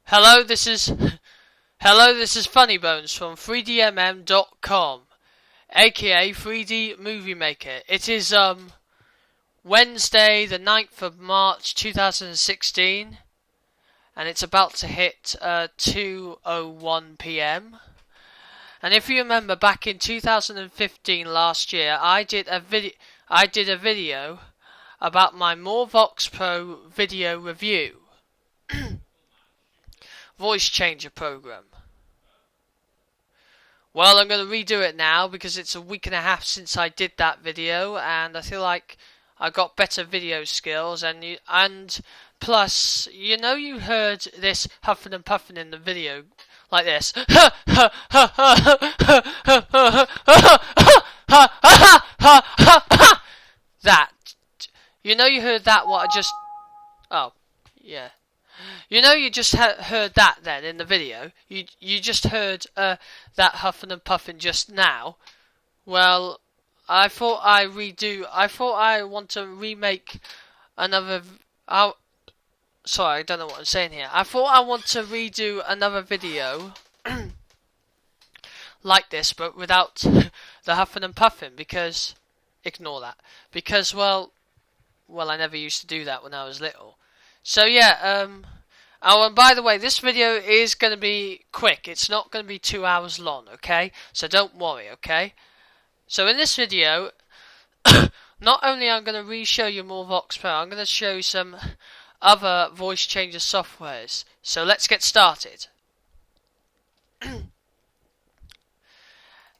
This is Funny Bones from 3dmm.com, aka 3D Movie Maker. It is Wednesday the 9th of March 2016, and it's about to hit 2:01 p.m. And if you remember, back in 2015, last year, I did a video about my MorphVOX Pro video review voice changer program. Well, I'm going to redo it now because it's a week and a half since I did that video, and I feel like I got better video skills, and plus, you heard this huffing and puffing in the video like this. That. You heard that, what I just... Oh, yeah. You just heard that then in the video. You just heard that huffing and puffing just now. Well, I thought I want to remake another... sorry, I don't know what I'm saying here. I thought I want to redo another video like this, but without the huffing and puffing, because... Ignore that. Because, well, I never used to do that when I was little. So, yeah, oh, and by the way, this video is going to be quick. It's not going to be 2 hours long, okay? So don't worry, okay? So in this video, not only I'm going to re-show you MorphVOX Pro, I'm going to show you some other voice changer softwares. So let's get started.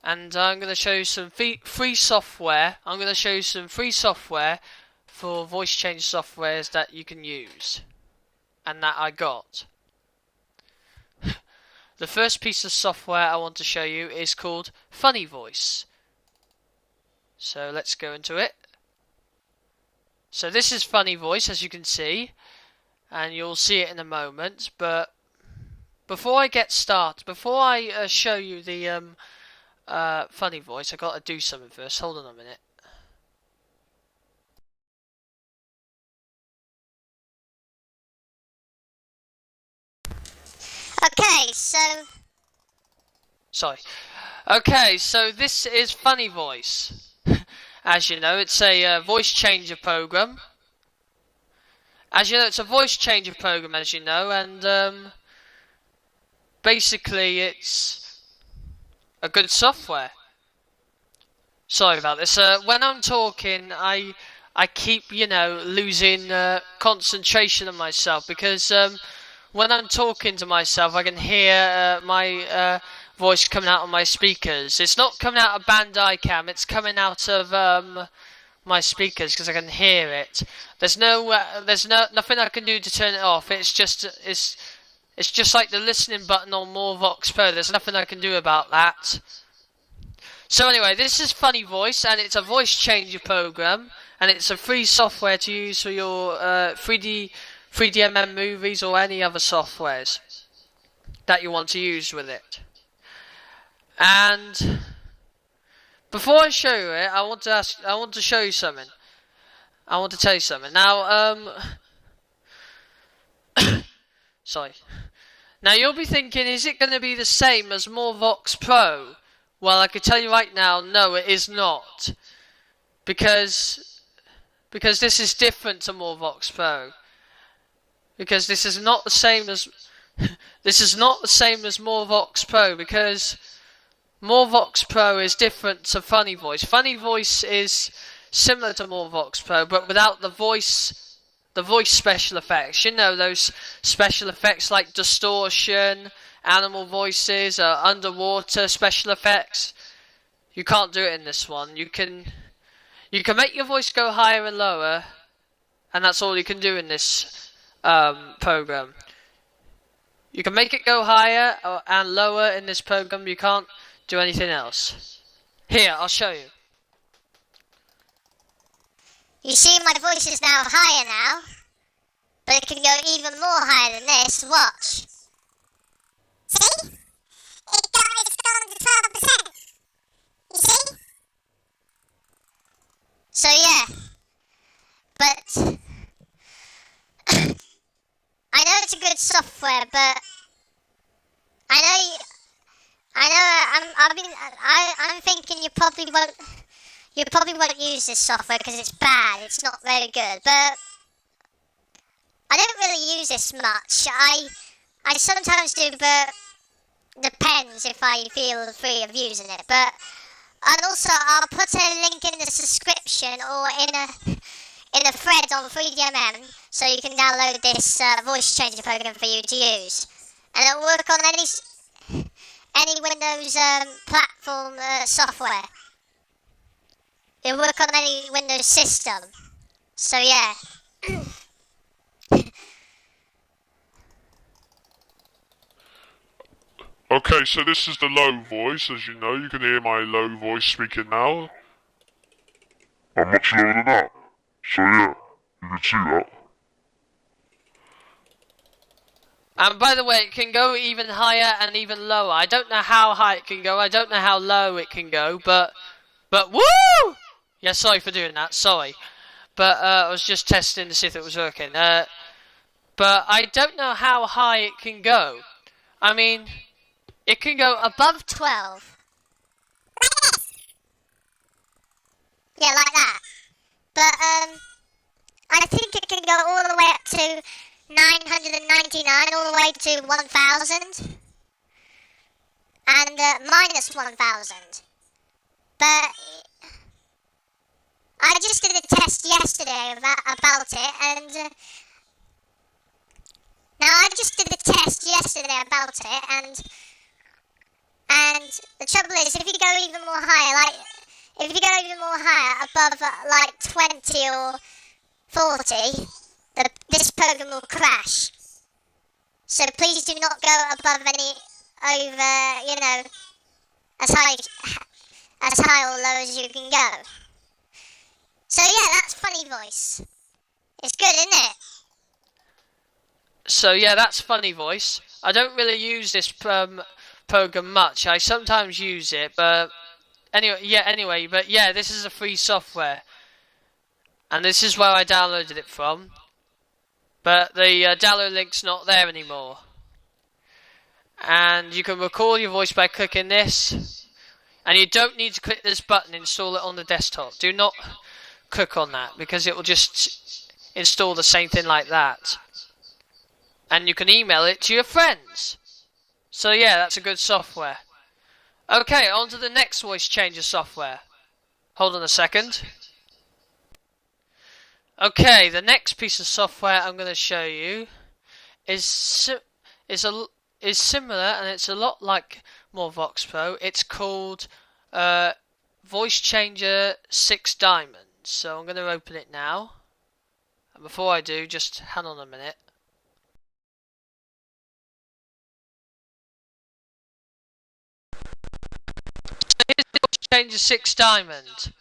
And I'm going to show you some free software. I'm going to show you some free software for voice changer softwares that you can use, and that I got. The first piece of software I want to show you is called funnyvoice. So let's go into it. So this is funnyvoice, as you can see, and you'll see it in a moment. But before I get started, before I show you the funnyvoice, I got to do something first. Hold on a minute. Okay, so this is funnyvoice. As you know, it's a voice changer program. As you know, it's a voice changer program, as you know, and basically it's a good software. Sorry about this. When I'm talking, I keep, losing concentration on myself, because when I'm talking to myself, I can hear my voice coming out of my speakers. It's not coming out of Bandai Cam, it's coming out of my speakers, because I can hear it. There's nothing I can do to turn it off. It's just like the listening button on MorphVOX Pro. There's nothing I can do about that. So anyway, this is funnyvoice, and it's a voice changer program, and it's a free software to use for your 3DMM movies or any other softwares that you want to use with it. And before I show you it, I want to show you something. I want to tell you something. Now, sorry. Now you'll be thinking, is it going to be the same as MorphVOX Pro? Well, I can tell you right now, no, it is not. Because this is different to MorphVOX Pro. Because this is not the same as MorphVOX Pro, because MorphVOX Pro is different to funnyvoice. Funnyvoice is similar to MorphVOX Pro, but without the voice special effects. You know, those special effects like distortion, animal voices, underwater special effects. You can't do it in this one. You can make your voice go higher and lower, and that's all you can do in this program. You can make it go higher and lower in this program. You can't do anything else. Here, I'll show you. You see, my voice is now higher now, but it can go even more higher than this. Watch. See? It's gone to 12%. You see? So yeah, but I know it's a good software, but I know. I'm thinking you probably won't use this software because it's bad. It's not very good. But I don't really use this much. I sometimes do, but depends if I feel free of using it. But and also I'll put a link in the description or in a thread on 3DMM so you can download this voice changer program for you to use, and it'll work on any Windows platform software. It'll work on any Windows system. So yeah. Okay, so this is the low voice, as you know. You can hear my low voice speaking now. I'm much lower than that. So yeah, you can see that. And by the way, it can go even higher and even lower. I don't know how high it can go. I don't know how low it can go, but woo! Yeah, sorry for doing that. Sorry, but I was just testing to see if it was working. But I don't know how high it can go. I mean, it can go above 12. Yeah, like that. But I think it can go all the way up to 999, all the way to 1000, and minus 1000. But I just did a test yesterday about it, and and the trouble is, if you go even more higher, above like 20 or 40, this program will crash. So please do not go above as high or low as you can go. So yeah, that's Funny Voice. It's good, isn't it? So yeah, that's Funny Voice. I don't really use this program much. I sometimes use it, but anyway, this is a free software. And this is where I downloaded it from. But the download link's not there anymore. And you can record your voice by clicking this. And you don't need to click this button, install it on the desktop. Do not click on that, because it will just install the same thing like that. And you can email it to your friends. So yeah, that's a good software. Okay, on to the next voice changer software. Hold on a second. Okay, the next piece of software I'm going to show you is similar, and it's a lot like MorphVOX Pro. It's called Voice Changer 6 Diamonds. So I'm going to open it now. And before I do, just hang on a minute. So here's the Voice Changer 6 Diamond.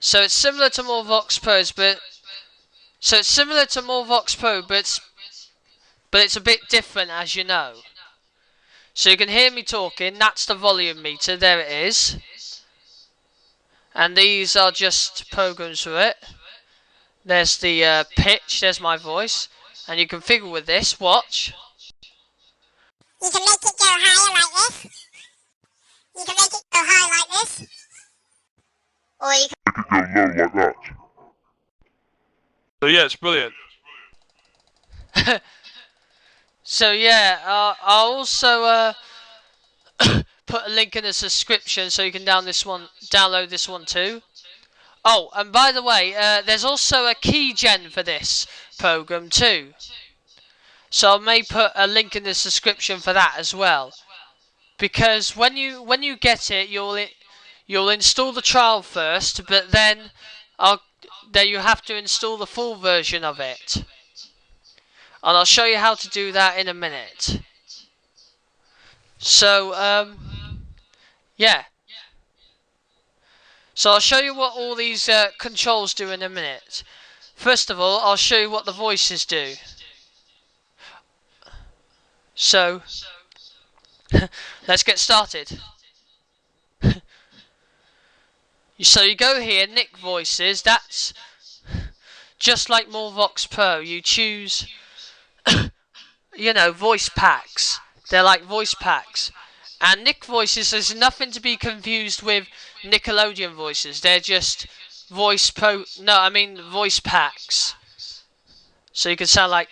So it's similar to MorphVOX Pro's, but it's a bit different, as you know. So you can hear me talking. That's the volume meter. There it is. And these are just programs for it. There's the pitch. There's my voice, and you can figure with this. Watch. You can make it go higher like this. You can make it go high like this. Or you can Make it go low like that. So yeah, it's brilliant. So yeah, I'll also put a link in the description so you can download this one too. Oh, and by the way, there's also a keygen for this program too. So I may put a link in the description for that as well. Because when you get it, you'll install the trial first, but then you have to install the full version of it. And I'll show you how to do that in a minute. So, yeah. So I'll show you what all these controls do in a minute. First of all, I'll show you what the voices do. So, let's get started. So you go here, Nick Voices. That's just like MorphVOX Pro. You choose, voice packs. They're like voice packs. And Nick voices, there's nothing to be confused with Nickelodeon voices. They're just voice packs. So you can sound like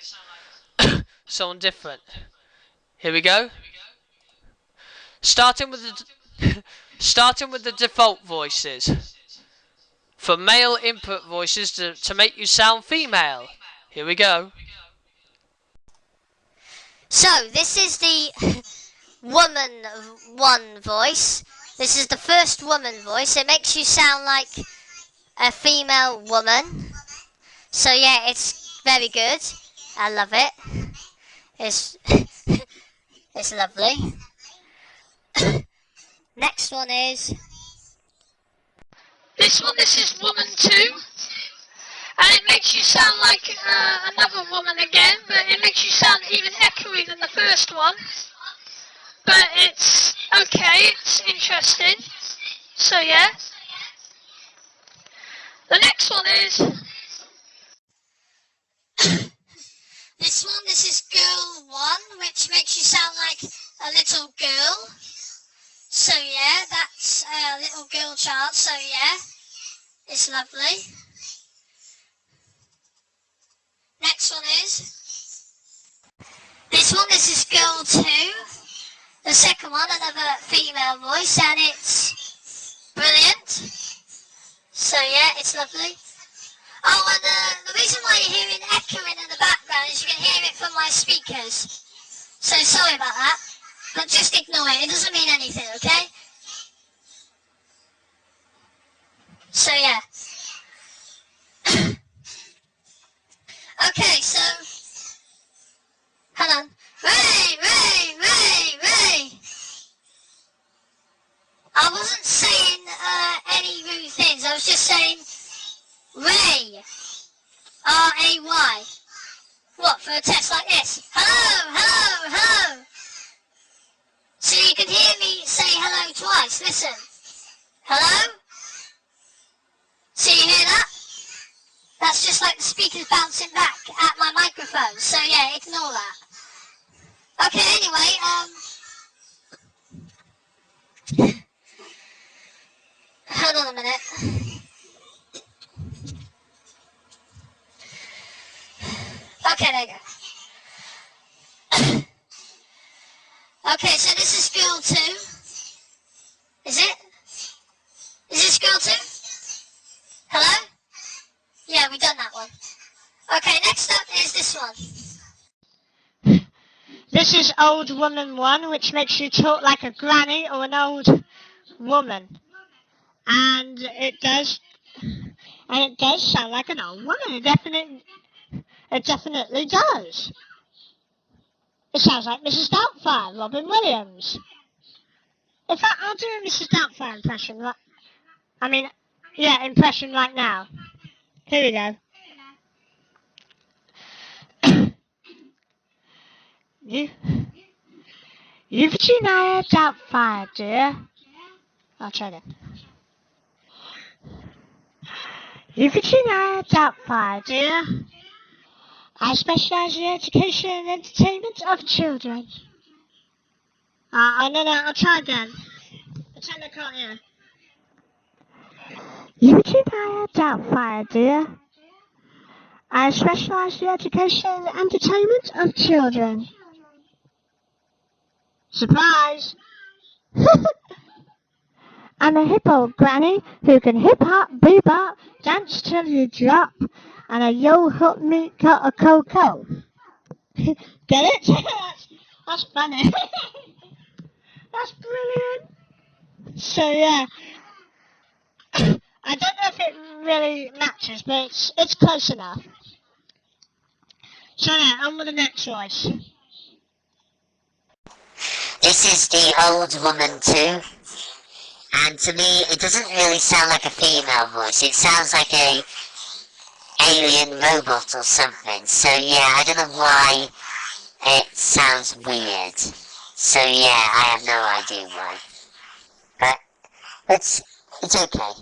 someone different. Here we go. Starting with the default voices. For male input voices to make you sound female. Here we go. So, this is the woman one voice. This is the first woman voice. It makes you sound like a female woman. So yeah, it's very good. I love it. It's it's lovely. Next one is This is woman 2. And it makes you sound like another woman again, but it makes you sound even echoey than the first one. But it's okay, it's interesting. So yeah. The next one is this is girl 1, which makes you sound like a little girl. So yeah, that's a little girl child, so yeah, it's lovely. Next one is this is girl 2. The second one, another female voice, and it's brilliant. So yeah, it's lovely. Oh, and the reason why you're hearing echoing in the background is you can hear it from my speakers. So sorry about that, but just ignore it. It doesn't mean anything, okay? So yeah. Okay, so hold on. Ray. I wasn't saying any rude things. I was just saying Ray. R-A-Y. What, for a test like this? Hello. So you can hear me say hello twice. Listen. Hello? So you hear that? That's just like the speakers bouncing back at my microphone. So yeah, ignore that. Okay, anyway, hold on a minute. Okay, there you go. Okay, so this is girl 2. Is it? Is this girl 2? Hello? Yeah, we done that one. Okay, next up is this one. This is old woman 1, which makes you talk like a granny or an old woman. And it does sound like an old woman. It definitely does. It sounds like Mrs. Doubtfire, Robin Williams. In fact, I'll do a Mrs. Doubtfire impression. Impression right now. Here we go. Eugenia Doubtfire, dear. I'll try again. Eugenia Doubtfire, dear. I specialise in the education and entertainment of children. No, I'll try again. Pretend I can't hear. Eugenia Doubtfire, dear. I specialise in the education and entertainment of children. Surprise! I'm a hip old granny who can hip hop, bebop, dance till you drop, and a yo help me cut a cocoa. Get it? That's funny. That's brilliant. So yeah, I don't know if it really matches, but it's close enough. So yeah, on with the next voice. This is the old woman 2. And to me, it doesn't really sound like a female voice. It sounds like a alien robot or something. So yeah, I don't know why it sounds weird. So yeah, I have no idea why. But it's okay.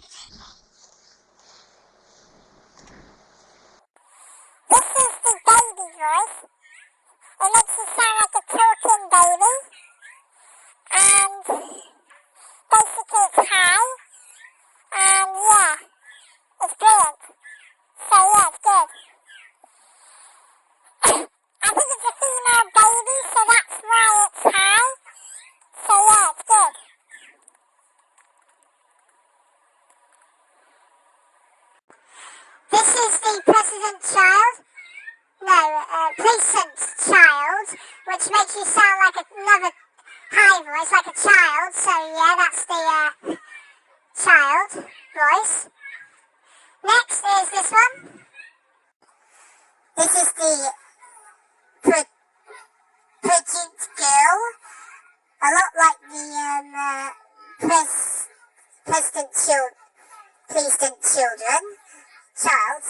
This is the baby voice. It makes you sound like a talking baby. And pleasant child, which makes you sound like another high voice, like a child. So yeah, that's the child voice. Next is this one. This is the pregnant girl, a lot like the pleasant children. Child.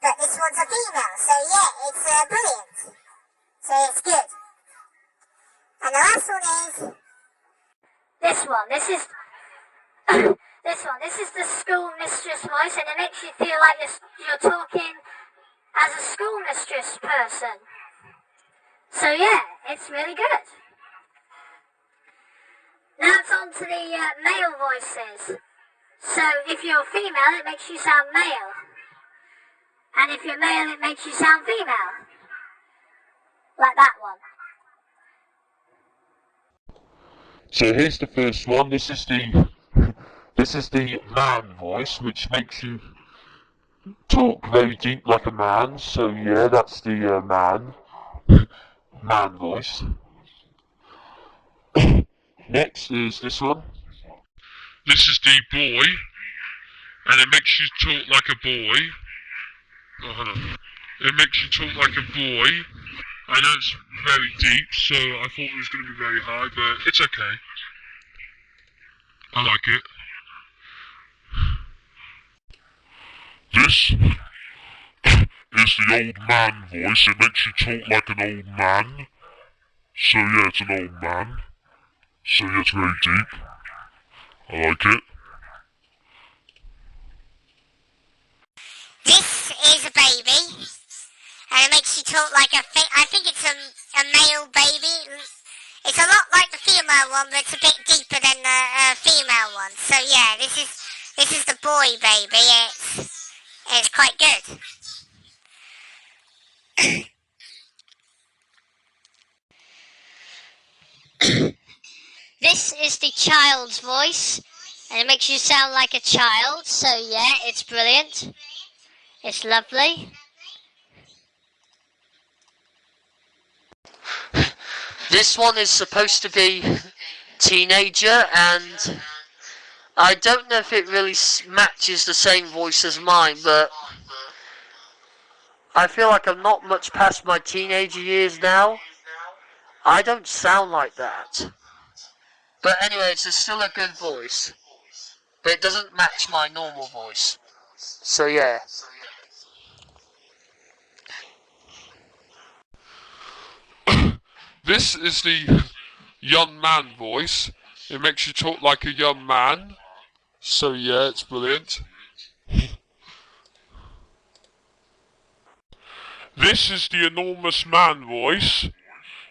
But this one's a female, so yeah, it's brilliant. So it's good. And the last one is this one. This is This is the school mistress voice, and it makes you feel like you're talking as a school mistress person. So yeah, it's really good. Now it's on to the male voices. So if you're female, it makes you sound male. And if you're male, it makes you sound female. Like that one. So here's the first one. This is the man voice, which makes you talk very deep like a man. So yeah, that's the man voice. Next is this one. This is the boy, and it makes you talk like a boy. Oh, hold on. It makes you talk like a boy. I know it's very deep, so I thought it was going to be very high, but it's okay. I like it. This is the old man voice. It makes you talk like an old man. So yeah, it's an old man. So yeah, it's very deep. I like it. This is a baby, and it makes you talk like I think it's a male baby. It's a lot like the female one, but it's a bit deeper than the female one. So yeah, this is the boy baby. It's quite good. This is the child's voice, and it makes you sound like a child. So yeah, it's brilliant. It's lovely. This one is supposed to be teenager, and I don't know if it really matches the same voice as mine, but I feel like I'm not much past my teenager years now. I don't sound like that. But anyway, it's still a good voice. But it doesn't match my normal voice. So yeah. This is the young man voice. It makes you talk like a young man. So yeah, it's brilliant. This is the enormous man voice.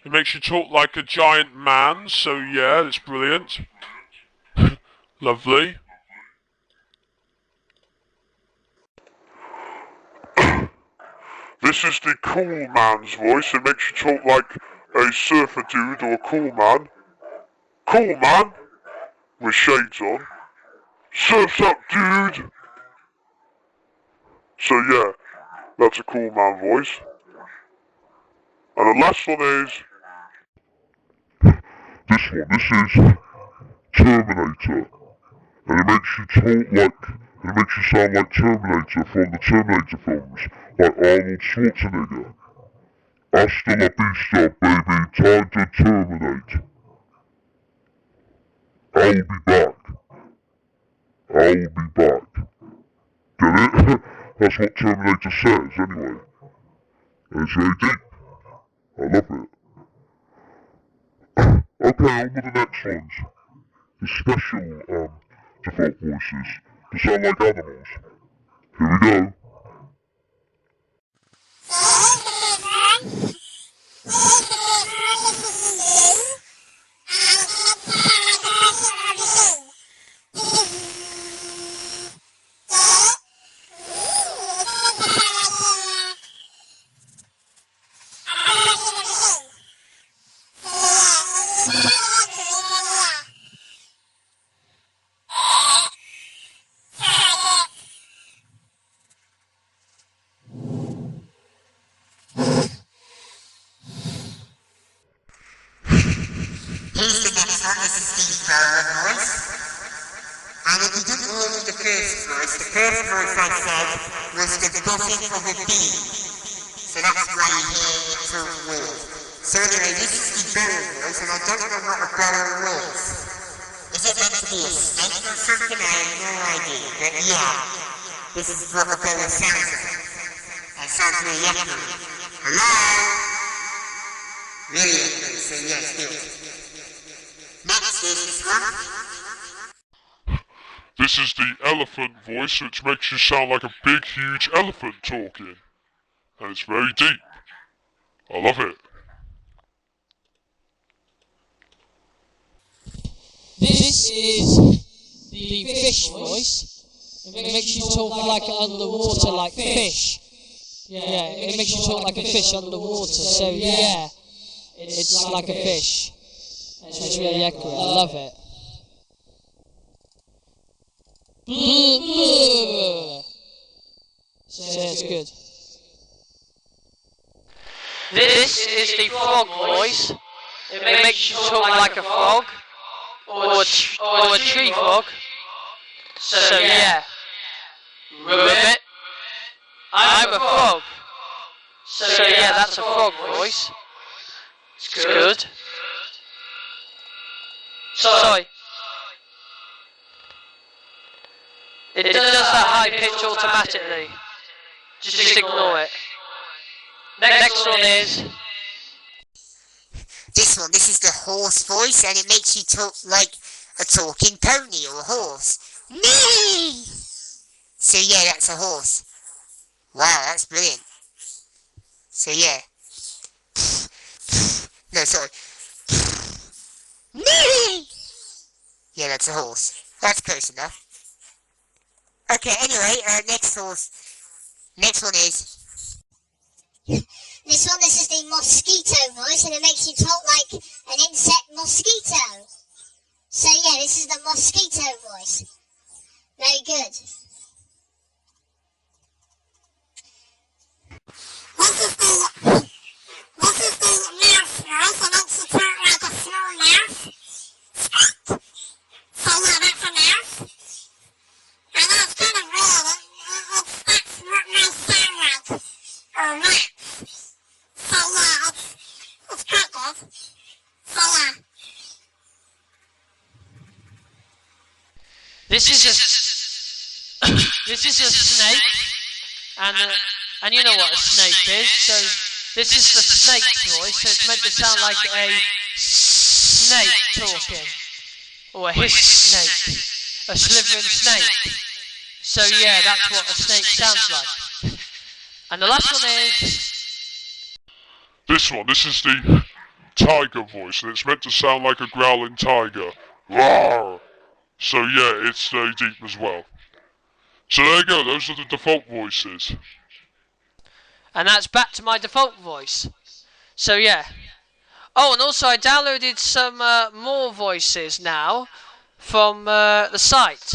It makes you talk like a giant man. So yeah, it's brilliant. Lovely. This is the cool man's voice. It makes you talk like a surfer dude or a cool man. Cool man, with shades on. Surf's up, dude! So yeah, that's a cool man voice. And the last one is this one. This is Terminator. And it makes you sound like Terminator from the Terminator films, like Arnold Schwarzenegger. Hasta la vista, baby, time to terminate. I'll be back. I'll be back. Get it? That's what Terminator says, anyway. And it's very deep. I love it. Okay, on with the next ones. The special, default voices to sound like animals. Here we go. Here's the next one. This is the Flora voice. And if you didn't hear the first voice I said was the buzzing of a bee. So that's why you hear it so weird. So anyway, this is the burrow voice, and I don't know what a burrow is. Is it meant to be a snake or something? I have no idea. But yeah, this is what a burrow sounds like. It sounds really echoey. Hello? Really echoey, so yes, do it. Next is this one. This is the elephant voice, which makes you sound like a big, huge elephant talking. And it's very deep. I love it. This is the fish voice. It makes you talk like underwater, like fish. Yeah, it makes you talk like a fish underwater. So yeah, it's like a fish. It's really accurate. I love it. So it's good. This is the frog voice. It makes you talk like a frog. Or a tree frog. So yeah. Ribbit. I'm a frog. So yeah, that's a frog voice. It's good. Sorry. It does that high pitch automatically. Just ignore it. Next one is... This is the horse voice, and it makes you talk like a talking pony or a horse. Nee! So yeah, that's a horse. Wow, that's brilliant. So yeah. No, sorry. Nee! Yeah, that's a horse. That's close enough. Okay, anyway, next one is... This is the mosquito voice, and it makes you talk like an insect mosquito. So yeah, this is the mosquito voice. Very good. This is the mouse voice, and it makes you talk like a small mouse. So yeah, that's a mouse. I know it's kind of weird. That's what mice sound like. Or rats. So yeah, it's quite good. So yeah. This is a snake, and you know what a snake is. So this is the snake's voice. So it's meant to sound like a snake talking, or a hiss snake, a slithering snake. So yeah, that's what a snake sounds like. And the last one is... This is the tiger voice, and it's meant to sound like a growling tiger. Roar! So yeah, it's very deep as well. So there you go, those are the default voices. And that's back to my default voice. So yeah. Oh, and also I downloaded some more voices now from the site.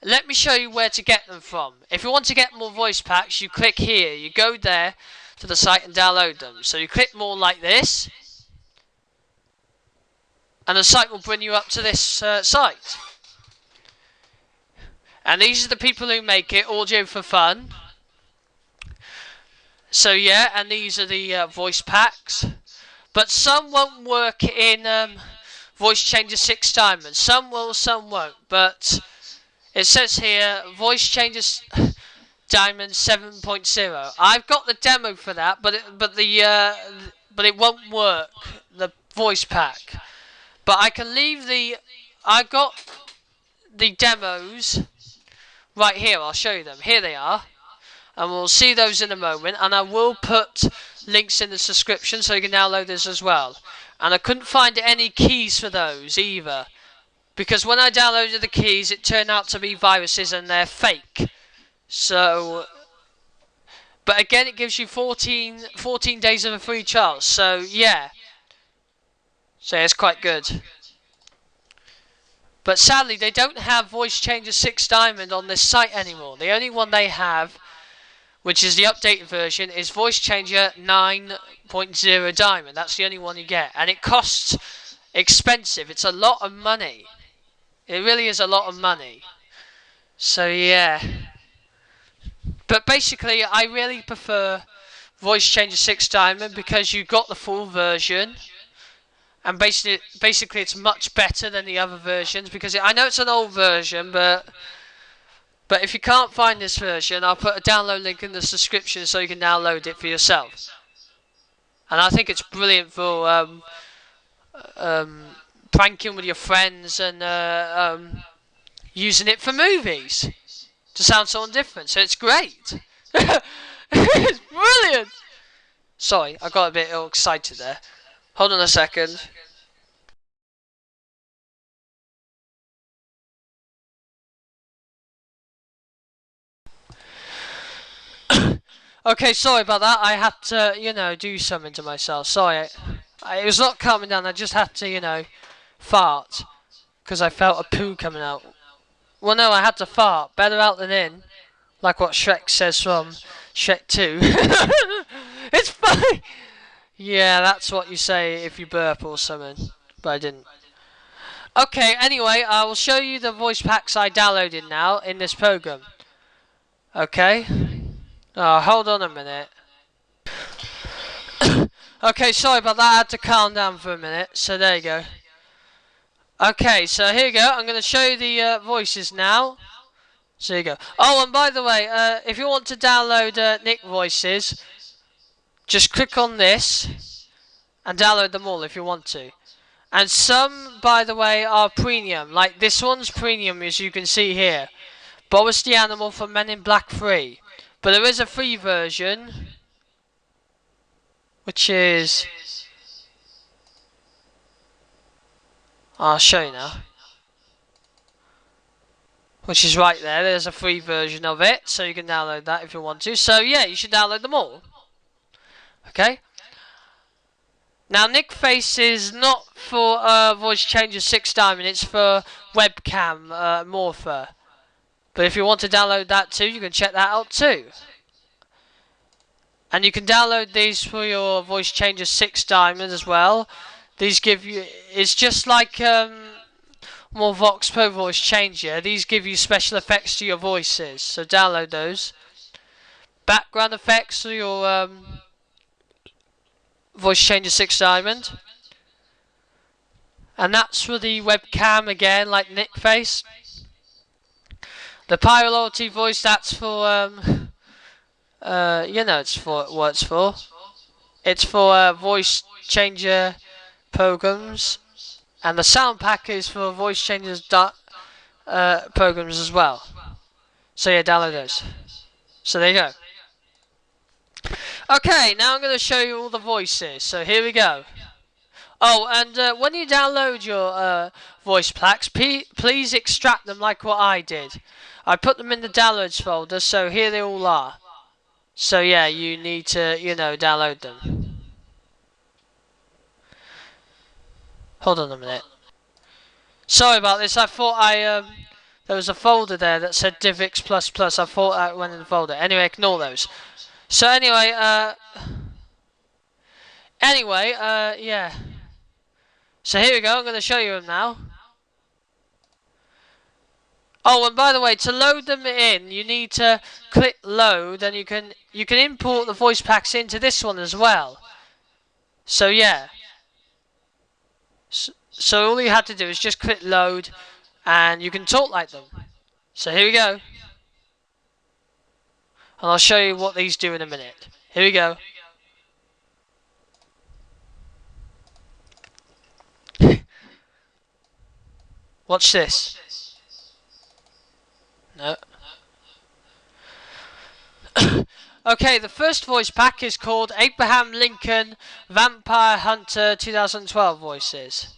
Let me show you where to get them from. If you want to get more voice packs, you click here. You go there to the site and download them. So you click more like this, and the site will bring you up to this site. And these are the people who make it, audio for fun. So yeah, and these are the voice packs. But some won't work in Voice Changer 6 Diamond. Some will, some won't. But it says here, Voice Changer Diamond 7.0. I've got the demo for that, but it won't work. The voice pack. But I can leave the... I've got the demos right here. I'll show you them. Here they are. And we'll see those in a moment. And I will put links in the description so you can download this as well. And I couldn't find any keys for those either. Because when I downloaded the keys, it turned out to be viruses and they're fake. So... But again, it gives you 14 days of a free trial. So, yeah. So, it's quite good. But sadly, they don't have Voice Changer 6 Diamond on this site anymore. The only one they have, which is the updated version, is Voice Changer 9.0 Diamond. That's the only one you get. And it costs expensive. It's a lot of money. It really is a lot of money. So yeah. But basically, I really prefer Voice Changer 6 Diamond because you got the full version. And basically it's much better than the other versions because I know it's an old version, but if you can't find this version, I'll put a download link in the description so you can download it for yourself. And I think it's brilliant for pranking with your friends and using it for movies to sound something different. So it's great. It's brilliant. Sorry, I got a bit excited there. Hold on a second. Okay, sorry about that. I had to, do something to myself. Sorry. It was not calming down. I just had to, fart. Because I felt a poo coming out. Well, no, I had to fart. Better out than in. Like what Shrek says from Shrek 2. It's funny. Yeah, that's what you say if you burp or something. But I didn't. Okay, anyway, I will show you the voice packs I downloaded now in this program. Okay? Oh, hold on a minute. Okay, sorry about that. I had to calm down for a minute. So there you go. Okay, so here you go. I'm going to show you the voices now. So there you go. Oh, and by the way, if you want to download Nick voices, just click on this and download them all if you want to. And some, by the way, are premium. Like this one's premium, as you can see here. Boris the Animal from Men in Black 3. But there is a free version, which is... I'll show you now. Which is right there. There's a free version of it, so you can download that if you want to. So yeah, you should download them all. Okay? Now, Nick Face is not for Voice Changer 6 Diamond, it's for webcam morpher. But if you want to download that too, you can check that out too. And you can download these for your Voice Changer 6 Diamond as well. These give you, it's just like MorphVOX Pro Voice Changer. These give you special effects to your voices, so download those. Background effects for your Voice Changer 6 Diamond. And that's for the webcam again, like Nick Face. The Pyro Loyalty voice, that's for, it's for what it's for. It's for voice changer programs. And the sound pack is for voice changers programs as well. So yeah, download those. So there you go. Okay, now I'm going to show you all the voices. So here we go. Oh, and when you download your voice packs, please extract them like what I did. I put them in the downloads folder, so here they all are. So yeah, you need to, download them. Hold on a minute. Sorry about this, I thought there was a folder there that said DivX++. I thought that went in the folder. Anyway, ignore those. So anyway, yeah. So here we go, I'm going to show you them now. Oh, and by the way, to load them in, you need to click load, and you can import the voice packs into this one as well. So yeah. So all you had to do is just click load, and you can talk like them. So here we go. And I'll show you what these do in a minute. Here we go. Watch this. No. Okay, the first voice pack is called Abraham Lincoln Vampire Hunter 2012 Voices.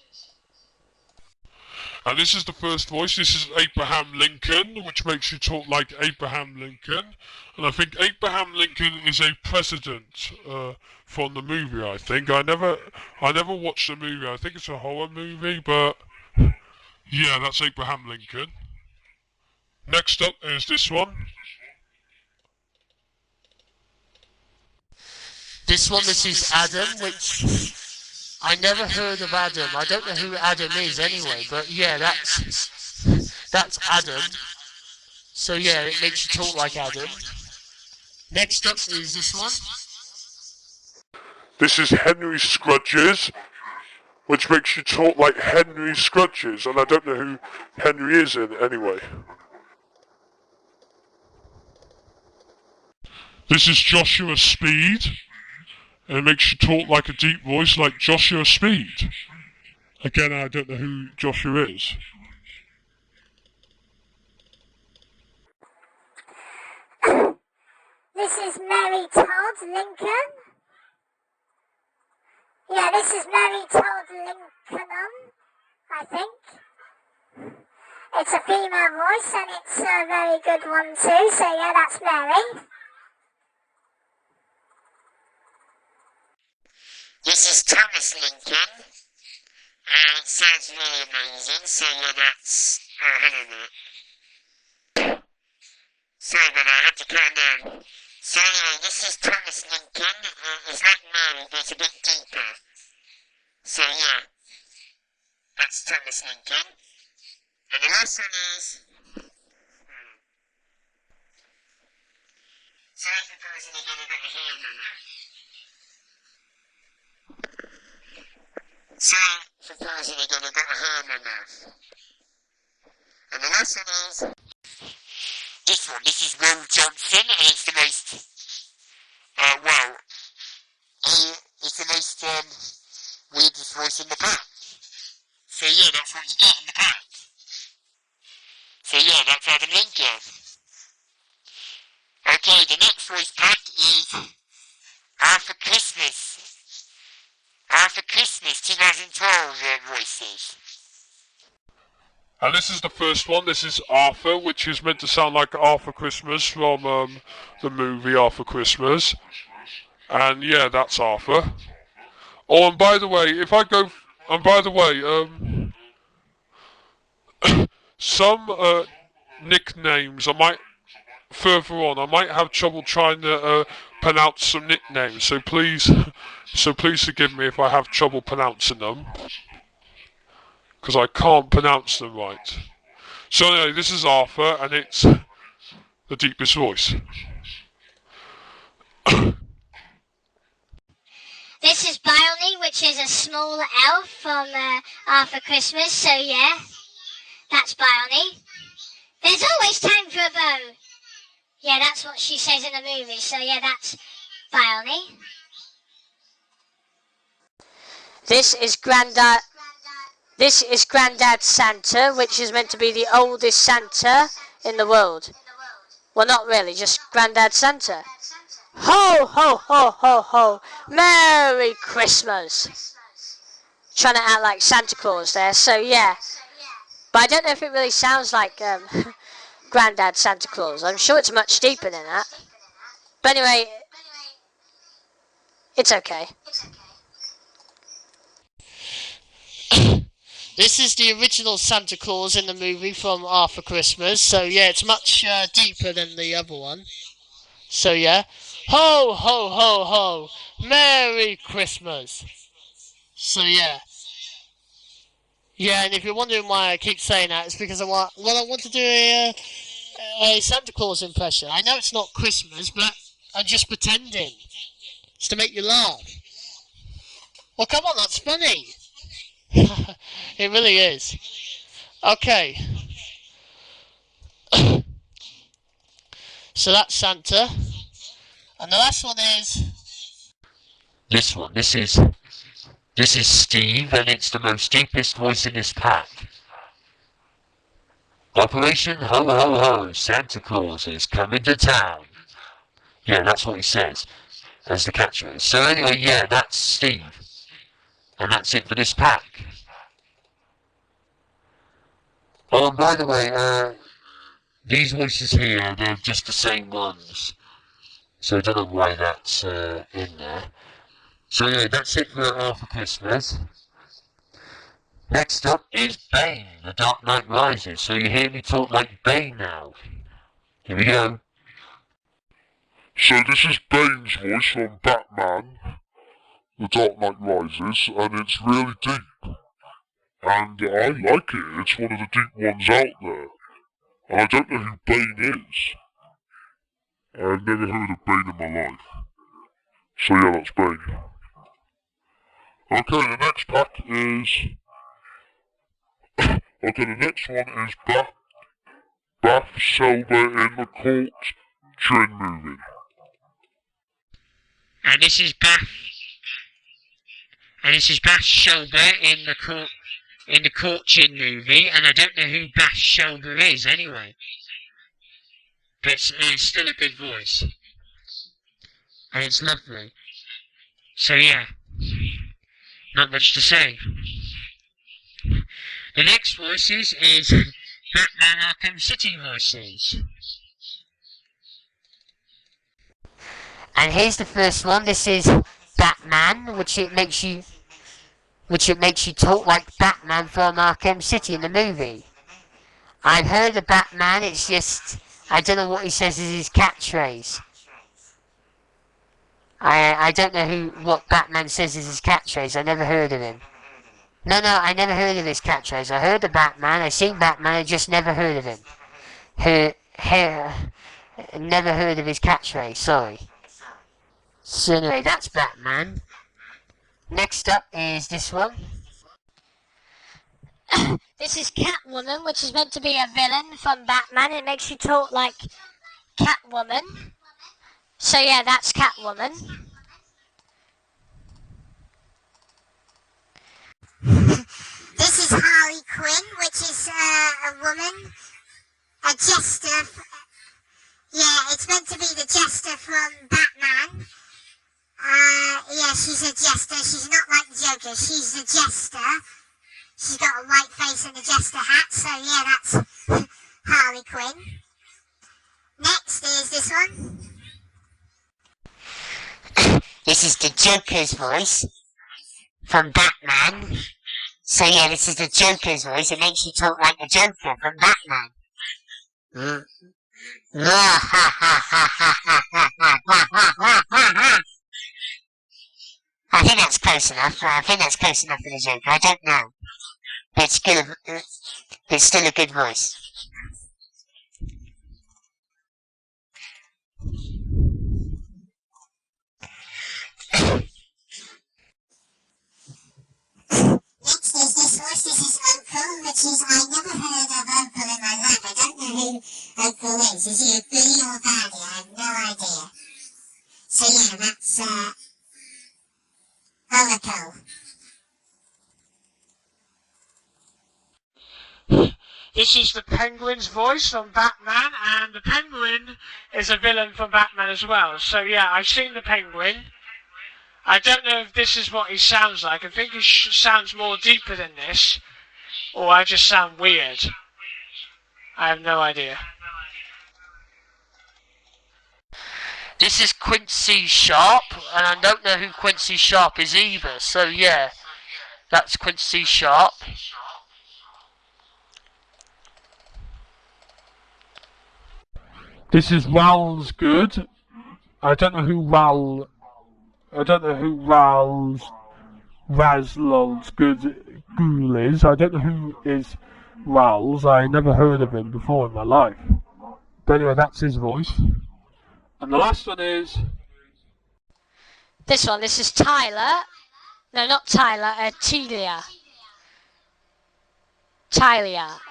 And this is the first voice. This is Abraham Lincoln, which makes you talk like Abraham Lincoln. And I think Abraham Lincoln is a president from the movie, I think. I never watched the movie. I think it's a horror movie, but yeah, that's Abraham Lincoln. Next up is this one. This is Adam, which I never heard of Adam. I don't know who Adam is anyway, but yeah, that's Adam. So yeah, it makes you talk like Adam. Next up is this one. This is Henry Scrudges, which makes you talk like Henry Scrudges, and I don't know who Henry is in anyway. This is Joshua Speed, and it makes you talk like a deep voice like Joshua Speed. Again, I don't know who Joshua is. This is Mary Todd Lincoln. Yeah, this is Mary Todd Lincoln, I think. It's a female voice and it's a very good one too, so yeah, that's Mary. This is Thomas Lincoln, and it sounds really amazing, so yeah, that's... hang on a minute. Sorry about that, I had to calm down. So anyway, this is Thomas Lincoln, it's like Mary, but it's a bit deeper. So yeah, that's Thomas Lincoln. And the last one is... Sorry for pausing again, I've got a hair in my mouth. Sorry for pausing again, I've got a hair in my mouth. And the last one is... This one, this is Will Johnson, and it's the most... it's the most, weirdest voice in the pack. So yeah, that's what you get in the pack. So yeah, that's Adam Lincoln. Okay, the next voice pack is After Christmas. After Christmas 2012 voices. And this is the first one. This is Arthur, which is meant to sound like Arthur Christmas from the movie Arthur Christmas. And yeah, that's Arthur. Oh, and by the way, if I go... And by the way, some nicknames, I might... Further on, I might have trouble trying to pronounce some nicknames, so please forgive me if I have trouble pronouncing them, because I can't pronounce them right. So anyway, this is Arthur, and it's the deepest voice. This is Biony, which is a small elf from Arthur Christmas, so yeah, that's Biony. There's always time for a bow. Yeah, that's what she says in the movie, so yeah, that's Biony. This is Grandad Santa, which is meant to be the oldest Santa in the world. Well, not really, just Grandad Santa. Ho, ho, ho, ho, ho. Merry Christmas. Trying to act like Santa Claus there, so yeah. But I don't know if it really sounds like Grandad Santa Claus. I'm sure it's much deeper than that. But anyway, it's okay. This is the original Santa Claus in the movie from Arthur Christmas, so yeah, it's much deeper than the other one. So yeah, ho, ho, ho, ho, Merry Christmas. So yeah. Yeah, and if you're wondering why I keep saying that, it's because I want to do a Santa Claus impression. I know it's not Christmas, but I'm just pretending. It's to make you laugh. Well, come on, that's funny. It really is. Okay. So that's Santa. And the last one is... This one, this is Steve, and it's the most deepest voice in this pack. Operation Ho Ho Ho, Santa Claus is coming to town. Yeah, that's what he says, as the catchphrase. So anyway, yeah, that's Steve. And that's it for this pack. Oh, and by the way, these voices here, they're just the same ones. So I don't know why that's in there. So yeah, that's it for Arthur Christmas. Next up is Bane, The Dark Knight Rises. So you hear me talk like Bane now. Here we go. So this is Bane's voice from Batman. The Dark Knight Rises, and it's really deep. And I like it. It's one of the deep ones out there. And I don't know who Bane is. I've never heard of Bane in my life. So yeah, that's Bane. Okay, the next pack is... okay, the next one is Bath Silver in the Court Gin movie. And this is Bath Silver in the Court Gin movie, and I don't know who Bath Silver is anyway. But it's still a good voice. And it's lovely. So yeah, not much to say. The next voices is Batman Arkham City voices. And here's the first one. This is Batman, which it makes you talk like Batman from Arkham City in the movie. I've heard of Batman, it's just I don't know what he says is his catchphrase. I don't know what Batman says is his catchphrase. I never heard of him. No, I never heard of his catchphrase. I heard of Batman, I seen Batman, I just never heard of him. Never heard of his catchphrase, sorry. So anyway, that's Batman. Next up is this one. This is Catwoman, which is meant to be a villain from Batman. It makes you talk like Catwoman. So yeah, that's Catwoman. This is Harley Quinn, which is a woman, a jester. Yeah, it's meant to be the jester from Batman. Yeah, she's a jester. She's not like the Joker. She's a jester. She's got a white face and a jester hat. So yeah, that's Harley Quinn. Next is this one. This is the Joker's voice from Batman. So yeah, this is the Joker's voice. It makes you talk like the Joker from Batman. I think that's close enough. I think that's close enough for the Joker. I don't know. But it's still a good voice. Next is this voice. This is Uncle, which is, I never heard of Uncle in my life. I don't know who Uncle is. Is he a goodie or a baddie? I have no idea. So yeah, that's Uncle. This is the Penguin's voice from Batman, and the Penguin is a villain from Batman as well. So yeah, I've seen the Penguin. I don't know if this is what he sounds like. I think he sounds more deeper than this, or I just sound weird. I have no idea. This is Quincy Sharp, and I don't know who Quincy Sharp is either. So yeah, that's Quincy Sharp. This is Ral's Good. I don't know who Raslol's Good Ghoul is. I don't know who is Ral's. I never heard of him before in my life. But anyway, that's his voice. And the last one is... This is Tyler. No, not Tyler, Telia. Tylia.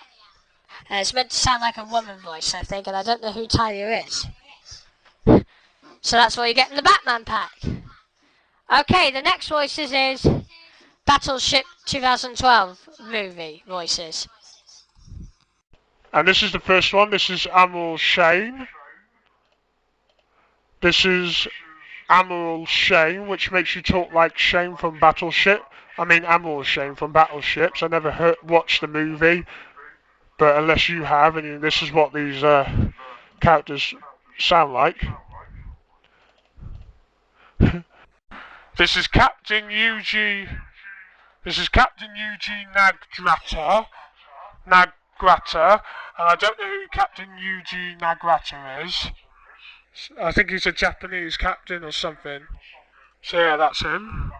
It's meant to sound like a woman voice, I think, and I don't know who Tyler is. So that's what you get in the Batman pack. Okay, the next voices is Battleship 2012 movie voices. And this is the first one. This is Admiral Shane. This is Admiral Shane, which makes you talk like Shane from Battleship. I mean Admiral Shane from Battleships. I never watched the movie, but unless you have, and this is what these characters sound like. This is Captain Eugene Nagrata, and I don't know who Captain Eugene Nagrata is. I think he's a Japanese captain or something. So yeah, that's him.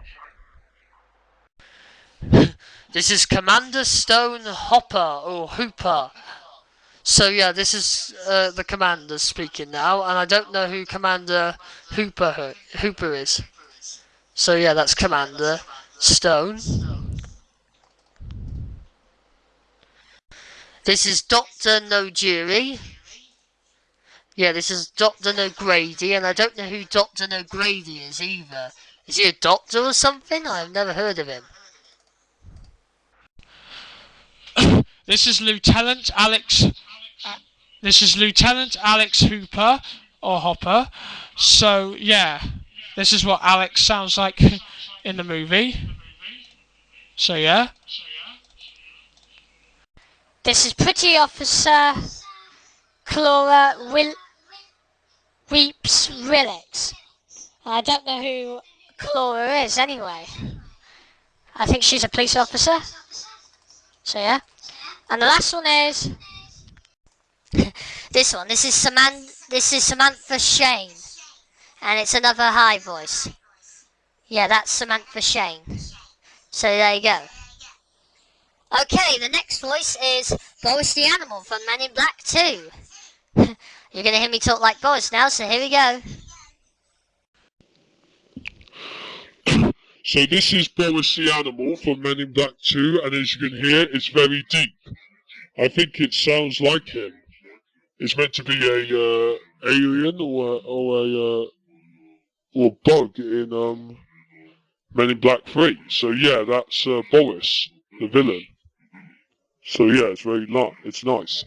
This is Commander Stone Hopper or Hooper. So yeah, this is the commander speaking now, and I don't know who Commander Hooper is. So yeah, that's Commander Stone. This is Dr. Nojiri. Yeah, this is Dr. Nogrady, and I don't know who Dr. Nogrady is either. Is he a doctor or something? I've never heard of him. This is Lieutenant Alex. This is Lieutenant Alex Hooper or Hopper. So yeah, this is what Alex sounds like in the movie. So yeah. This is Pretty Officer Clara Weeps Rillix. I don't know who Clara is anyway. I think she's a police officer. So yeah. And the last one is this one. This is Samantha Shane. And it's another high voice. Yeah, that's Samantha Shane. So there you go. Okay, the next voice is Boris the Animal from Men in Black 2. You're going to hear me talk like Boris now, so here we go. So this is Boris the Animal from Men in Black 2, and as you can hear, it's very deep. I think it sounds like him. It's meant to be a alien or a bug in Men in Black 3. So yeah, that's Boris, the villain. So yeah, it's it's nice.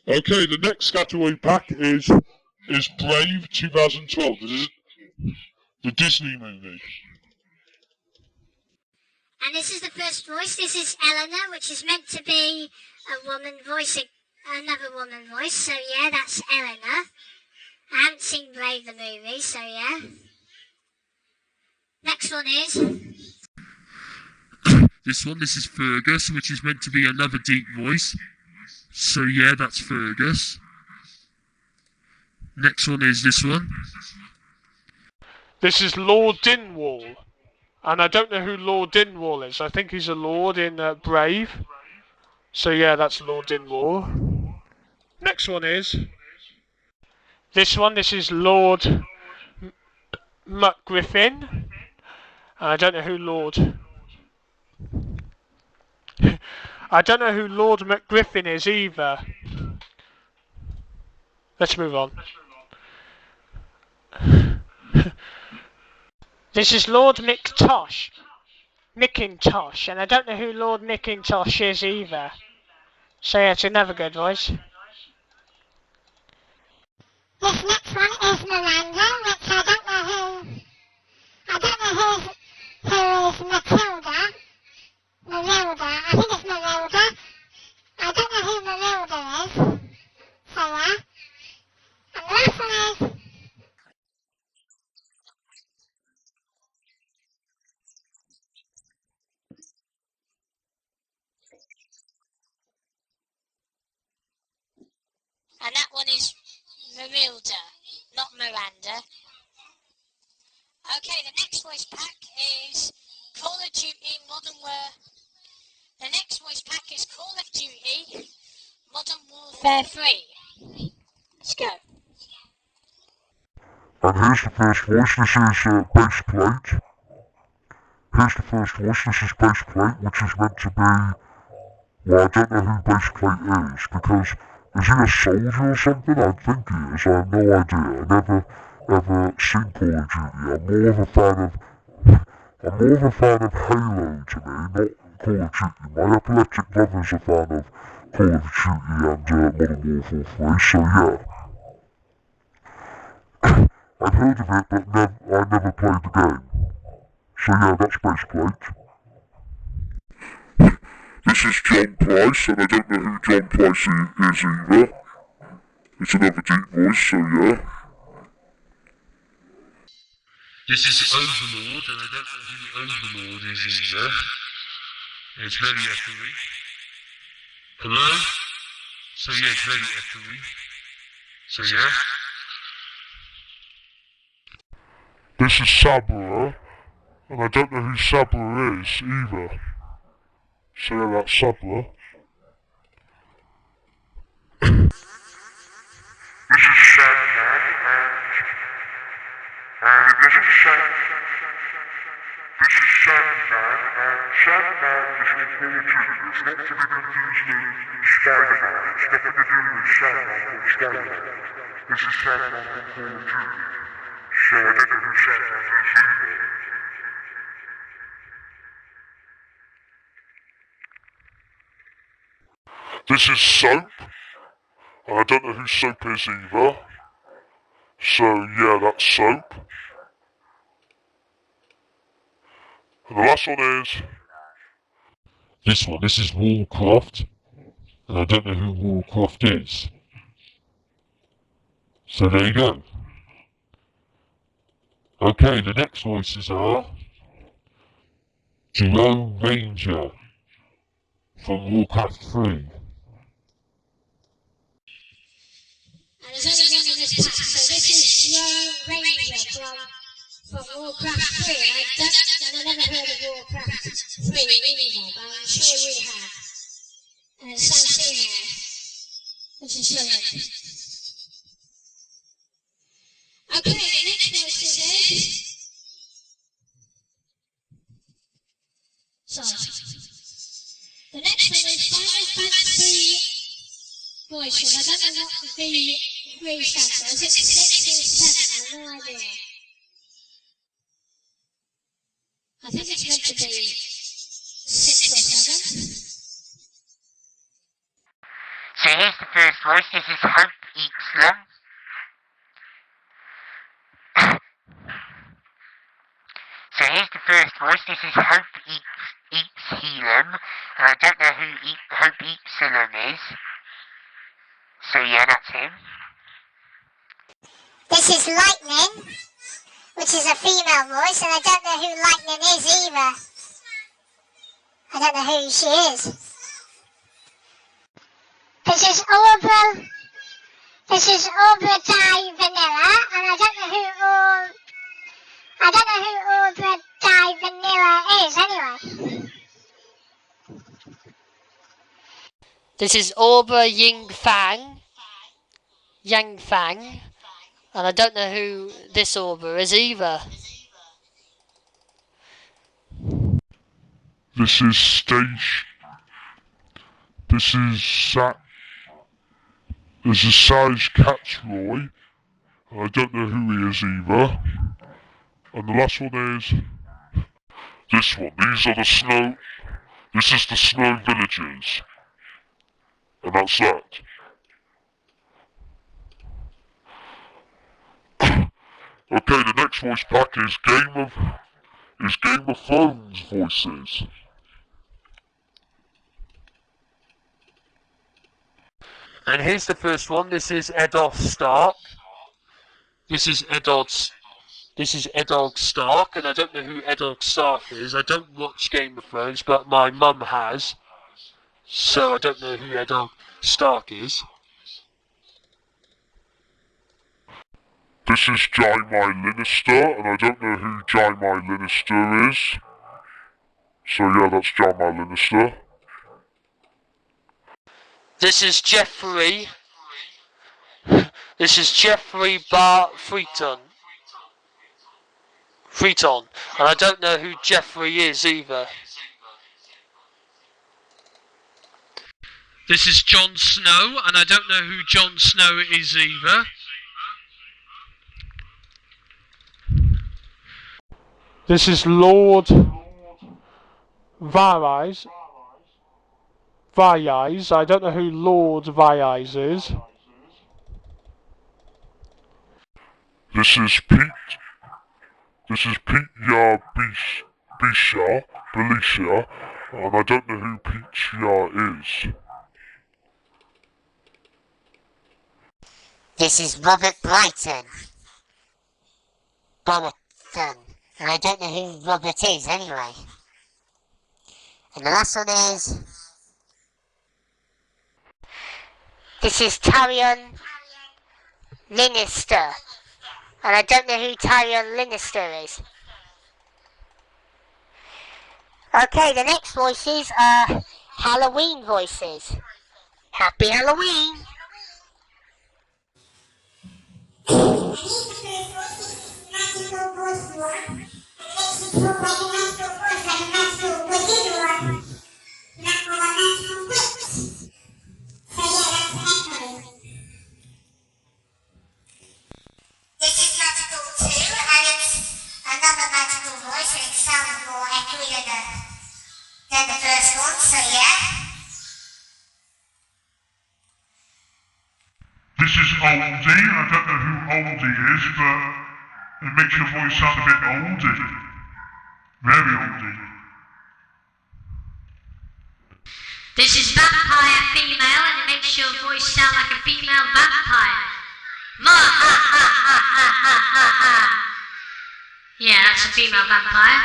Okay, the next Scataway pack is Brave 2012. This is the Disney movie. And this is the first voice. This is Eleanor, which is meant to be a woman voicing another woman voice. So yeah, that's Eleanor. I haven't seen Brave the movie, so yeah. Next one is This is Fergus, which is meant to be another deep voice. So yeah, that's Fergus. Next one is this one. This is Lord Dinwall. And I don't know who Lord Dinwall is. I think he's a lord in Brave. So yeah, that's Lord Dinwall. Next one is this one. This is Lord McGriffin. I don't know who Lord... I don't know who Lord McGriffin is either. Let's move on. This is Lord McIntosh, and I don't know who Lord McIntosh is either. So yeah, it's another good voice. this next one is Miranda, which I don't know who is Matilda. Marilda, I think it's Marilda. I don't know who Marilda is. So yeah. And the last one is And that one is Marilda, not Miranda. Okay, the next voice pack is Call of Duty Modern Warfare. The next voice pack is Call of Duty Modern Warfare 3. Let's go. And here's the first voice. This is Baseplate. Here's the first voice. This is Baseplate, which is meant to be... Well, I don't know who Baseplate is, because is he a soldier or something? I think he is. I have no idea. I've never ever seen Call of Duty. I'm more of a fan of Halo to me, not Call of Duty. My epileptic brother's a fan of Call of Duty and Modern Warfare 3, so yeah. I've heard of it, but I never played the game. So yeah, that's Baseplate. This is John Price, and I don't know who John Price is either. It's another deep voice, so yeah. This is Overlord, and I don't know who Overlord is either. It's very echoey. Hello? So yeah, it's very echoey. So yeah. This is Sabra, and I don't know who Sabra is either. So yeah, that's Sabra. This is Sandman, and this is Sandman. This is Sandman, and Sandman is important. It's not to be confused with Spider-Man. It's nothing to do with Sandman or Spider-Man. This is Sandman from Call of Duty. So I don't know who Sandman is either. This is Soap, and I don't know who Soap is either. So yeah, that's Soap. And the last one is this one. This is Warcraft, and I don't know who Warcraft is. So there you go. Okay, the next voices are Jerome Ranger from Warcraft 3. And there's only one in this pack, so this is Jerome Ranger from Warcraft 3. I never heard of Warcraft 3 either, but I'm sure you have. And it's Santina, which is brilliant. Okay, the next voice is... Sorry. The next one is Final Fantasy voices. I don't know what the V3 stands for. Is it 6 or 7? I have no idea. I think it's meant to be 6 or 7. So here's the first voice. This is Hope Eatslam. So here's the first voice. This is Hope Eatslam. And I don't know who Hope Eatslam is. So yeah, that's him. This is Lightning, which is a female voice, and I don't know who Lightning is either. I don't know who she is. This is Aubrey. This is Aubrey Di Vanilla, and I don't know who Aubrey Di Vanilla is anyway. This is Aubrey Yang Fang, and I don't know who this Aubrey is either. This is Stage. This is Sage Catsroy. I don't know who he is either. And the last one is this one. These are the snow. This is the Snow Villagers. And that's that. Okay, the next voice pack is Game of Thrones voices. And here's the first one. This is Eddard Stark. This is Eddard Stark, and I don't know who Eddard Stark is. I don't watch Game of Thrones, but my mum has. So I don't know who Eddard Stark is. This is Jaime Lannister, and I don't know who Jaime Lannister is. So yeah, that's Jaime Lannister. This is Jeffrey. This is Jeffrey Bart Freeton, and I don't know who Jeffrey is either. This is Jon Snow, and I don't know who Jon Snow is either. This is Lord Varys. I don't know who Lord Varys is. This is Pete. This is Pete Belisha, and I don't know who Pete is. This is Robert Brighton. And I don't know who Robert is anyway. And the last one is... This is Tyrion Lannister. And I don't know who Tyrion Lannister is. Okay, the next voices are Halloween voices. Happy Halloween! This is magical too, and it's another magical voice, and it sounds more echoey than the first one, so yeah. This is Oldie. I don't know who Oldie is, but it makes your voice sound a bit oldie. Very oldie. This is vampire female, and it makes your voice sound like a female vampire. Yeah, that's a female vampire.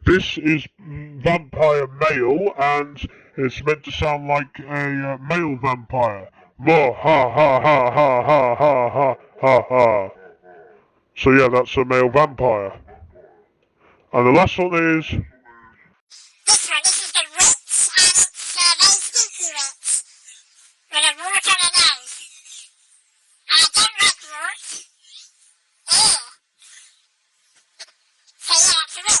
This is vampire male, and it's meant to sound like a male vampire. Ha ha ha ha ha ha ha ha ha ha. So yeah, that's a male vampire. And the last one is... This is the witch, and it's very spooky witch. With a wart on her nose. And I don't like warts. Ew. So yeah, it's a witch.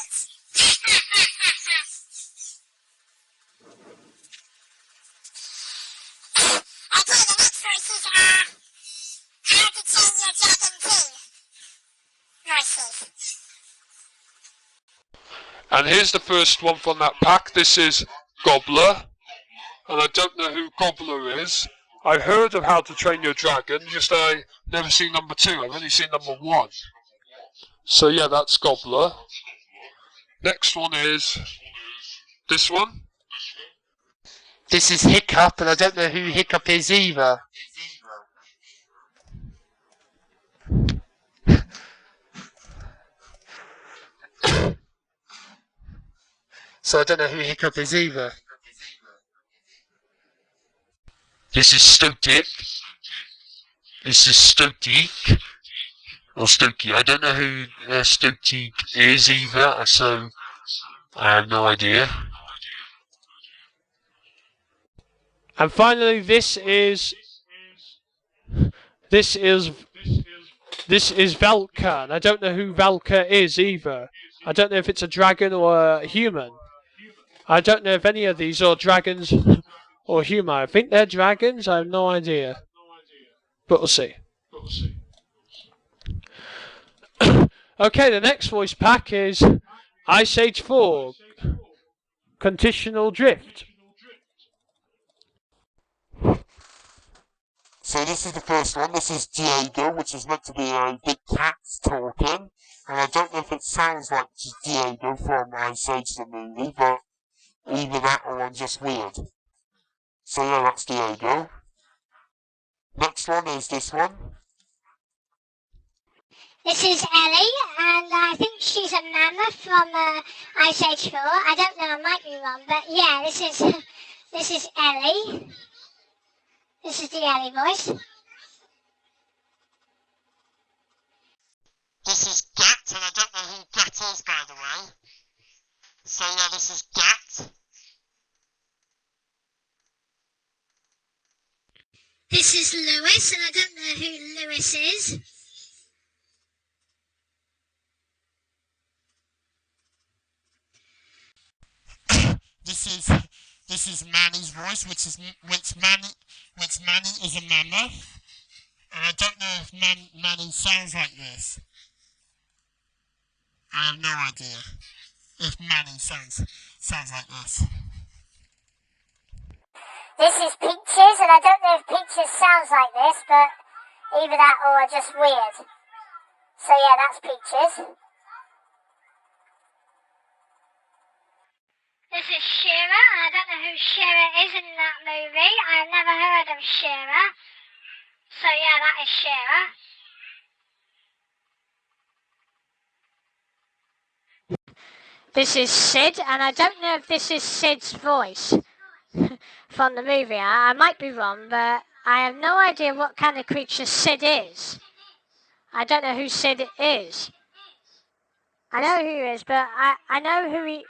Okay, the next voices are how to train your dragon too. Voices. And here's the first one from that pack. This is Gobbler. And I don't know who Gobbler is. I've heard of How to Train Your Dragon, just I never seen number 2. I've only seen number 1. So yeah, that's Gobbler. Next one is this one. This is Hiccup, and I don't know who Hiccup is either. So I don't know who Hiccup is either. This is Stotik. This is Stotik. Or Stokie. I don't know who Stotik is either, so I have no idea. And finally, this is Velka, and I don't know who Velka is either. I don't know if it's a dragon or a human. I don't know if any of these are dragons or human. I think they're dragons. I have no idea, but we'll see. Okay, the next voice pack is Ice Age 4 Conditional Drift. So this is the first one. This is Diego, which is meant to be a big cat talking. And I don't know if it sounds like Diego from Ice Age the movie, but either that or I'm just weird. So yeah, that's Diego. Next one is this one. This is Ellie, and I think she's a mammoth from Ice Age 4. I don't know, I might be wrong, but yeah, this is Ellie. This is the Ellie voice. This is Gat, and I don't know who Gat is, by the way. So yeah, this is Gat. This is Lewis, and I don't know who Lewis is. This is Manny's voice, which Manny is a mammoth. And I don't know if Manny sounds like this. I have no idea if Manny sounds like this. This is Peaches, and I don't know if Peaches sounds like this, but either that or just weird. So yeah, that's Peaches. This is Shira, and I don't know who Shira is in that movie. I've never heard of Shira. So yeah, that is Shira. This is Sid, and I don't know if this is Sid's voice from the movie. I might be wrong, but I have no idea what kind of creature Sid is. I don't know who Sid is. I know who he is, but I know who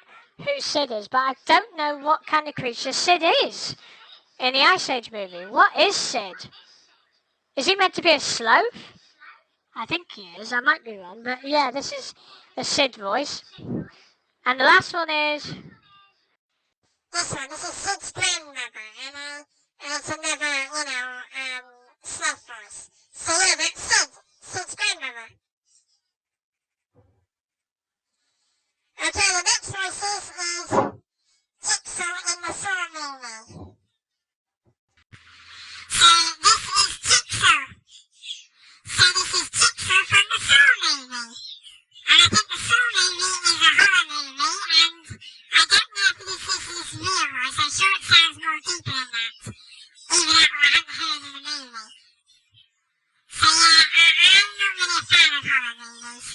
Sid is, but I don't know what kind of creature Sid is in the Ice Age movie. What is Sid? Is he meant to be a sloth? I think he is. I might be wrong, but yeah, this is a Sid voice. And the last one is... This is Sid's grandmother, and it's another, sloth voice. So yeah, that's Sid's grandmother. Okay, the next voice is Jigsaw in the Saw movie. So this is Jigsaw. So this is Jigsaw from the Saw movie. And I think the Saw movie is a horror movie, and I don't know if this is his real voice. I'm sure it sounds more deeper than that, even though I haven't heard of the movie. So yeah, I'm not really a fan of horror movies.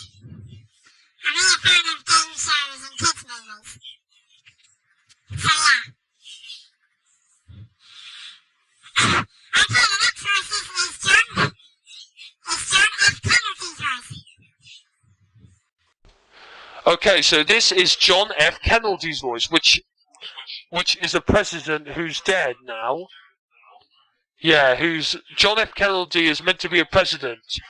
I'm really a fan of game shows and kids movies. So yeah. Okay, the next voice is John. It's John F. Kennedy's voice. Okay, so this is John F. Kennedy's voice, which is a president who's dead now. Yeah, John F. Kennedy is meant to be a president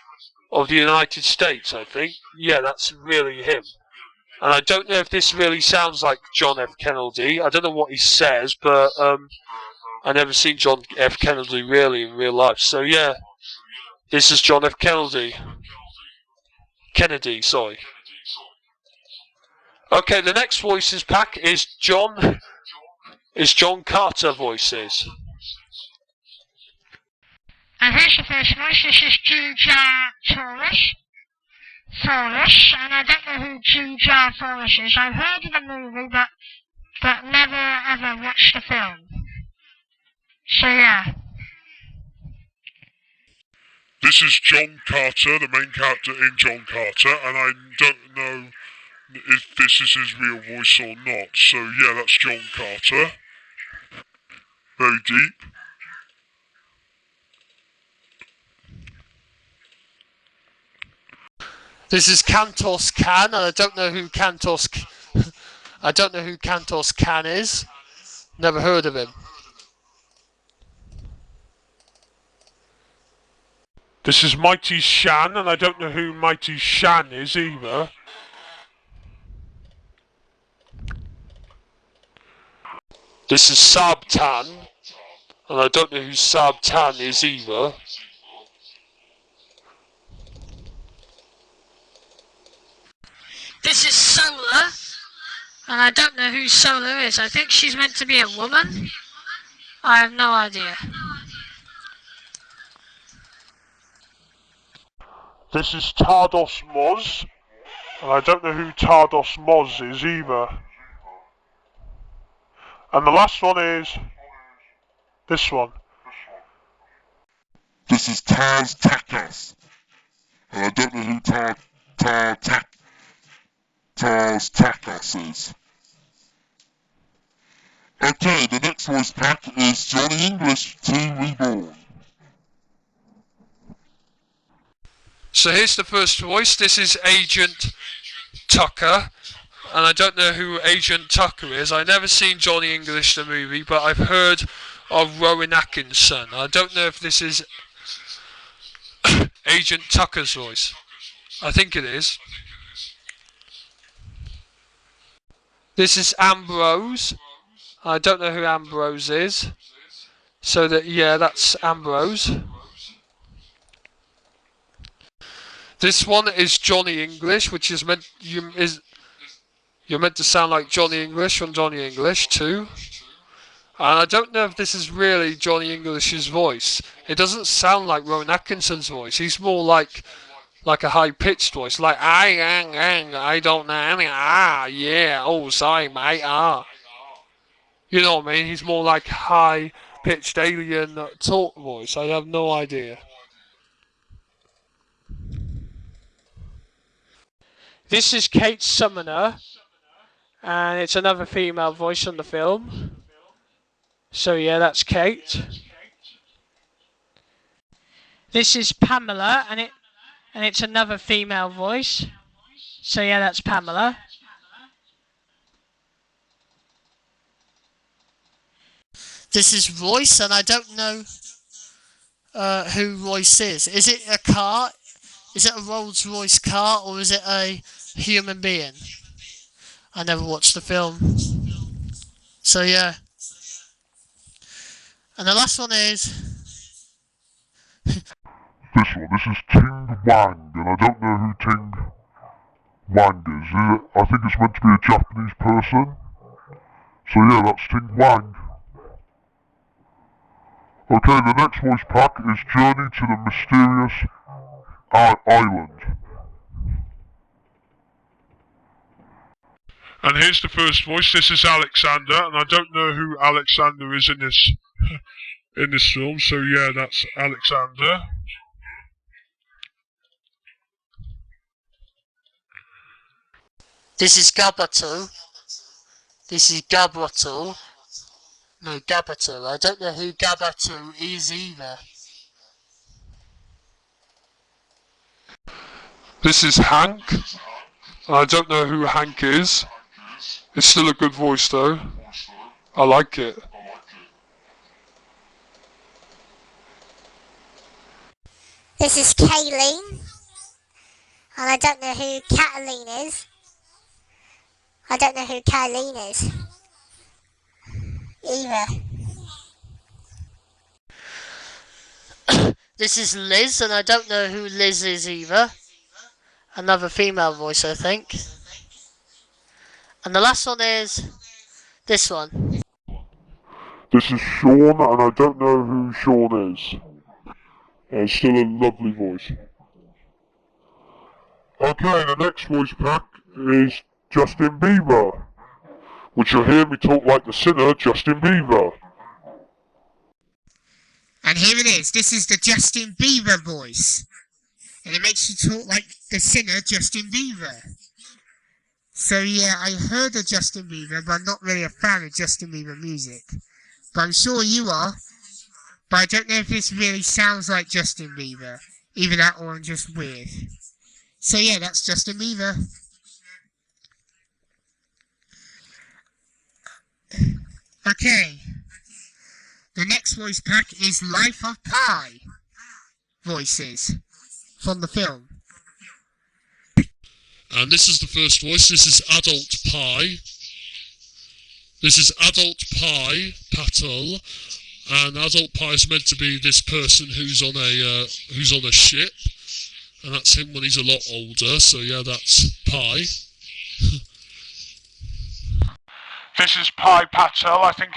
of the United States, I think. Yeah, that's really him. And I don't know if this really sounds like John F. Kennedy. I don't know what he says, but I never seen John F. Kennedy really in real life. So yeah, this is John F. Kennedy. Sorry. Okay, the next voices pack is John Carter voices. And here's the first voice. This is Jujar Taurus, and I don't know who Jujar Taurus is. I've heard of the movie, but never ever watched the film. So yeah. This is John Carter, the main character in John Carter, and I don't know if this is his real voice or not. So yeah, that's John Carter. Very deep. This is Cantos Can, and I don't know who Cantos Can is. Never heard of him. This is Mighty Shan, and I don't know who Mighty Shan is either. This is Sabtan, and I don't know who Sabtan is either. This is Solar, and I don't know who Solar is. I think she's meant to be a woman. I have no idea. This is Tardos Moz, and I don't know who Tardos Moz is either. And the last one is this one. This is Taz Takas. And I don't know who Taz Takas is. Okay, the next voice pack is Johnny English 2 Reborn. So here's the first voice. This is Agent Tucker, and I don't know who Agent Tucker is. I've never seen Johnny English the movie, but I've heard of Rowan Atkinson. I don't know if this is Agent Tucker's voice. I think it is. This is Ambrose. I don't know who Ambrose is. So that's Ambrose. This one is Johnny English, which is you're meant to sound like Johnny English from Johnny English too. And I don't know if this is really Johnny English's voice. It doesn't sound like Rowan Atkinson's voice. He's more like a high-pitched voice, like I don't know, yeah, oh sorry mate, You know what I mean? He's more like high-pitched alien talk voice. I have no idea. This is Kate Summoner, and it's another female voice on the film. So yeah, that's Kate. This is Pamela, and it's another female voice. So yeah, that's Pamela. This is Royce, and I don't know who Royce is. Is it a car? Is it a Rolls Royce car, or is it a human being? I never watched the film. So yeah. And the last one is... This is Ting Wang, and I don't know who Ting Wang is. I think it's meant to be a Japanese person. So yeah, that's Ting Wang. Okay, the next voice pack is Journey to the Mysterious Island. And here's the first voice. This is Alexander, and I don't know who Alexander is in this in this film. So yeah, that's Alexander. This is Gabato. This is Gabato. No, Gabato. I don't know who Gabato is either. This is Hank. I don't know who Hank is. It's still a good voice though. I like it. This is Kayleen, and I don't know who Cataline is. I don't know who Kayleen is either. This is Liz, and I don't know who Liz is either. Another female voice, I think. And the last one is this one. This is Sean, and I don't know who Sean is. It's still a lovely voice. Okay, the next voice pack is Justin Bieber, which you'll hear me talk like the sinner Justin Bieber. And here it is. This is the Justin Bieber voice. And it makes you talk like the singer Justin Bieber. So yeah, I heard of Justin Bieber, but I'm not really a fan of Justin Bieber music. But I'm sure you are. But I don't know if this really sounds like Justin Bieber. Either that or I'm just weird. So yeah, that's Justin Bieber. Okay. The next voice pack is Life of Pi voices from the film. And this is the first voice. This is Adult Pi. This is Adult Pi Patel, and Adult Pi is meant to be this person who's on a ship, and that's him when he's a lot older. So yeah, that's Pi. This is Pi Patel. I think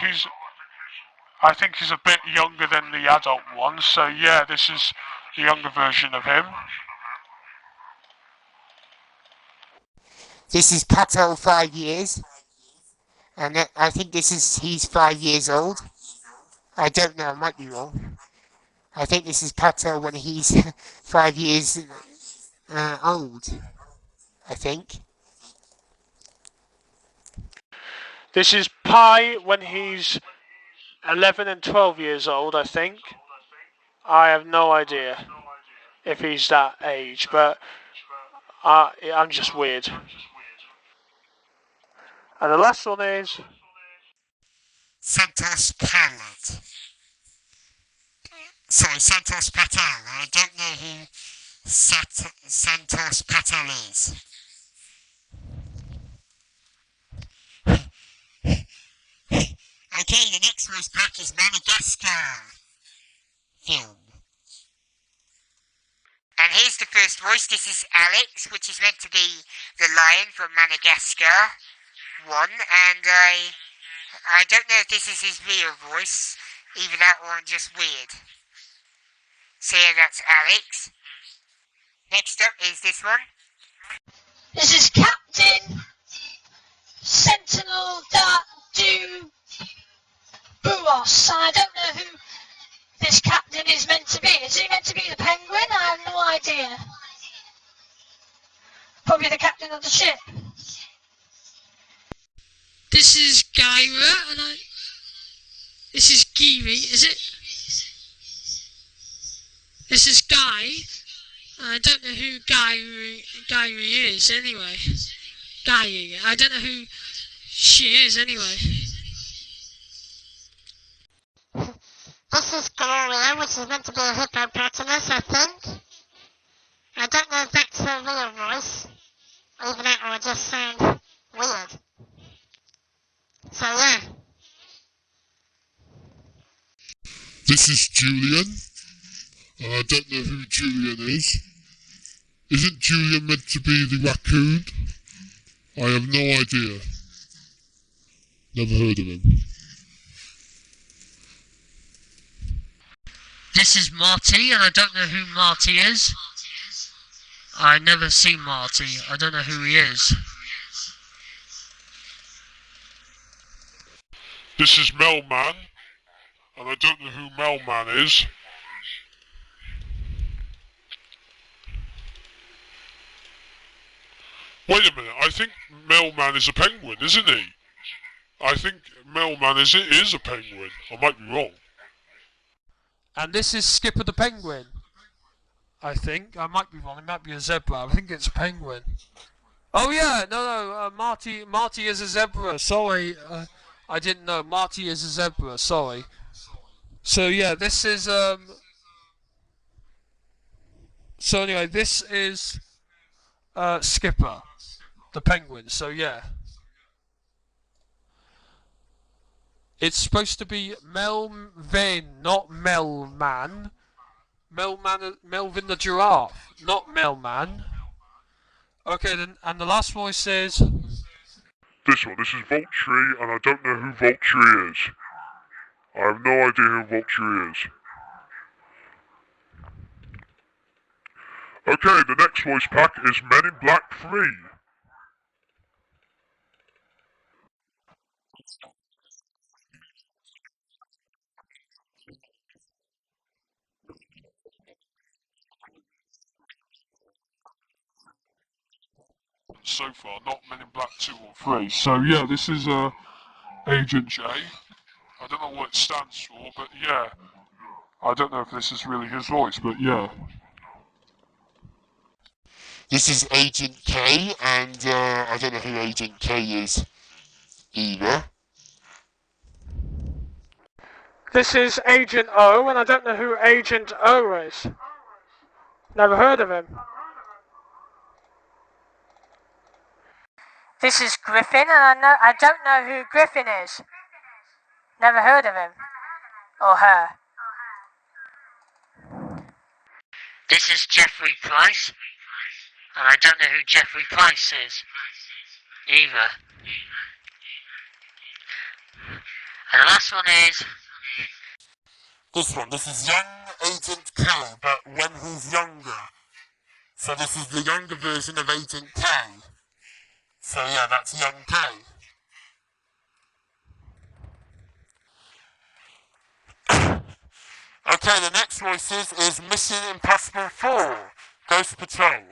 he's a bit younger than the adult one. So yeah, this is the younger version of him. This is Patel 5 years. And I think he's 5 years old. I don't know, I might be wrong. I think this is Patel when he's 5 years old. I think. This is Pi when he's 11 and 12 years old, I think. I have no idea if he's that age, but I'm just weird. And the last one is Santos Patel. Sorry, Santos Patel. I don't know who Santos Patel is. Okay, the next voice pack is Madagascar film. And here's the first voice. This is Alex, which is meant to be the lion from Madagascar 1, and I don't know if this is his real voice, either that or I'm just weird. So yeah, that's Alex. Next up is this one. This is Captain Sentinel Du Buos. I don't know who this captain is meant to be. Is he meant to be the penguin? I have no idea. Probably the captain of the ship. This is Gyra, and this is Giri, is it? This is Guy. I don't know who Guy is anyway. Guy. I don't know who she is anyway. This is Gloria, which is meant to be a hippopotamus, I think. I don't know if that's her real voice. Even that will just sound weird. So yeah. This is Julian. I don't know who Julian is. Isn't Julian meant to be the raccoon? I have no idea. Never heard of him. This is Marty, and I don't know who Marty is. I never seen Marty. I don't know who he is. This is Melman, and I don't know who Melman is. Wait a minute, I think Melman is a penguin, isn't he? I think Melman is a penguin. I might be wrong. And this is Skipper the Penguin. I think. I might be wrong. It might be a zebra. I think it's a penguin. Oh yeah, no. Marty is a zebra. Sorry, I didn't know. Marty is a zebra. Sorry. So yeah, this is So anyway, this is Skipper, the penguin. So yeah. It's supposed to be Melvin, not Melman. Melvin the giraffe, not Melman. Okay, then, and the last voice is... This is Vulture, and I don't know who Vulture is. I have no idea who Vulture is. Okay, the next voice pack is Men in Black 3. So far, not Men in Black 2 or 3. So yeah, this is Agent J. I don't know what it stands for, but yeah. I don't know if this is really his voice, but yeah. This is Agent K, and I don't know who Agent K is either. This is Agent O, and I don't know who Agent O is. Never heard of him. This is Griffin, and I don't know who Griffin is. Never heard of him. Or her. This is Jeffrey Price, and I don't know who Jeffrey Price is either. And the last one is... This is young Agent K, but when he's younger. So this is the younger version of Agent K. So yeah, that's young K. Okay, the next voice is Mission Impossible 4, Ghost Patrol.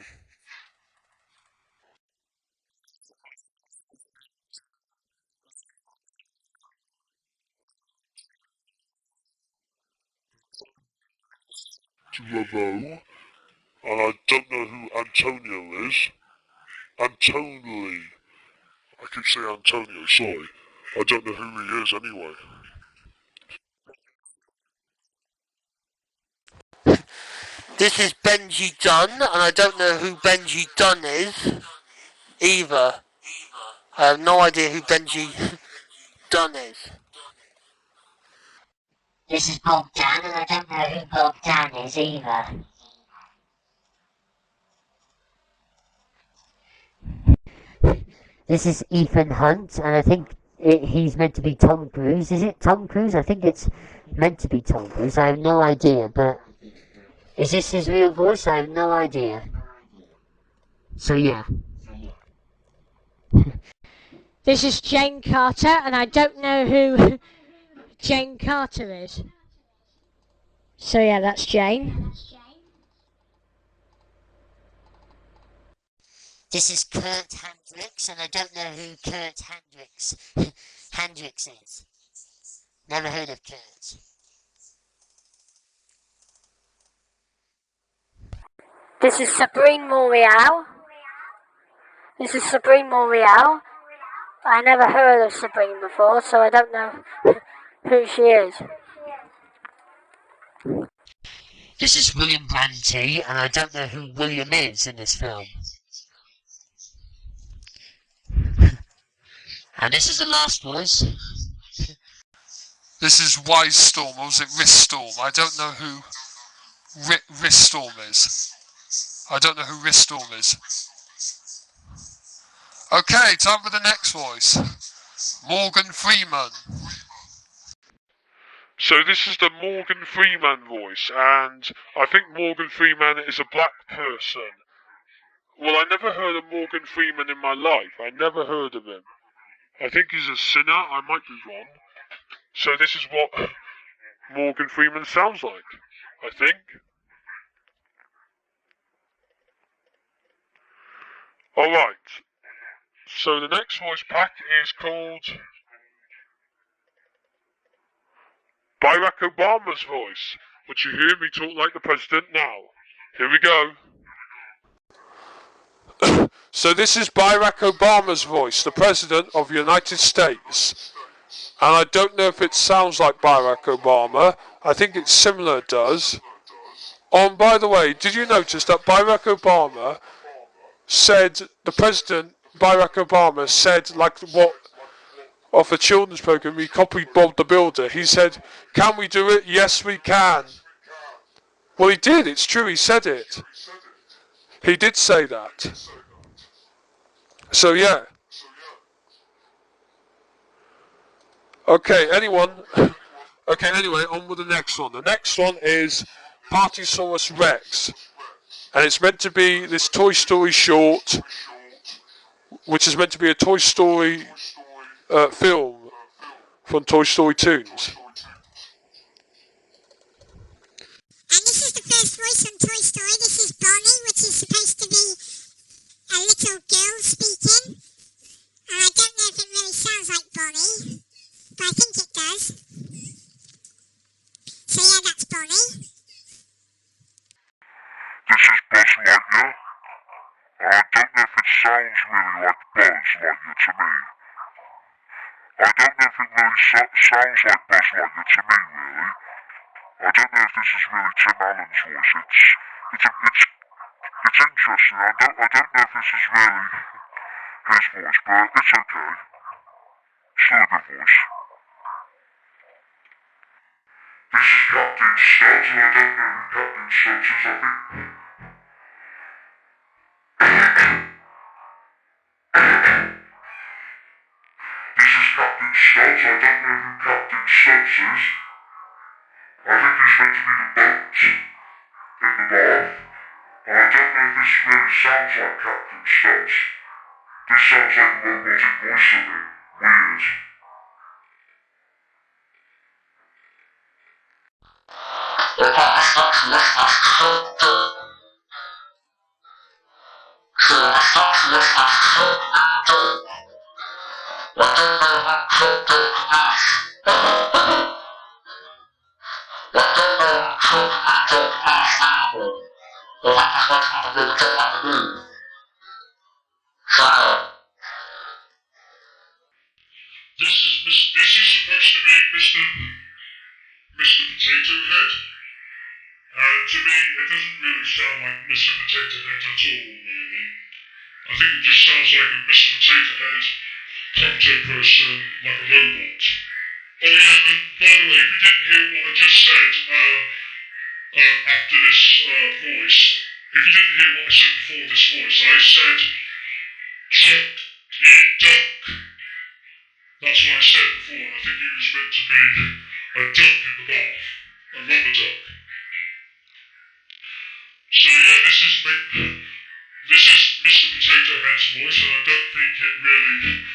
Bravo. And I don't know who Antonio is. Antonio. I keep saying Antonio, sorry. I don't know who he is anyway. This is Benji Dunn, and I don't know who Benji Dunn is either. I have no idea who Benji Dunn is. This is Bogdan, and I don't know who Bogdan is either. This is Ethan Hunt, and I think he's meant to be Tom Cruise. Is it Tom Cruise? I think it's meant to be Tom Cruise. I have no idea, but is this his real voice? I have no idea. So yeah. This is Jane Carter, and I don't know who Jane Carter is. So yeah, that's Jane. This is Kurt Hendricks, and I don't know who Kurt Hendricks is. Never heard of Kurt. This is Sabrine Morial. This is Sabrine Morial. I never heard of Sabrine before, so I don't know who she is. This is William Branty, and I don't know who William is in this film. And this is the last voice. This is Wise Storm, or was it Wrist Storm? I don't know who Wrist Storm is. I don't know who Wrist Storm is. Okay, time for the next voice. Morgan Freeman. So this is the Morgan Freeman voice, and I think Morgan Freeman is a black person. Well, I never heard of Morgan Freeman in my life. I never heard of him. I think he's a sinner. I might be wrong. So this is what Morgan Freeman sounds like, I think. Alright. So the next voice pack is called Barack Obama's voice, which you hear me talk like the president now. Here we go. So this is Barack Obama's voice, the president of the United States. And I don't know if it sounds like Barack Obama. I think it's similar, does. Oh, and by the way, did you notice that Barack Obama said, the president, Barack Obama, said, like what, of a children's program, he copied Bob the Builder. He said, can we do it? Yes, we can. Well, he did. It's true. He said it. He did say that. So, yeah. Okay, anyone? Okay, anyway, on with the next one. The next one is Partysaurus Rex. And it's meant to be this Toy Story short, which is meant to be a Toy Story film from Toy Story Toons. And this is the first voice on Toy Story. This is Bonnie, which is supposed to be a little girl speaking. And I don't know if it really sounds like Bonnie, but I think it does. So yeah, that's Bonnie. This is Buzz Lightyear, and I don't know if it sounds really like Buzz Lightyear to me. I don't know if it really sounds like Buzz Lightyear to me, really. I don't know if this is really Tim Allen's voice. It's interesting. I don't know if this is really his voice, but it's okay. Still a good voice. This is Captain Studs, and I don't know who Captain Studs is, I think. This is Captain Studs, I don't know who Captain Studs is. I think he's meant to be the boat in the bath, and I don't know if this really sounds like Captain Studs. This sounds like a robotic voice of him. Weird. This is supposed to be Mr. Potato Head. To me, it doesn't really sound like Mr. Potato Head at all, really. I think it just sounds like a Mr. Potato Head come to a person like a robot. Oh yeah, and by the way, if you didn't hear what I just said after this voice, if you didn't hear what I said before this voice, I said, Chuck, you duck. That's what I said before, and I think he was meant to be a duck in the bath, a rubber duck. So yeah, this is Mr. Potato Head's voice, and I don't think it really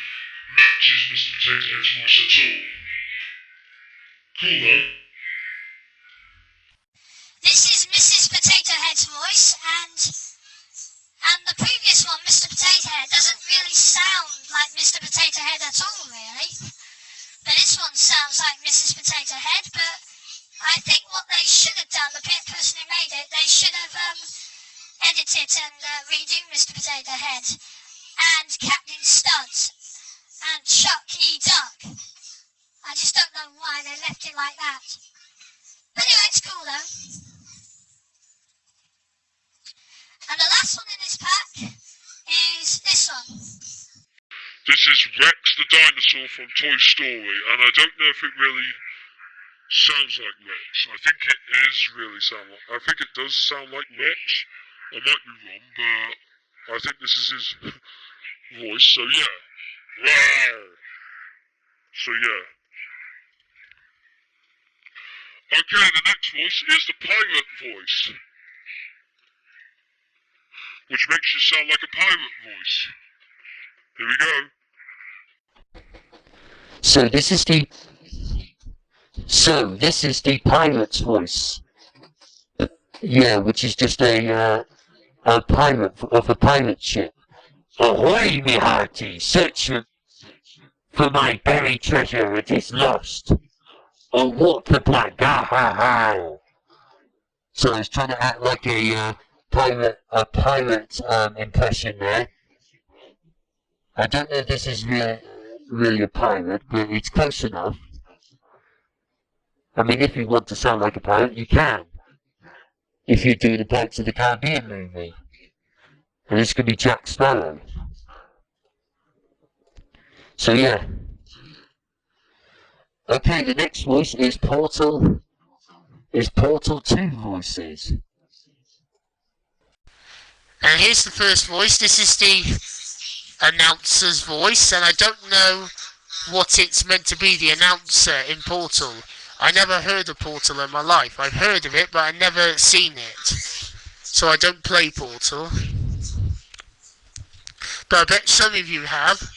matches Mr. Potato Head's voice at all. Cool though. This is Mrs. Potato Head's voice, and the previous one, Mr. Potato Head, doesn't really sound like Mr. Potato Head at all, really. But this one sounds like Mrs. Potato Head, but I think what they should have done, the person who made it, they should have edited it and redo Mr. Potato Head and Captain Studs and Chuck E. Duck. I just don't know why they left it like that. But anyway, it's cool though. And the last one in this pack is this one. This is Rex the dinosaur from Toy Story, and I don't know if it really sounds like Rex. I think it is really sound like. I think it does sound like Rex. I might be wrong, but I think this is his voice. So yeah, wow. So yeah. Okay, the next voice is the pirate voice, which makes you sound like a pirate voice. Here we go. So this is the pirate's voice. Yeah, which is just a pirate of a pirate ship. Ahoy, me hearty, search for my buried treasure, it is lost. Oh, what the black, ha ha ha. So I was trying to act like a pirate impression there. I don't know if this is really a pirate, but it's close enough. I mean, if you want to sound like a pirate, you can. If you do the Pirates of the Caribbean movie. And this could be Jack Sparrow. So yeah. Okay, the next voice is Portal 2 voices. And here's the first voice. This is the announcer's voice, and I don't know what it's meant to be, the announcer in Portal. I never heard of Portal in my life. I've heard of it, but I've never seen it. So I don't play Portal. But I bet some of you have.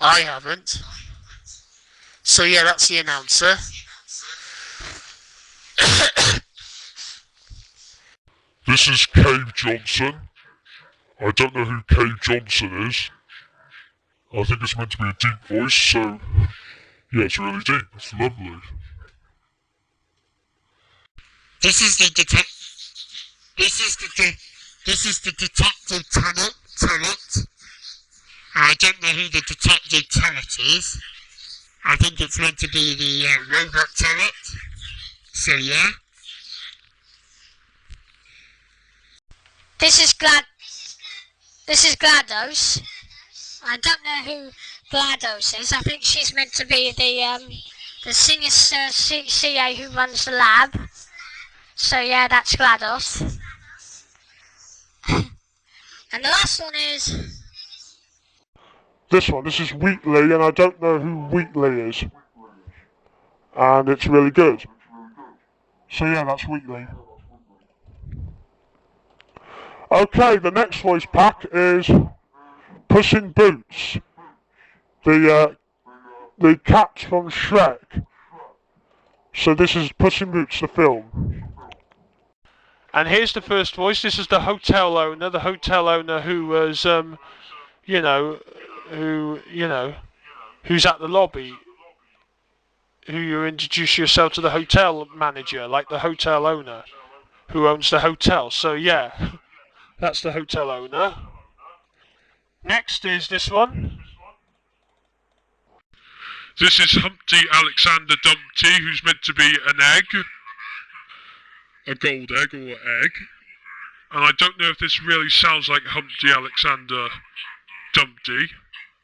I haven't. So yeah, that's the announcer. This is Cave Johnson. I don't know who Cave Johnson is. I think it's meant to be a deep voice, so yeah, it's really deep. It's lovely. This is the detective Tenet. I don't know who the detective Tenet is. I think it's meant to be the robot Tenet. So yeah. This is GLaDOS. I don't know who GLaDOS is. I think she's meant to be the sinister CA who runs the lab. So yeah, that's GLaDOS. And the last one is This is Wheatley, and I don't know who Wheatley is. And it's really good. So yeah, that's Wheatley. Okay, the next voice pack is Puss in Boots. The cat from Shrek. So this is Puss in Boots, the film. And here's the first voice. This is the hotel owner who was, who's at the lobby. Who you introduce yourself to the hotel manager, like the hotel owner, who owns the hotel. So yeah, that's the hotel owner. Next is this one. This is Humpty Alexander Dumpty, who's meant to be an egg. A gold egg or egg. And I don't know if this really sounds like Humpty Alexander Dumpty.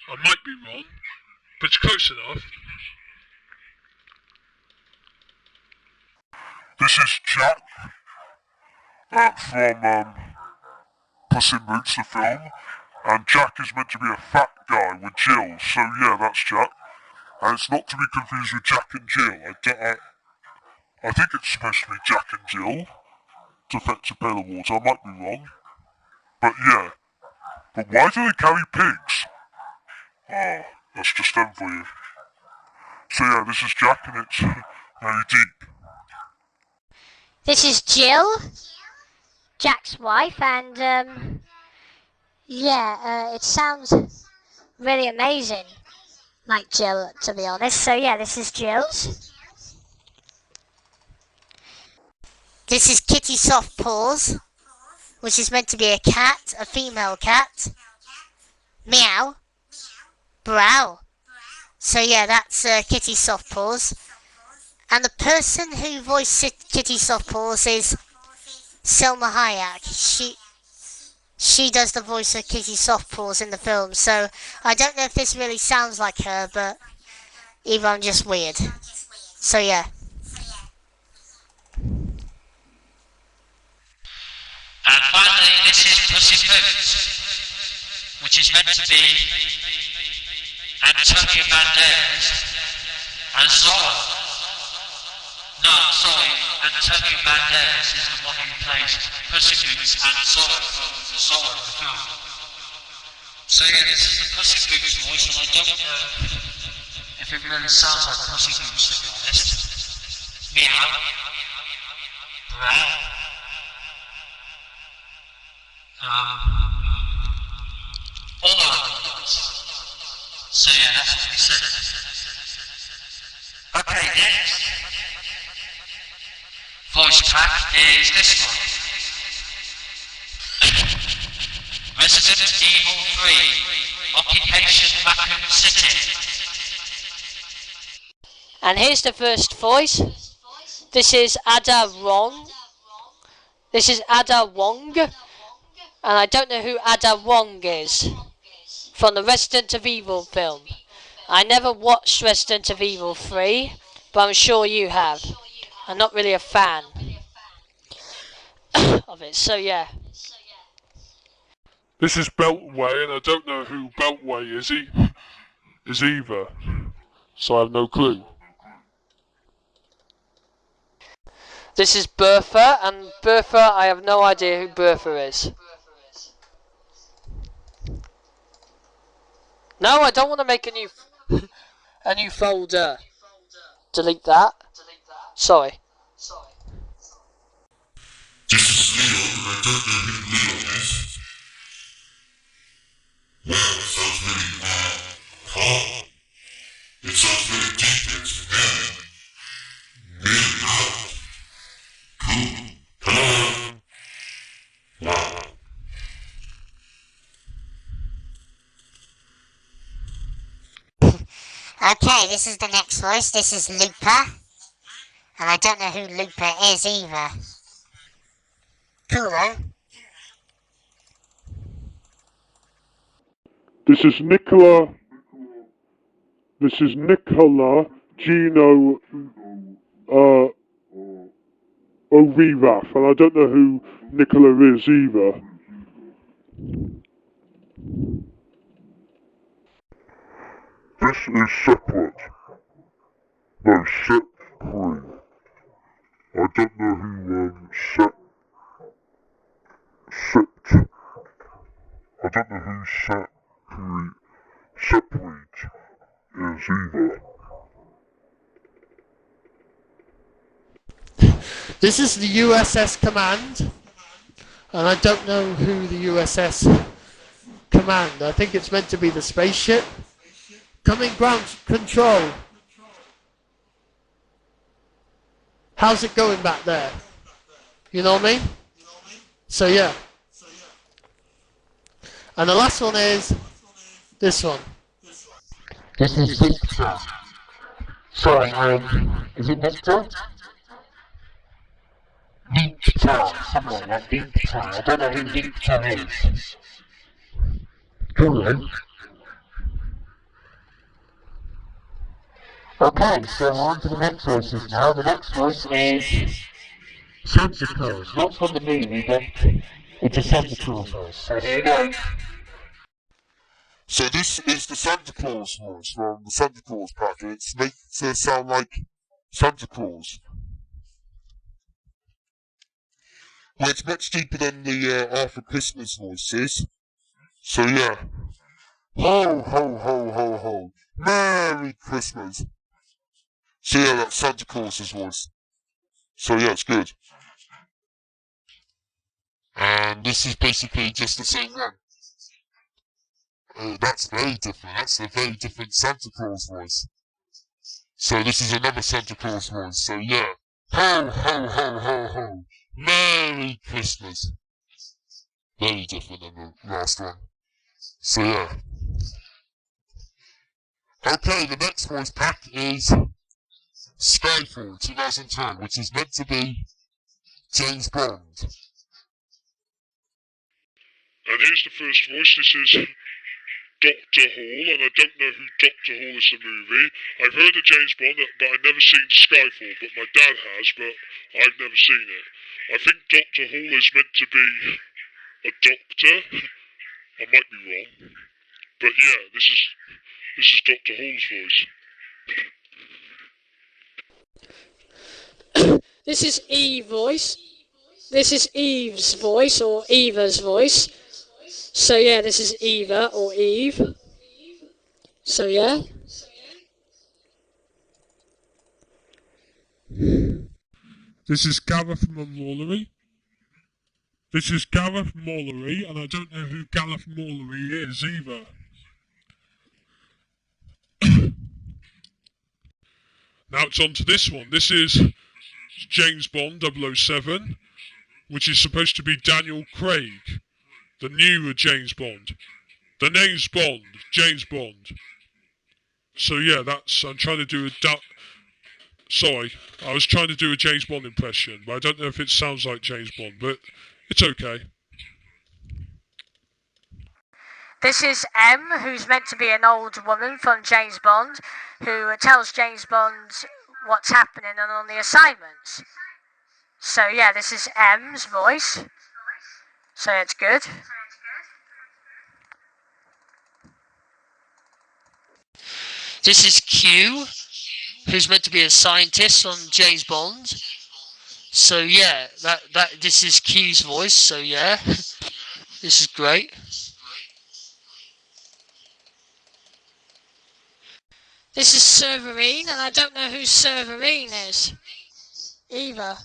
I might be wrong, but it's close enough. This is Jack from Puss in Boots, the film. And Jack is meant to be a fat guy with Jill, so yeah, that's Jack. And it's not to be confused with Jack and Jill. I think it's supposed to be Jack and Jill to fetch a pail of water. I might be wrong. But yeah. But why do they carry pigs? Ah, that's just them for you. So yeah, this is Jack and it's very deep. This is Jill, Jack's wife, and it sounds really amazing, like Jill, to be honest. So yeah, this is Jill's. This is Kitty Soft Paws. which is meant to be a cat, a female cat. Meow. Brow. So yeah, that's Kitty Softpaws. And the person who voiced Kitty Softpaws is Selma Hayek. She does the voice of Kitty Softpaws in the film, so I don't know if this really sounds like her, but either I'm just weird. So yeah. And finally, this is Pussy Boots, which is meant to be Antonio Banderas and Zorro. No, sorry, Antonio Banderas is the one who plays Pussy Boots and Zorro the film. So yeah, this is the Pussy Boots voice, and I don't know if it really sounds like Pussy Boots, to be honest. Meow. Brow. All of these. So yeah, that's what we said. Okay, next voice track is this one. Resident Evil 3, Occupation Raccoon City. And here's the first voice. This is Ada Wong. And I don't know who Ada Wong is. From the Resident Evil film. I never watched Resident Evil 3, but I'm sure you have. I'm not really a fan of it, so yeah. This is Beltway, and I don't know who Beltway is either. So I have no clue. This is Bertha, and Bertha, I have no idea who Bertha is. No, I don't want to make a new folder. Delete that. Sorry. This is Leo, and I don't know who Leo is. Wow, it sounds really, hard. It sounds very deep into very, really hard. Cool. Hello. Wow. Okay, this is the next voice. This is Looper. And I don't know who Looper is either. Cool though. This is Nicola Gino Ovirath, and I don't know who Nicola is either. This is separate. No, set 3. I don't know who, set. I don't know who separate is either. This is the USS Command, and I don't know who the USS Command. I think it's meant to be the spaceship. Coming ground control. How's it going back there? You know what I mean? So yeah. And the last one is this one. This is Victor. Sorry, is it Victor? Victor, something like that, Victor. I don't know who Victor is. Cool, then. Okay, so on to the next voices now. The next voice is Santa Claus. Not from the movie, but it's a Santa Claus voice. So here you go. So this is the Santa Claus voice from the Santa Claus pack, and it makes it sound like Santa Claus. Well, it's much deeper than the Arthur Christmas voices. So yeah. Ho, ho, ho, ho, ho. Merry Christmas. So yeah, that's Santa Claus's voice. So yeah, it's good. And this is basically just the same one. That's very different. That's a very different Santa Claus voice. So this is another Santa Claus voice. So yeah. Ho, ho, ho, ho, ho. Merry Christmas. very different than the last one. So yeah. Okay, the next voice pack is Skyfall 2010, which is meant to be James Bond. And here's the first voice. This is Dr. Hall, and I don't know who Dr. Hall is the movie. I've heard of James Bond, but I've never seen Skyfall, but my dad has, but I've never seen it. I think Dr. Hall is meant to be a doctor. I might be wrong. But yeah, this is Dr. Hall's voice. This is Eve voice. This is Eve's voice, or Eva's voice. So yeah, this is Eva, or Eve. So yeah. This is Gareth Mallory. This is Gareth Mallory, and I don't know who Gareth Mallory is either. Now it's on to this one. This is James Bond 007, which is supposed to be Daniel Craig, the newer James Bond. The name's Bond, James Bond. So yeah, I'm trying to do I was trying to do a James Bond impression, but I don't know if it sounds like James Bond, but it's okay. This is M, who's meant to be an old woman from James Bond, who tells James Bond what's happening and on the assignments. So yeah, this is M's voice. So it's good. This is Q, who's meant to be a scientist on James Bond. So yeah, this is Q's voice. So yeah, this is great. This is Serverine, and I don't know who Serverine is either.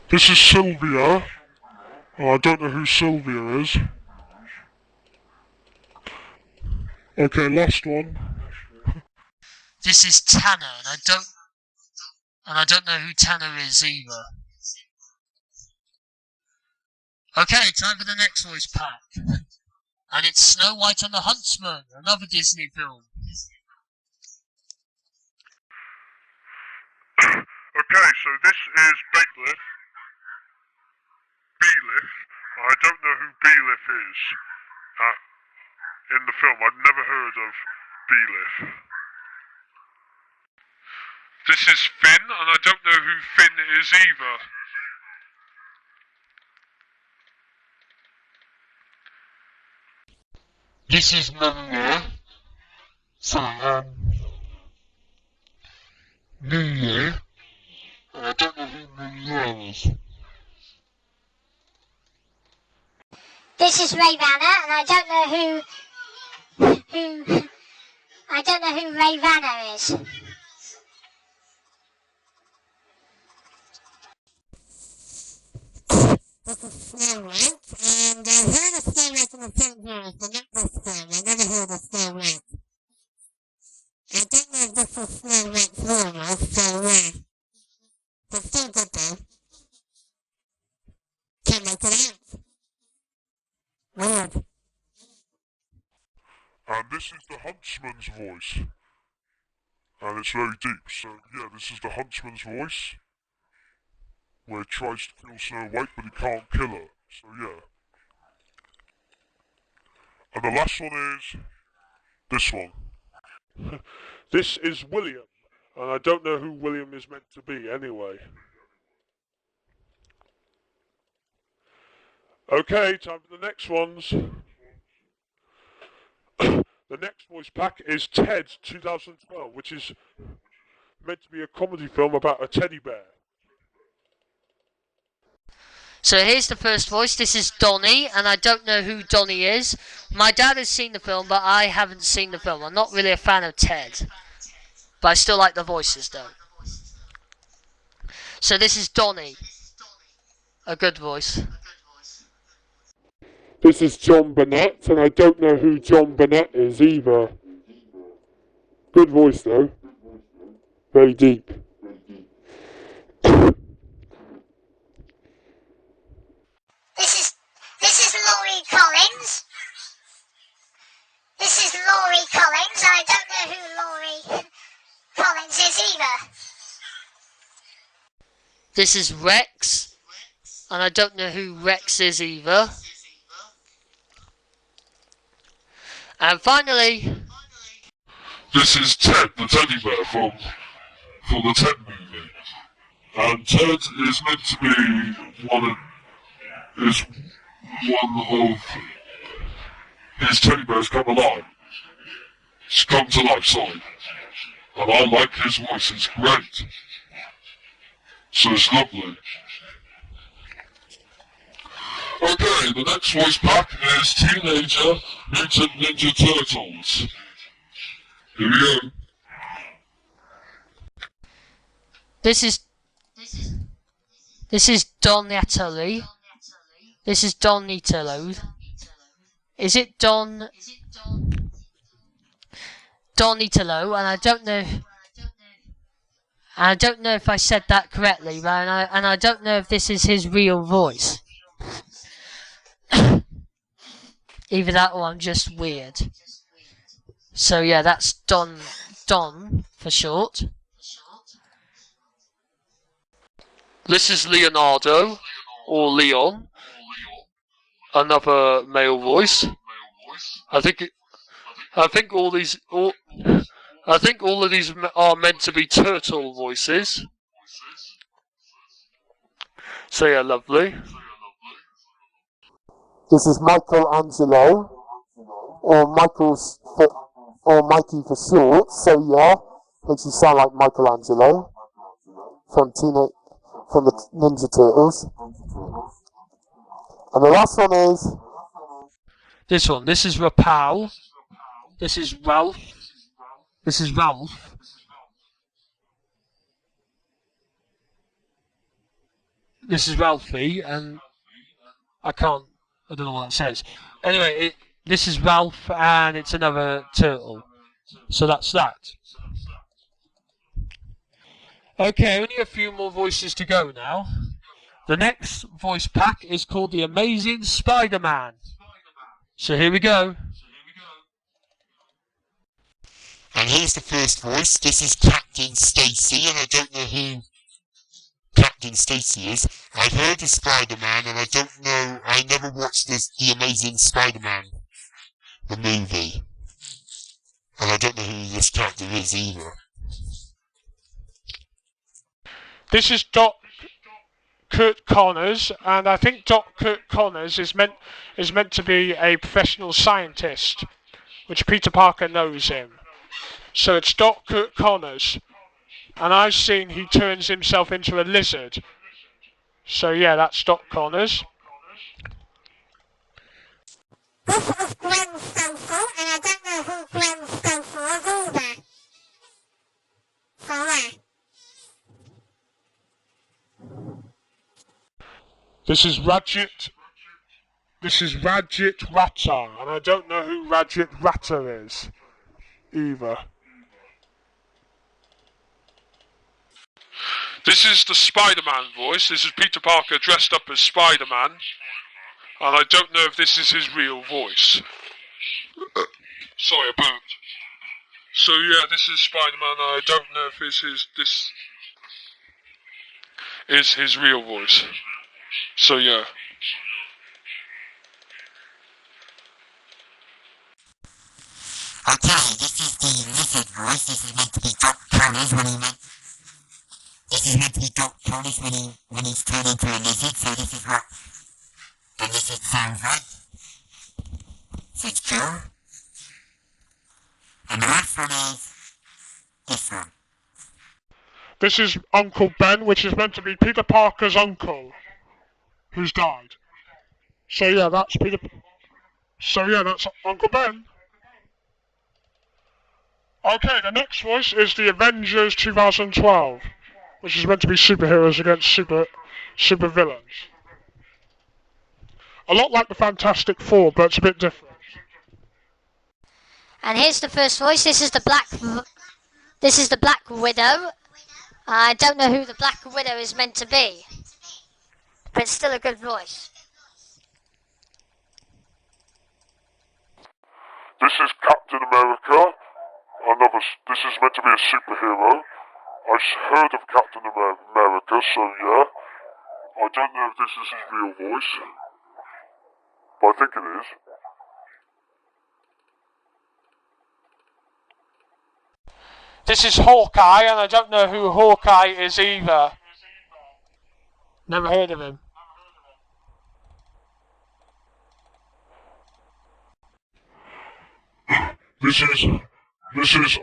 This is Sylvia. I don't know who Sylvia is. Okay, last one. This is Tanner, and I don't know who Tanner is either. Okay, time for the next voice pack. And it's Snow White and the Huntsman, another Disney film. Okay, so this is Bailiff. Bailiff. I don't know who Bailiff is in the film. I've never heard of Bailiff. This is Finn, and I don't know who Finn is either. This is Maria. Sorry, New Year. I don't know who Maria is. This is Ray Vanner, and I don't know who Ray Vanner is. This is Snow White, and I heard of Snow White in the film series, but not this film. I never heard of Snow White. I don't know if this is Snow White's voice, so yeah. But still good though. Can't make it out. Weird. And this is the Huntsman's voice. And it's very deep, so yeah, this is the Huntsman's voice. Where he tries to kill Snow White, but he can't kill her. So yeah. And the last one is this one. This is William, and I don't know who William is meant to be anyway. Okay, time for the next ones. The next voice pack is Ted 2012, which is meant to be a comedy film about a teddy bear. So here's the first voice. This is Donnie, and I don't know who Donnie is. My dad has seen the film, but I haven't seen the film. I'm not really a fan of Ted, but I still like the voices though. So this is Donnie, a good voice. This is John Burnett, and I don't know who John Burnett is either. Good voice though. Very deep. This is Rex, and I don't know who Rex is either. And finally, this is Ted, the teddy bear from the Ted movie. And Ted is meant to be one of his teddy bears come alive. It's come to life, sorry. And I like his voice, it's great. So it's lovely. Okay, the next voice pack is Teenager Mutant Ninja Turtles. Here we go. this is Donatello. This is Donatello. Is it Donatello? And I don't know. I don't know if I said that correctly, but I don't know if this is his real voice. Either that or I'm just weird. So yeah, that's Don for short. This is Leonardo, or Leon, another male voice. I think all of these are meant to be turtle voices. So yeah, lovely. This is Michelangelo, or Mikey for short. So yeah, makes you sound like Michelangelo from the Ninja Turtles. And the last one is This one. This is Rapal. This is Ralph. This is Ralph. This is Ralphie, and I don't know what that says. Anyway, this is Ralph, and it's another turtle. So that's that. Okay, only a few more voices to go now. The next voice pack is called The Amazing Spider-Man. So here we go. And here's the first voice. This is Captain Stacy, and I don't know who Captain Stacy is. I've heard of Spider-Man, and I never watched The Amazing Spider-Man, the movie. And I don't know who this character is either. This is Doc Kurt Connors, and I think Doc Kurt Connors is meant to be a professional scientist, which Peter Parker knows him. So it's Doc Kurt Connors, and I've seen he turns himself into a lizard. So yeah, that's Doc Connors. This is Gwen Stacy, and I don't know who Gwen Stacy is either. So yeah. This is Radget Ratter, and I don't know who Radget Ratter is either. This is the Spider-Man voice. This is Peter Parker dressed up as Spider-Man, and I don't know if this is his real voice. Sorry, I burped. So yeah, this is Spider-Man, and I don't know if this is his real voice. So yeah. Okay, this is the lizard voice. This is meant to be Doc Connors when he's turned into a lizard. So this is what the lizard sounds like. So it's cool. And the last one is this one. This is Uncle Ben, which is meant to be Peter Parker's uncle, who's died. So yeah, that's Uncle Ben. Okay, the next voice is the Avengers 2012, which is meant to be superheroes against super villains. A lot like the Fantastic Four, but it's a bit different. And here's the first voice. This is the Black Widow. I don't know who the Black Widow is meant to be, but it's still a good voice. This is Captain America. This is meant to be a superhero, I've heard of Captain America, so yeah. I don't know if this is his real voice, but I think it is. This is Hawkeye, and I don't know who Hawkeye is either. Never heard of him. This is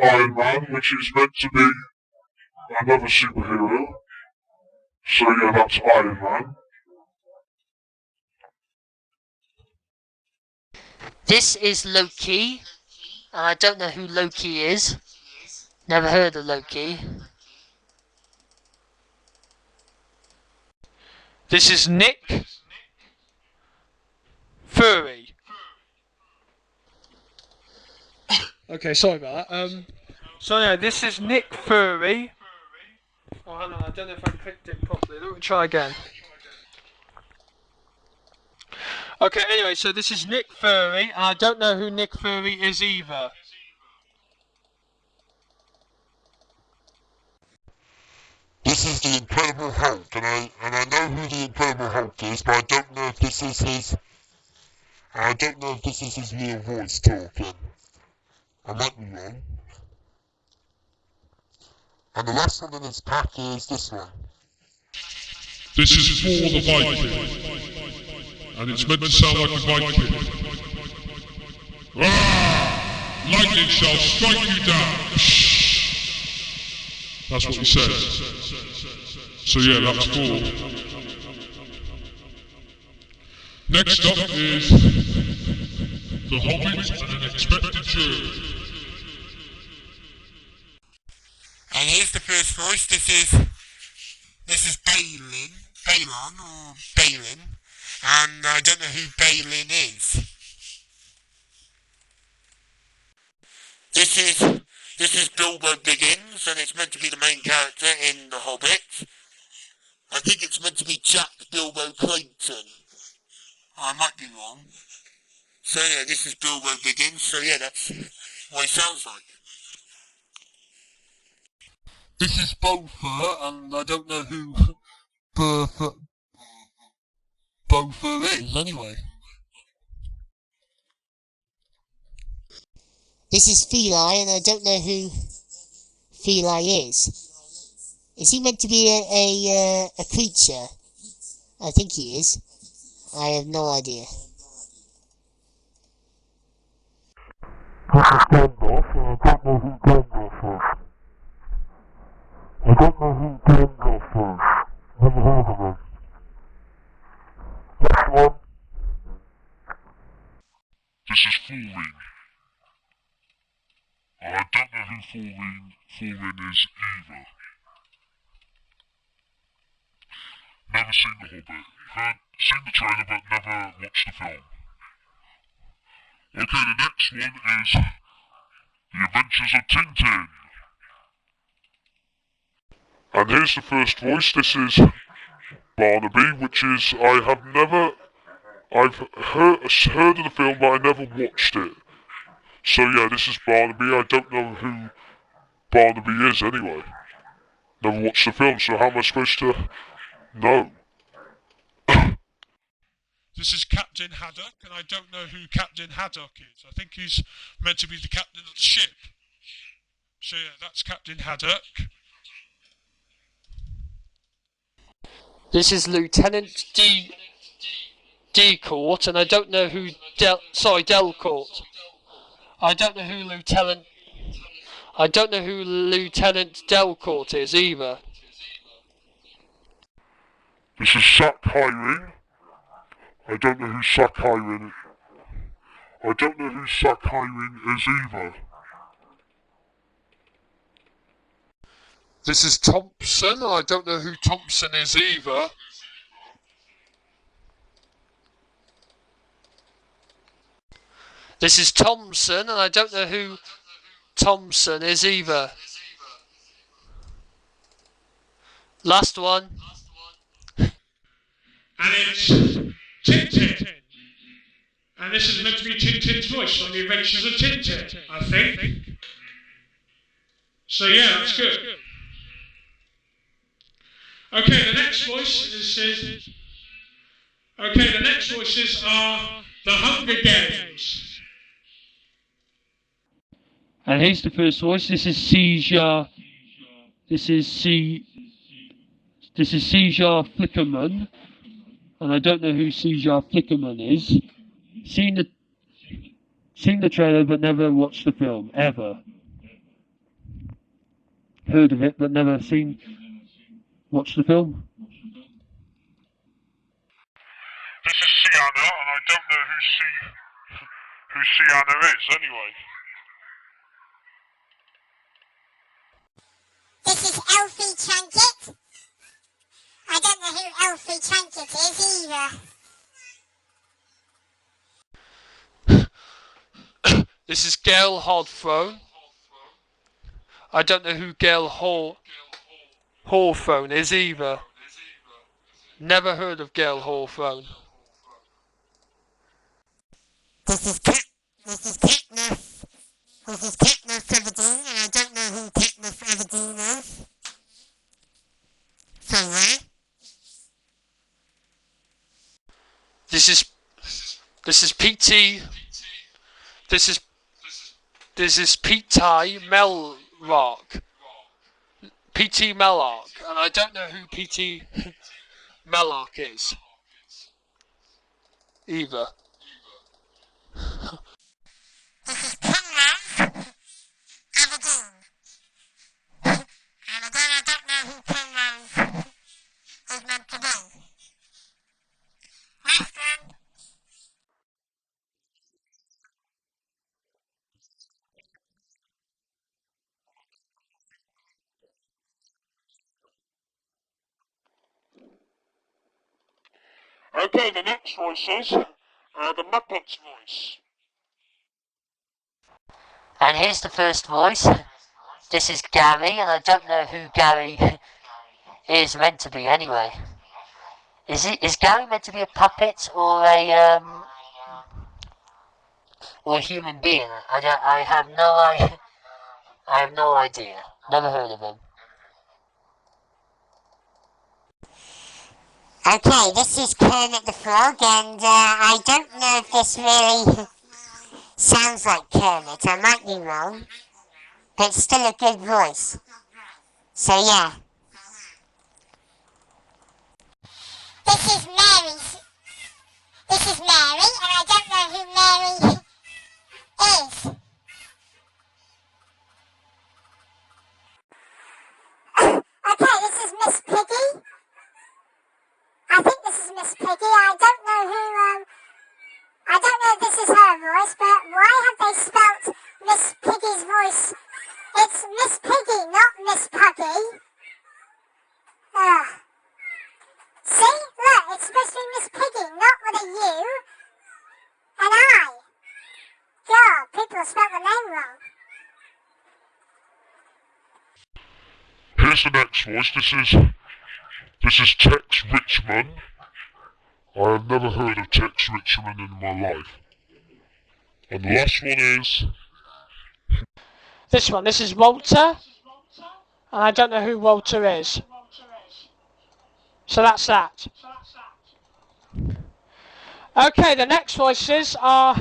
Iron Man, which is meant to be another superhero. So yeah, that's Iron Man. This is Loki, and I don't know who Loki is. Never heard of Loki. This is Nick Fury. Okay, sorry about that. So yeah, this is Nick Fury. Oh, hang on, I don't know if I clicked it properly. Let me try again. Okay, anyway, so this is Nick Fury, and I don't know who Nick Fury is either. This is the Incredible Hulk, and I know who the Incredible Hulk is, but I don't know if this is his real voice talking. I might be wrong. And the last one in this pack is this one. This is for the Viking, and it's meant to sound like a Viking. Ah! Lightning shall strike you down. That's what he says. So yeah, that's 4. Next up is The Hobbit and an Expected Journey. And here's the first voice. This is Balin, and I don't know who Balin is. This is Bilbo Baggins, and it's meant to be the main character in The Hobbit. I think it's meant to be Jack Bilbo Clayton. I might be wrong. So yeah, this is Bilbo Baggins, so yeah, that's what he sounds like. This is Bofur, and I don't know who Bofur is anyway. This is Feli, and I don't know who Feli is. Is he meant to be a creature? I think he is. I have no idea. This is Gandalf, and I don't know who Gandalf is. I don't know who Gandalf is. Never heard of him. Next one. This is Falling. And I don't know who Falling is either. Never seen The Hobbit. Seen the trailer but never watched the film. Okay, the next one is The Adventures of Tintin. And here's the first voice. This is Barnaby, which is, I've heard of the film, but I never watched it. So yeah, this is Barnaby. I don't know who Barnaby is anyway. Never watched the film, so how am I supposed to know? This is Captain Haddock, and I don't know who Captain Haddock is. I think he's meant to be the captain of the ship. So yeah, that's Captain Haddock. This is Lieutenant Delcourt, and I don't know who Delcourt. I don't know who Lieutenant Delcourt is either. This is Sack Hiring. I don't know who Sack Hiring is either. This is Thompson, I don't know who Thompson is either. This is Thompson, and I don't know who Thompson is either. Last one. And it's Tintin. And this is meant to be Tintin's voice on the Adventures of Tintin, I think. So yeah, that's good. Okay, the next voices are the Hunger Games. And here's the first voice. This is Seizure. This is Seizure Flickerman. And I don't know who Seizure Flickerman is. Seen the trailer but never watched the film, ever. Heard of it but never watched the film. This is Sienna, and I don't know who Sienna is anyway. This is Elfie Trinket. I don't know who Elfie Trinket is either. This is Gail Hawthorne. I don't know who Gail Hawthorne is either. Never heard of Gail Hawthorne. This is Katniss Everdeen, and I don't know who Katniss Everdeen is. So yeah. This is PT. This is P.T. Mellark. P.T. Mellark, and I don't know who P.T. Mellark is either. This is Katniss Everdeen, and again I don't know who Katniss is meant to be. Next one. Okay, the next voices are the Muppets voice. And here's the first voice. This is Gary, and I don't know who Gary is meant to be anyway. Is Gary meant to be a puppet or a human being? I have no idea. Never heard of him. Okay, this is Kermit the Frog, and I don't know if this really sounds like Kermit. I might be wrong, but it's still a good voice. So yeah. This is Mary, and I don't know who Mary is. Okay, this is Miss Piggy. I think this is Miss Piggy. I don't know if this is her voice, but why have they spelt Miss Piggy's voice? It's Miss Piggy, not Miss Puggy. See? Look, it's supposed to be Miss Piggy, not with a U, an I. God, people have spelled the name wrong. Here's the next voice. This is Tex Richmond. I have never heard of Tex Richmond in my life. And the last one is This is Walter, and I don't know who Walter is. So that's that. Okay, the next voices are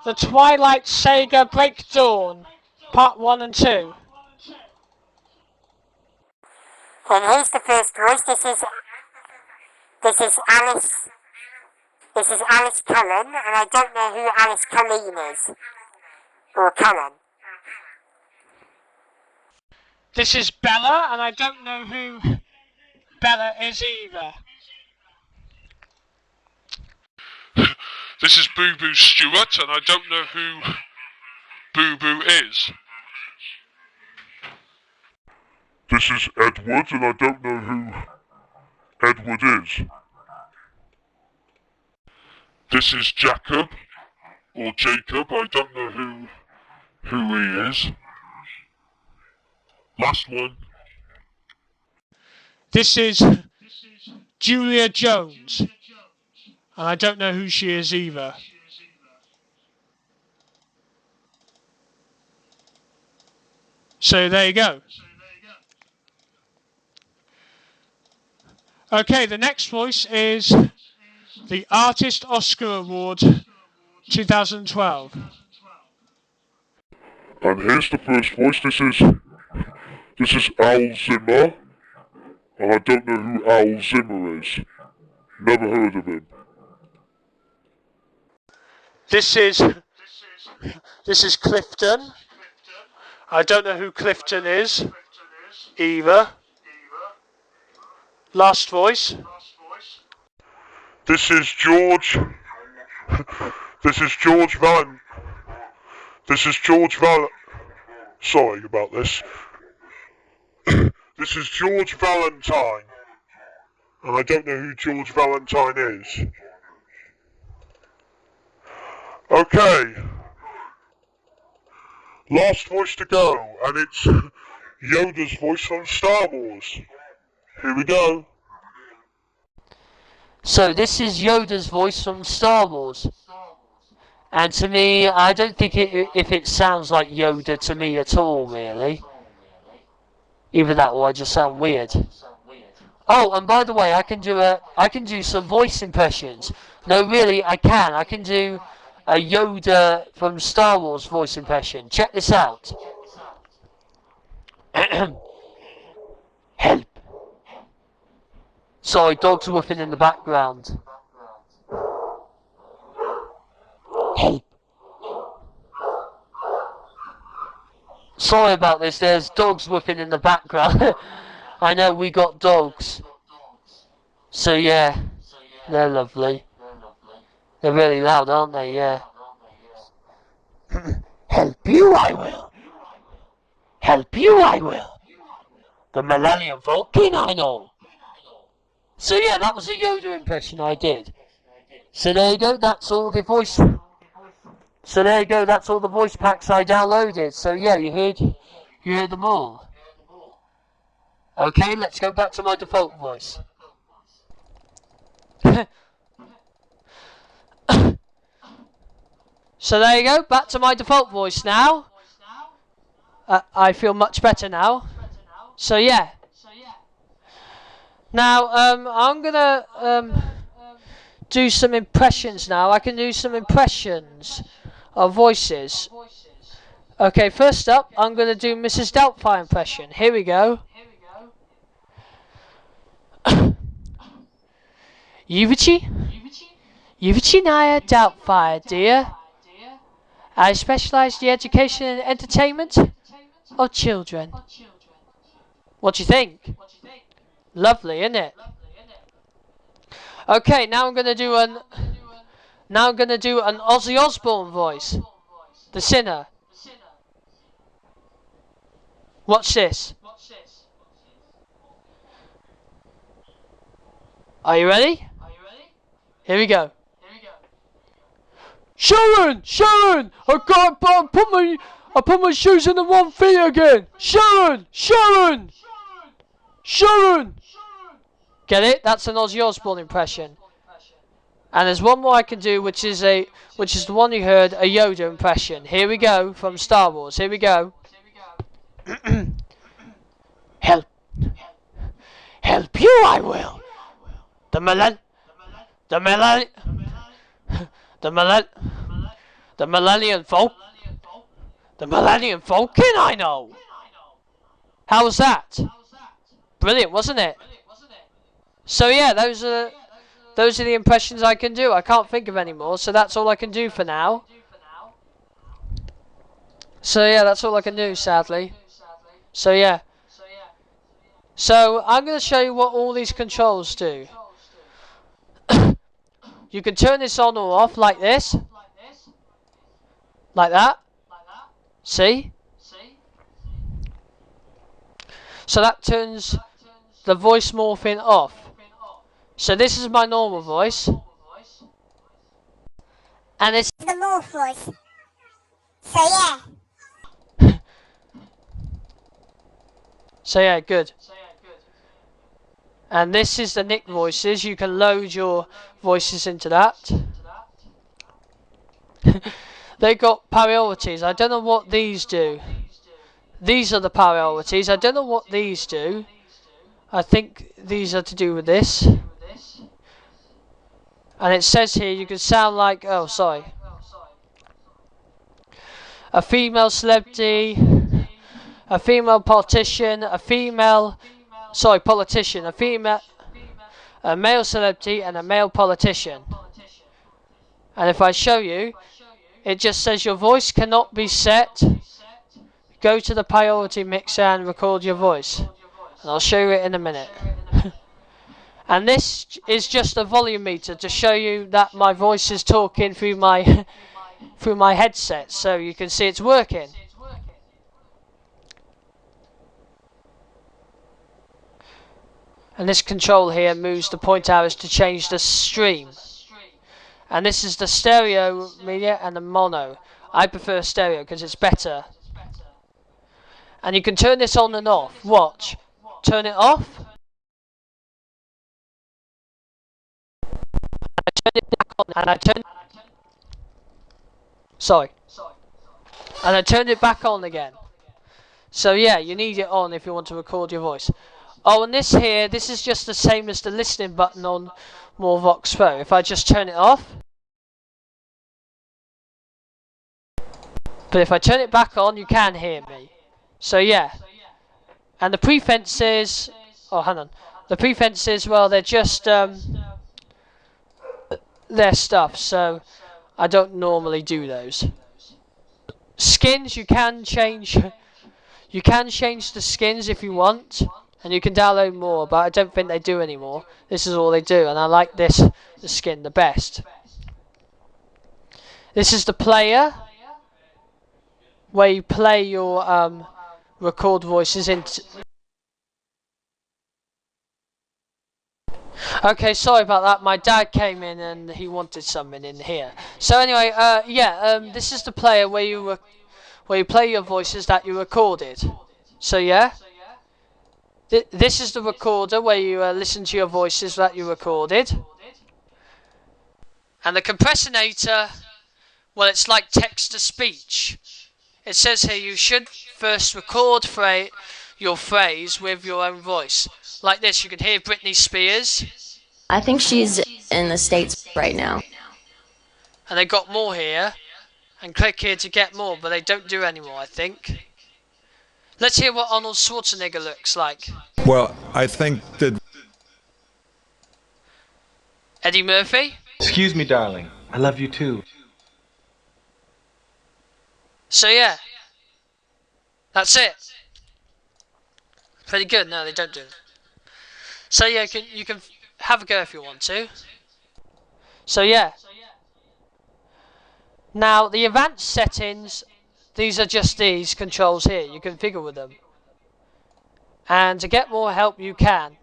the Twilight Saga Break Dawn, Part 1 and 2. And here's the first voice. This is Alice. This is Alice Cullen, and I don't know who Alice Cullen is. Or Cullen. This is Bella, and I don't know who Bella is either. This is Boo Boo Stewart, and I don't know who Boo Boo is. This is Edward, and I don't know who Edward is. This is Jacob, or Jacob, I don't know who he is. Last one. This is Julia Jones, and I don't know who she is either. So there you go. Okay, the next voice is the Artist Oscar Award 2012. And here's the first voice. This is Al Zimmer. And I don't know who Al Zimmer is. Never heard of him. This is Clifton. I don't know who Clifton is either. Last voice. This is George. This is George Valentine. Sorry about this. This is George Valentine. And I don't know who George Valentine is. Okay. Last voice to go, and it's Yoda's voice from Star Wars. Here we go. So this is Yoda's voice from Star Wars. And to me, I don't think if it sounds like Yoda to me at all, really. Either that or I just sound weird. Oh, and by the way, I can do some voice impressions. No, really, I can. I can do a Yoda from Star Wars voice impression. Check this out. Help. Sorry, dogs woofing in the background. Help. Sorry about this, there's dogs woofing in the background. I know we got dogs. So yeah, they're lovely. They're really loud, aren't they? Yeah. Help you I will. Help you I will. The Millennium Falcon I know. So yeah, that was a Yoda impression I did. So there you go, that's all the voice. So there you go, that's all the voice packs I downloaded. So yeah, you heard them all. Okay, let's go back to my default voice. So there you go, back to my default voice now. I feel much better now. So yeah. Now I'm gonna do some impressions now. I can do some impressions of voices. Okay, first up, I'm gonna do Mrs. Doubtfire impression. Here we go. Yuvichi Naya Doubtfire, dear. I specialise in the education and entertainment of children. What do you think? Lovely, isn't it? Okay, now I'm gonna do an Ozzy Osbourne voice. The Sinner. Watch this. Are you ready? Here we go. Sharon! Sharon! I put my shoes in the wrong feet again! Sharon! Sharon! Sharon! Get it? That's an Ozzy Osbourne impression. And there's one more I can do, which is the one you heard, a Yoda impression. Here we go, from Star Wars. Here we go. Help you I will. The Millennium Falcon I know. How was that? Brilliant, wasn't it? So yeah, those are the impressions I can do. I can't think of any more, so that's all I can do for now. So yeah, that's all I can do, sadly. So yeah. So I'm going to show you what all these controls do. You can turn this on or off like this. Like that. See? So that turns the voice morphing off. So this is my normal voice. And this The morph voice. So yeah. So yeah, good. And this is the Nick voices. You can load your voices into that. They got priorities. I don't know what these do. These are the priorities. I don't know what these do. I think these are to do with this. And it says here you can sound like, oh sorry, a female celebrity, a female politician, a male celebrity and a male politician. And if I show you, it just says your voice cannot be set. Go to the priority mixer and record your voice. And I'll show you it in a minute. And this is just a volume meter to show you that my voice is talking through my through my headset, so you can see it's working. And this control here moves the point arrows to change the stream. And this is the stereo media and the mono. I prefer stereo because it's better. And you can turn this on and off. Watch. Turn it off. And I turn it back on. And I turn. Sorry. And I turned it back on again. So yeah, you need it on if you want to record your voice. Oh, and this here, this is just the same as the listening button on MorphVOX Pro. If I just turn it off. But if I turn it back on, you can hear me. So yeah. And the prefences, oh hang on. The prefences, well, they're just their stuff, so I don't normally do those. Skins, you can change the skins if you want, and you can download more, but I don't think they do anymore. This is all they do, and I like the skin the best. This is the player, where you play your record voices into. Okay, sorry about that. My dad came in and he wanted something in here. So anyway, this is the player where you play your voices that you recorded. So yeah, this is the recorder where you listen to your voices that you recorded. And the compressinator, well, it's like text to speech. It says here you should first record your phrase with your own voice. Like this, you can hear Britney Spears. I think she's in the States right now. And they got more here. And click here to get more, but they don't do anymore, I think. Let's hear what Arnold Schwarzenegger looks like. Well, I think that... Eddie Murphy? Excuse me, darling. I love you too. So yeah. That's it. Pretty good. No, they don't do it. So yeah, you can have a go if you want to. So yeah. Now the advanced settings, these are just these controls here. You can figure with them. And to get more help, you can.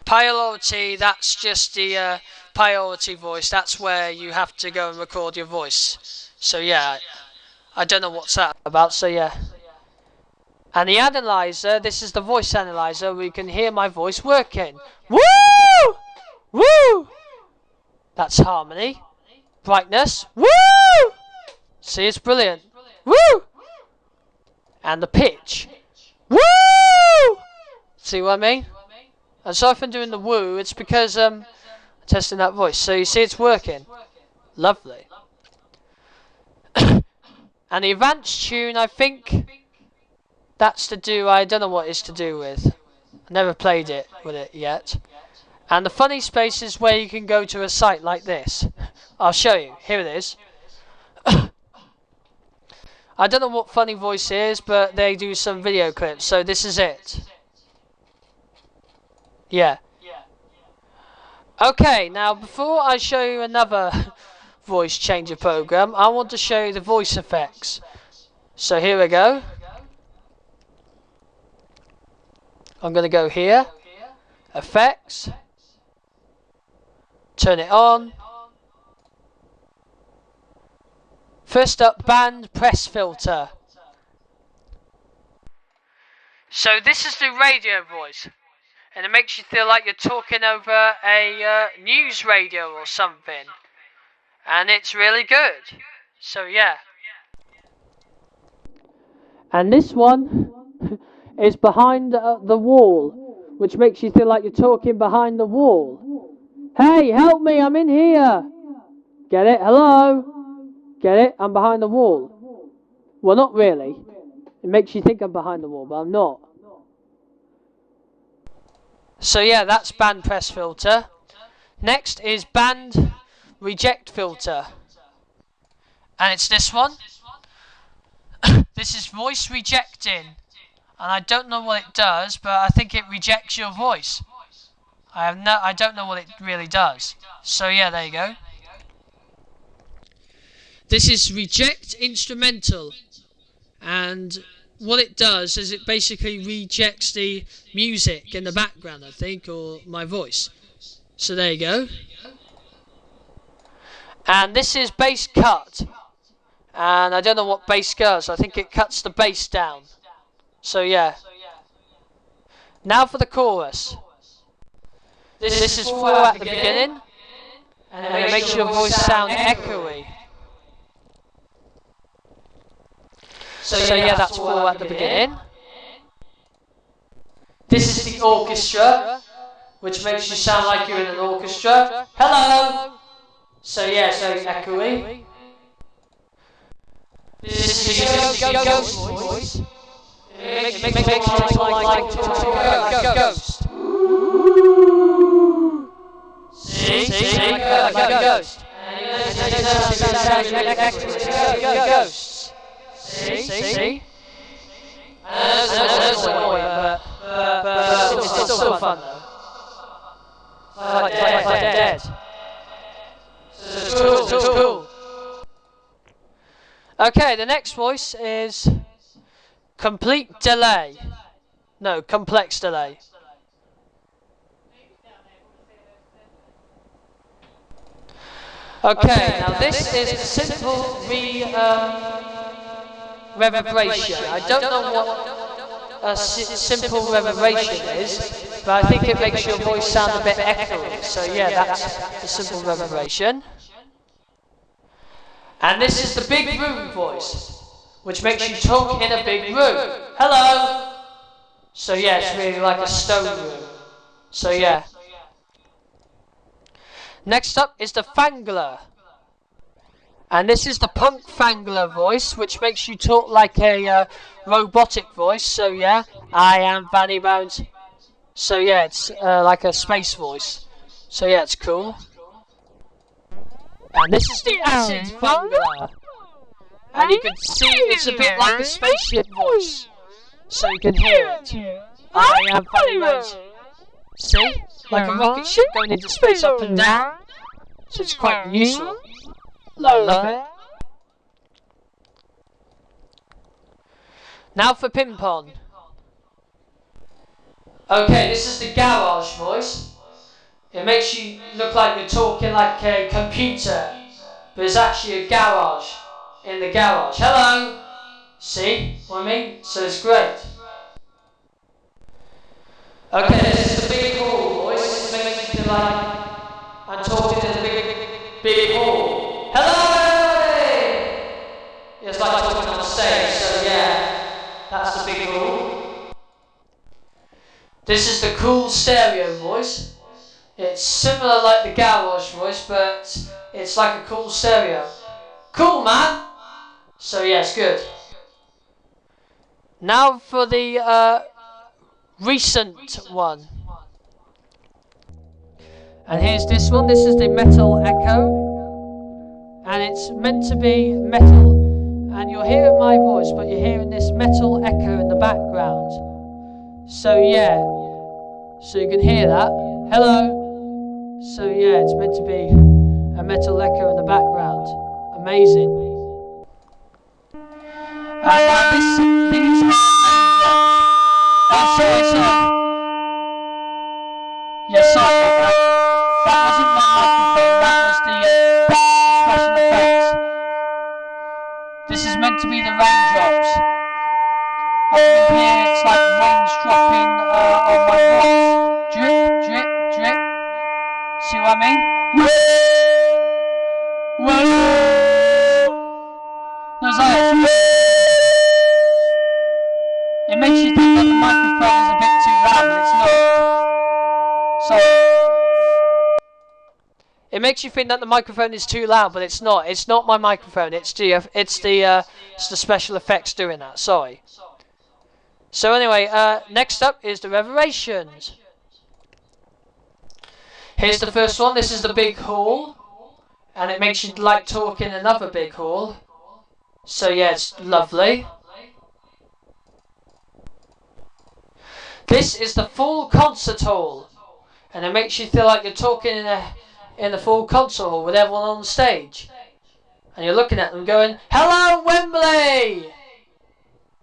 Priority, that's just the priority voice. That's where you have to go and record your voice. So yeah, I don't know what's that about. So yeah. And the analyzer, this is the voice analyzer, where you can hear my voice working. Woo! Woo! That's harmony. Brightness. Woo! See, it's brilliant. Woo! And the pitch. Woo! See what I mean? And sorry if I'm doing the woo, it's because I'm testing that voice. So you see it's working. Lovely. And the advanced tune, I think that's to do, I don't know what it's to do with. I never played it with it yet. And the funny space is where you can go to a site like this. I'll show you. Here it is. I don't know what Funny Voice is, but they do some video clips, so this is it. Yeah. Okay, now before I show you another voice changer program, I want to show you the voice effects. So here we go. I'm going to go here. Effects. Turn it on. First up, band press filter. So this is the radio voice, and it makes you feel like you're talking over a news radio or something, and it's really good. So yeah. And this one is behind the wall, which makes you feel like you're talking behind the wall. Hey, help me, I'm in here. Get it? Hello? Get it? I'm behind the wall. Well, not really. It makes you think I'm behind the wall, but I'm not. So yeah, that's band press filter. Next is band reject filter. And it's this one. This is voice rejecting. And I don't know what it does, but I think it rejects your voice. I don't know what it really does. So yeah, there you go. This is reject instrumental. And what it does is it basically rejects the music in the background, I think, or my voice. So there you go. And this is bass cut. And I don't know what bass does. I think it cuts the bass down. So yeah. Now for the chorus. This is full at the beginning. And it makes your voice sound echoey. So yeah, that's full at the beginning. This is the orchestra, which makes you sound like you're in an orchestra. Hello! So yeah, so echoey. This is the ghost voice. It makes you sound like a ghost. See? Like a ghost. And it sounds like ghosts. See? I know it's annoying, but it's still fun though. Like dead. So it's cool. Okay, the next voice is complete delay. No, complex delay. Okay, now this is simple reverberation. I don't know what a simple reverberation is, but I think it makes your voice sound a bit echoey. So yeah, that's the simple reverberation. And this is the big room voice, which makes you talk in a big room. Hello! So yeah, it's really like a stone room. So yeah. Next up is the fangler. And this is the punk fangler voice, which makes you talk like a robotic voice. So yeah, I am Vanny Bones. So yeah, it's like a space voice. So yeah, it's cool. And this is the acid fangler. And you can see it's a bit like a spaceship voice. So you can hear it. I am Vanny Bones. See? Like a rocket ship going into space up and down. So it's quite useful. I love it. Now for ping-pong. Okay, this is the garage voice. It makes you look like you're talking like a computer, but it's actually a garage in the garage. Hello! See what I mean? So it's great. Okay, this is the big hall voice. It makes you feel like I'm talking in a big hall. Hello, everybody! It's like talking on stage, so yeah, that's the big hall. This is the cool stereo voice. It's similar like the garage voice, but it's like a cool stereo. Cool, man! So yeah, it's good. Now for the recent one. And here's this one. This is the metal echo. And it's meant to be metal. And you're hearing my voice, but you're hearing this metal echo in the background. So yeah. So you can hear that. Hello. So yeah, it's meant to be a metal echo in the background. Amazing. And now these are sorry. Yeah, sorry. That wasn't my microphone, that was the special effects. This is meant to be the raindrops. And you can hear it's like rains dropping on my voice. Drip, drip, drip. See what I mean? There's like it makes you think that the It makes you think that the microphone is too loud, but it's not. It's not my microphone. It's the special effects doing that. Sorry. So anyway, next up is the Revelations. Here's the first one. This is the big hall, and it makes you like talking in another big hall. So yeah, it's lovely. This is the full concert hall, and it makes you feel like you're talking in a full concert hall with everyone on stage, and you're looking at them going, "Hello, Wembley!"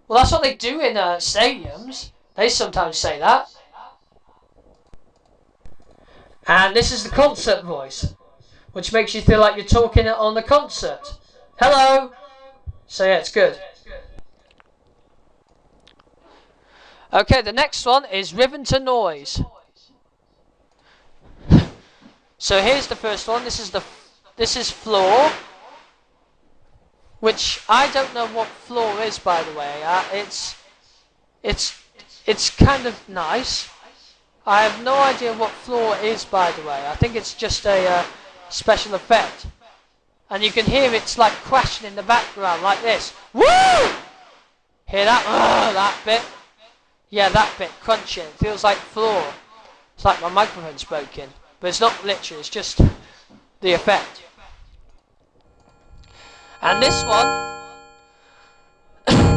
Well, that's what they do in stadiums. They sometimes say that. And this is the concert voice, which makes you feel like you're talking on the concert. Hello! So yeah, it's good. Okay, the next one is Rhythm to Noise. So here's the first one. This is floor, which I don't know what floor is, by the way. It's kind of nice. I have no idea what floor is, by the way. I think it's just a special effect. And you can hear it's like crashing in the background, like this. Woo! Hear that? That bit. Yeah, that bit, crunching. It feels like floor. It's like my microphone's broken. But it's not literally, it's just the effect. And this one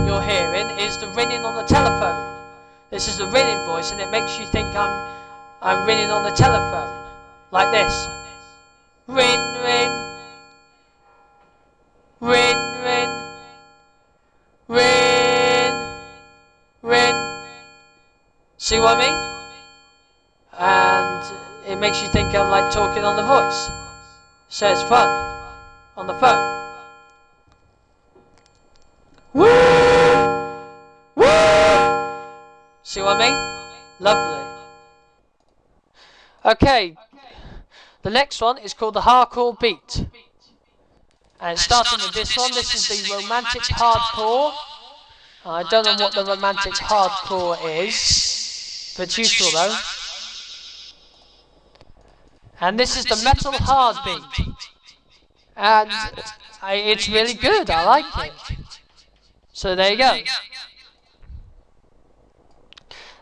you're hearing is the ringing on the telephone. This is the ringing voice, and it makes you think I'm ringing on the telephone. Like this. Ring, ring. Ring, ring. Ring. Ring. See what I mean? And it makes you think I'm like talking on the voice. So it's fun. On the phone. Woo! Woo! See what I mean? Lovely. Okay. The next one is called the Hardcore Beat. And starting with this one, this is the Romantic Hardcore. I don't know what the Romantic Hardcore is, but it's useful though. And this is the Metal Hard Beat. And it's really good, I like it. So there you go.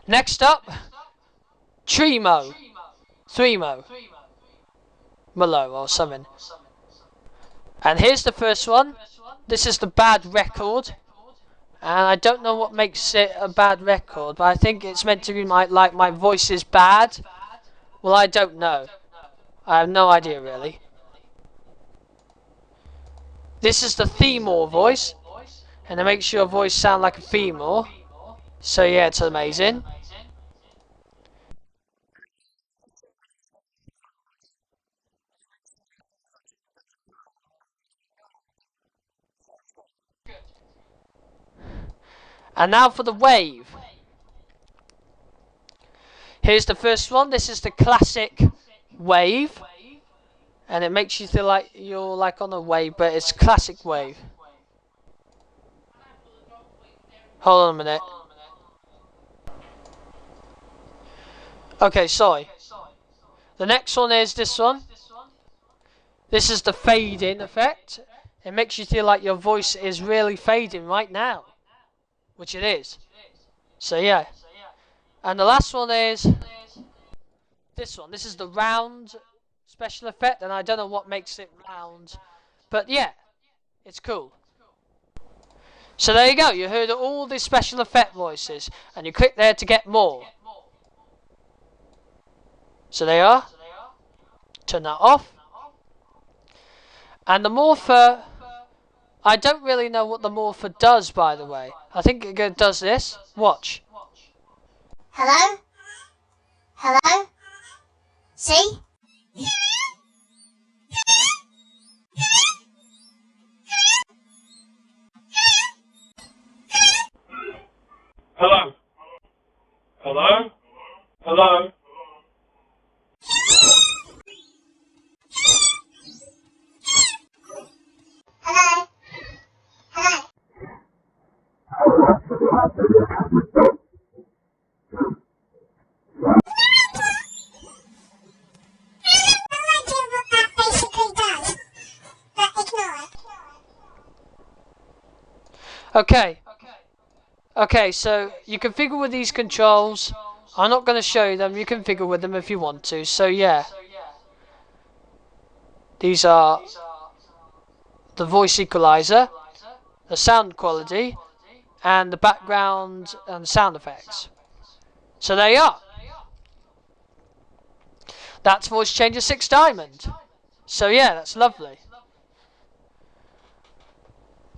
Next up, Tremo. Malo or something. And here's the first one. This is the bad record. And I don't know what makes it a bad record, but I think it's meant to be like my voice is bad. Well, I don't know. I have no idea really. This is the female voice, and it makes your voice sound like a female. So yeah, it's amazing. And now for the wave. Here's the first one. This is the classic wave. And it makes you feel like you're like on a wave, but it's classic wave. Hold on a minute. Okay, sorry. The next one is this one. This is the fade-in effect. It makes you feel like your voice is really fading right now. Which it is. So yeah. And the last one is this one. This is the round special effect, and I don't know what makes it round, but yeah, it's cool. So there you go. You heard all the special effect voices, and you click there to get more. So there you are. Turn that off. And the morpher, I don't really know what the morpher does, by the way. I think it does this. Watch. Hello? Hello? See? Hello? Hello? Hello? Hello? Hello? Okay. Okay, so you can figure with these controls. I'm not going to show you them. You can figure with them if you want to. So yeah. These are the voice equalizer, the sound quality, and the background and sound effects. So there you are. That's Voice Changer 6 Diamond. So yeah, that's lovely.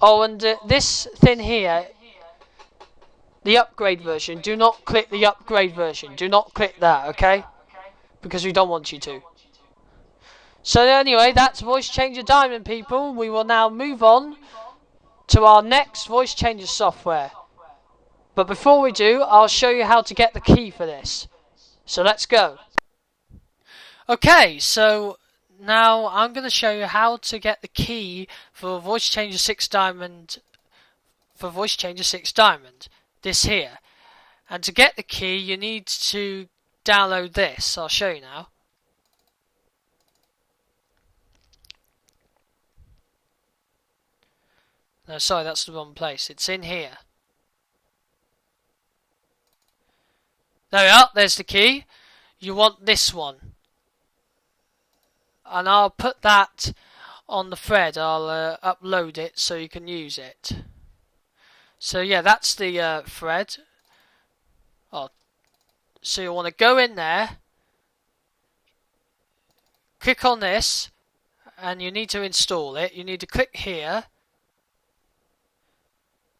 Oh, and this thing here, the upgrade version, do not click the upgrade version. Do not click that, okay? Because we don't want you to. So anyway, that's Voice Changer Diamond, people. We will now move on to our next Voice Changer software. But before we do, I'll show you how to get the key for this. So let's go. Okay, so now I'm going to show you how to get the key for Voice Changer 6 Diamond. For Voice Changer 6 Diamond, this here. And to get the key, you need to download this. I'll show you now. No, sorry, that's the wrong place. It's in here. There we are. There's the key. You want this one. And I'll put that on the thread. I'll upload it so you can use it. So yeah, that's the thread. Oh, so you want to go in there, click on this, and you need to install it. You need to click here,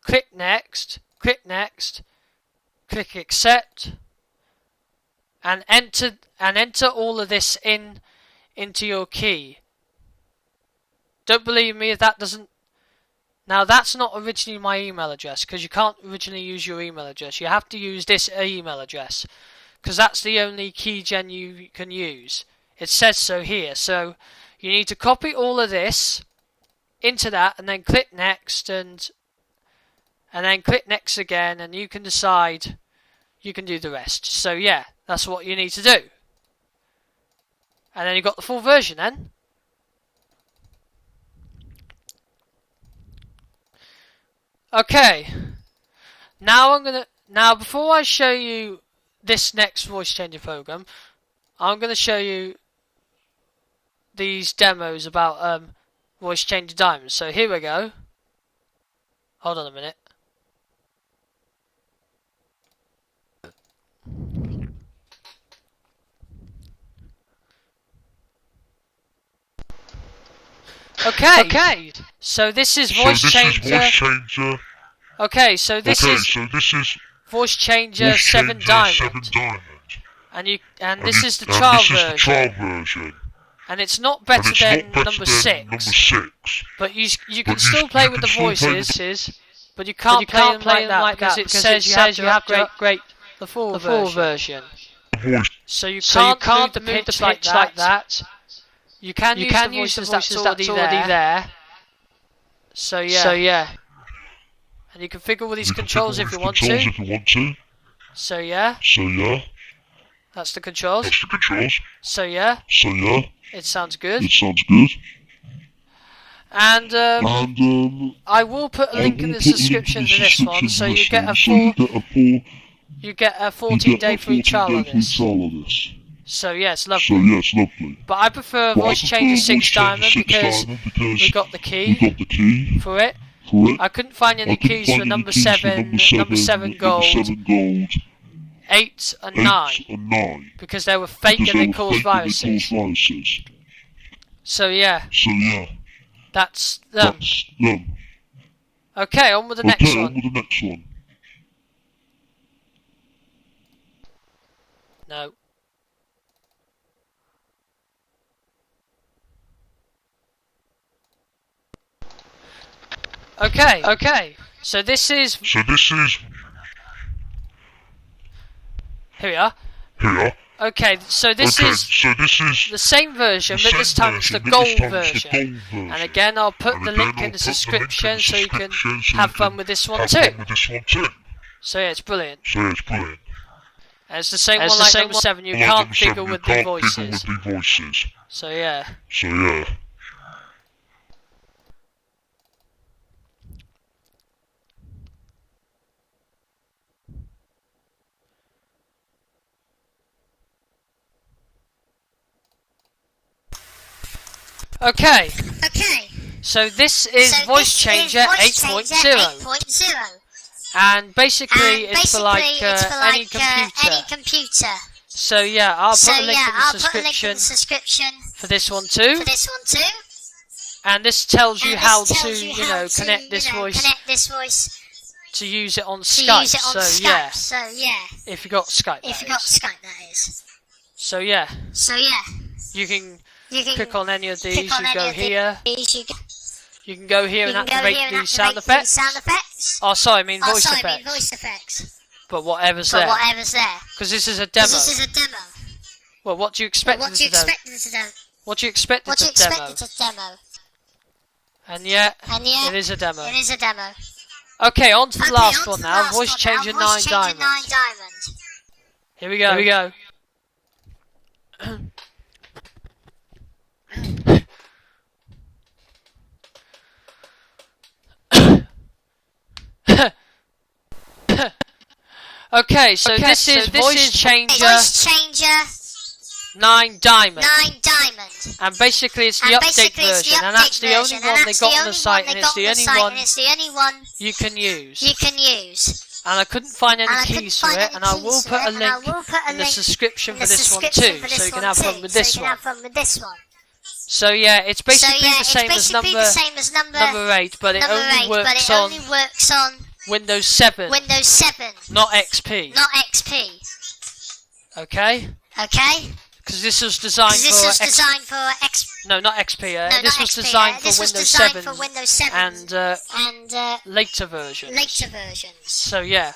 click next, click accept, and enter all of this into your key. Don't believe me if that doesn't. Now that's not originally my email address, because you can't originally use your email address. You have to use this email address, because that's the only keygen you can use. It says so here. So you need to copy all of this into that, and then click next, and then click next again, and you can decide. You can do the rest. So yeah, that's what you need to do. And then you've got the full version then. Okay. Now before I show you this next voice changer program, I'm gonna show you these demos about voice changer diamonds. So here we go. Hold on a minute. Okay. So this is voice changer. Okay, so this is Voice Changer 7 Diamond. And this is the trial version. And it's not better than number 6. But you can still play with the voices, but you can't play them like that because it says you have to upgrade the full version. So you can't move the pitch like that. You can use the voices that's already there. So yeah. And you can figure with these controls if you want to. So yeah. That's the controls. So yeah. It sounds good. And I will put a link in the description to this one, so you get a 14-day free trial of this. So yeah, it's lovely. But I prefer Voice Changer 6 Diamond because we got the key for it. I couldn't find any keys for number 7 gold, 8 and 9 because they were fake and they caused viruses. So yeah, that's them. Okay, on with the next one. No. Okay. So this is. Here we are. Okay, so this is the same version, but this time it's the gold version. And again, I'll put the link in the description so you can have fun with this one too. So yeah, it's brilliant. And it's the same one like number 7. You can't figure with the voices. So yeah. Okay, Okay. so this is Voice Changer 8.0. And basically, it's for like any computer. So yeah, I'll put a link in the description for this one too. And this tells you how to, you know, connect this voice to use it on Skype. So yeah, if you got Skype, that is. So yeah, you can click on any of these. You go here. You can go here and activate these sound effects. Oh, sorry, I mean voice effects. But whatever's there. Because this is a demo. Well, what do you expect it to do? What do you expect it to demo? And yeah, it is a demo. Okay, on to the last one now. Voice Changer 9 Diamond. Here we go. Okay, so this is Voice Changer 9 Diamond. And basically it's the update version, and that's the only one they got on the site, and it's the only one you can use. And I couldn't find any keys for it, and I will put a link in the description for this one too, so you can have fun with this one. So yeah, it's basically the same as number 8, but it only works on Windows 7. Not XP. Okay? Because this was designed for No, not XP. This was designed for Windows 7 and later versions. So yeah.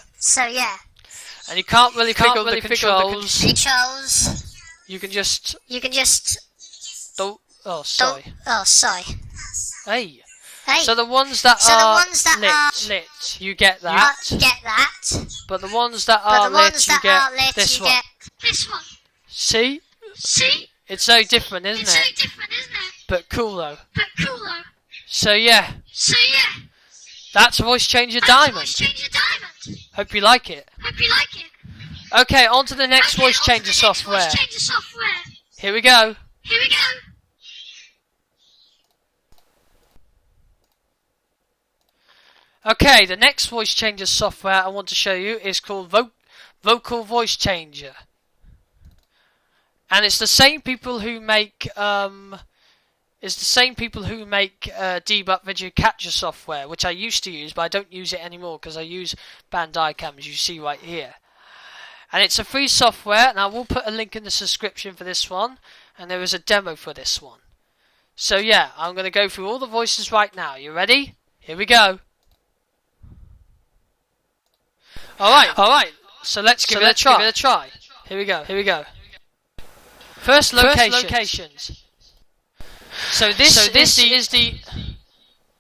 And you can't really figure out the controls. You can just. Oh, sorry. Hey. So the ones that are lit, you get that. But the ones that are lit, you get this one. See? It's so different, isn't it? But cool though. So yeah. That's Voice Changer Diamond. Hope you like it. Okay, on to the next Voice Changer software. Here we go. Okay, the next voice changer software I want to show you is called Vocal Voice Changer. And it's the same people who make Debug Video Capture software, which I used to use, but I don't use it anymore because I use Bandicam, as you see right here. And it's a free software, and I will put a link in the description for this one, and there is a demo for this one. So yeah, I'm going to go through all the voices right now. You ready? Here we go. Alright, so let's give it a try. Here we go. First locations. So this is the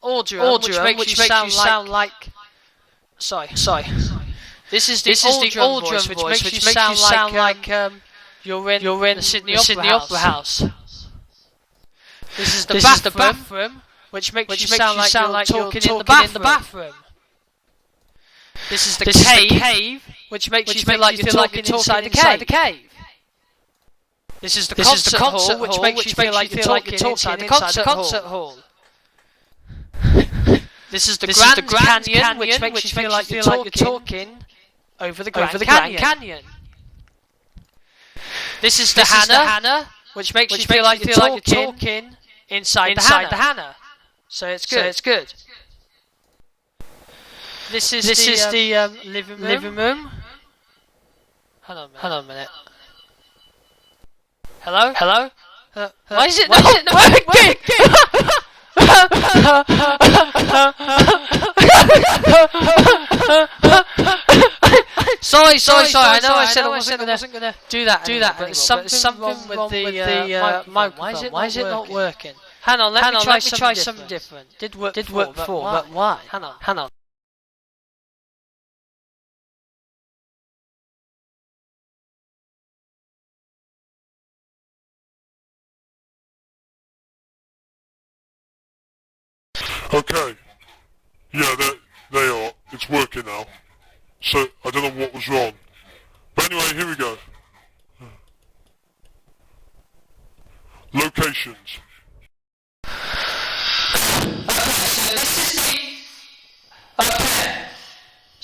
audio which makes you sound like... Sorry. This is the audio voice which makes you sound like you're in the Sydney Opera House. This is the bathroom which makes you sound like you're talking in the bathroom. This is the cave, which makes you feel like you're talking inside the cave. This is the concert hall, which makes you feel like you're talking inside the concert hall. This is the Grand Canyon, which makes you feel like you're talking over the Grand Canyon. This is the Hannah, which makes you feel like you're talking inside the Hannah. So it's good. This is the living room. Hold on a minute. Hello? Why is it not working? Sorry. I know I said I wasn't gonna do that, but there's something wrong with the microphone. Why is it not working? Hang on, let me try something different. Did work before, but why? Hang on. Okay. Yeah, they are. It's working now. So, I don't know what was wrong. But anyway, here we go. Locations.